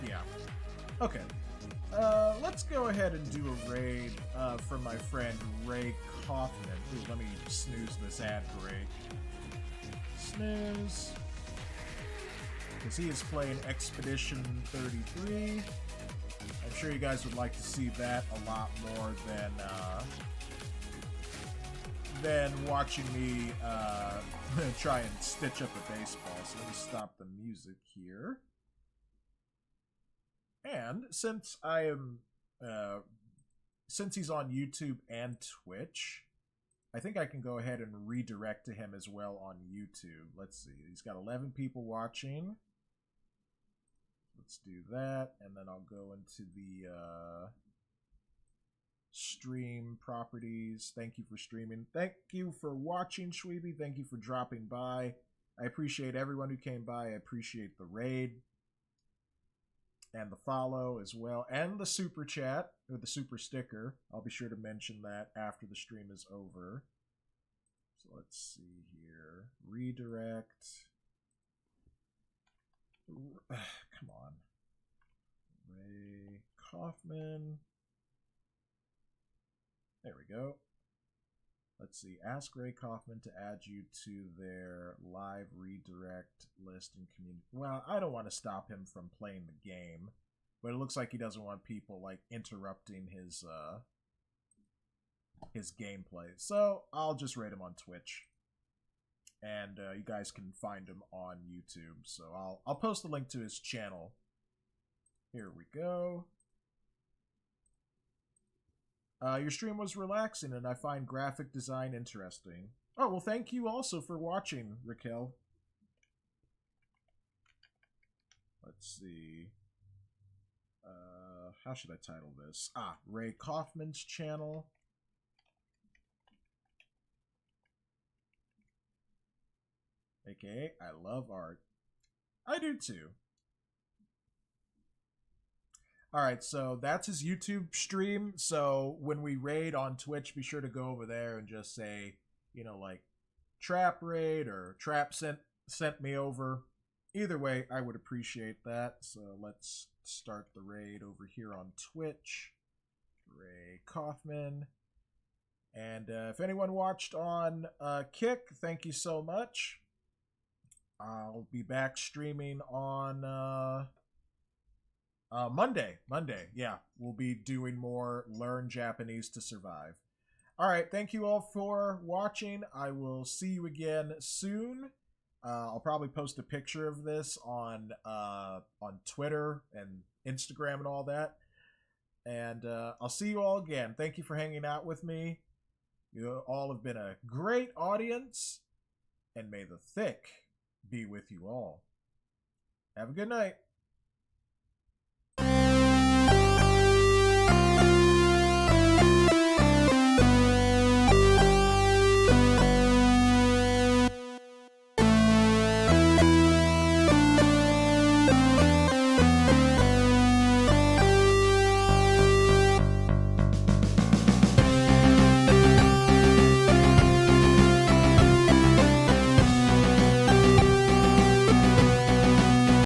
Yeah. Okay. Let's go ahead and do a raid from my friend Ray Kaufman. Ooh, let me snooze this ad break. Snooze. Because he is playing Expedition 33. I'm sure you guys would like to see that a lot more than watching me try and stitch up a baseball. So let me stop the music here. And since I am, since he's on YouTube and Twitch, I think I can go ahead and redirect to him as well on YouTube. Let's see, he's got 11 people watching. Let's do that, and then I'll go into the stream properties. Thank you for streaming. Thank you for watching, Shweeby. Thank you for dropping by. I appreciate everyone who came by. I appreciate the raid. And the follow as well, and the super chat, or the super sticker. I'll be sure to mention that after the stream is over. So let's see here. Redirect. Come on. Ray Kaufman. There we go. Let's see. Ask Ray Kaufman to add you to their live redirect list and community. Well, I don't want to stop him from playing the game, but it looks like he doesn't want people like interrupting his gameplay. So I'll just raid him on Twitch, and you guys can find him on YouTube. So I'll post a link to his channel. Here we go. Your stream was relaxing, and I find graphic design interesting. Oh, well, thank you also for watching, Raquel. Let's see. How should I title this? Ray Kaufman's channel. AKA, I love art. I do too. Alright, so that's his YouTube stream. So when we raid on Twitch, be sure to go over there and just say, you know, like, Trapp raid or Trapp sent me over. Either way, I would appreciate that. So let's start the raid over here on Twitch. Ray Kaufman. And if anyone watched on Kick, thank you so much. I'll be back streaming on Monday. Yeah, we'll be doing more Learn Japanese to Survive. All right, thank you all for watching. I will see you again soon. I'll probably post a picture of this on Twitter and Instagram and all that. And I'll see you all again. Thank you for hanging out with me. You all have been a great audience, and may the THICC be with you all. Have a good night.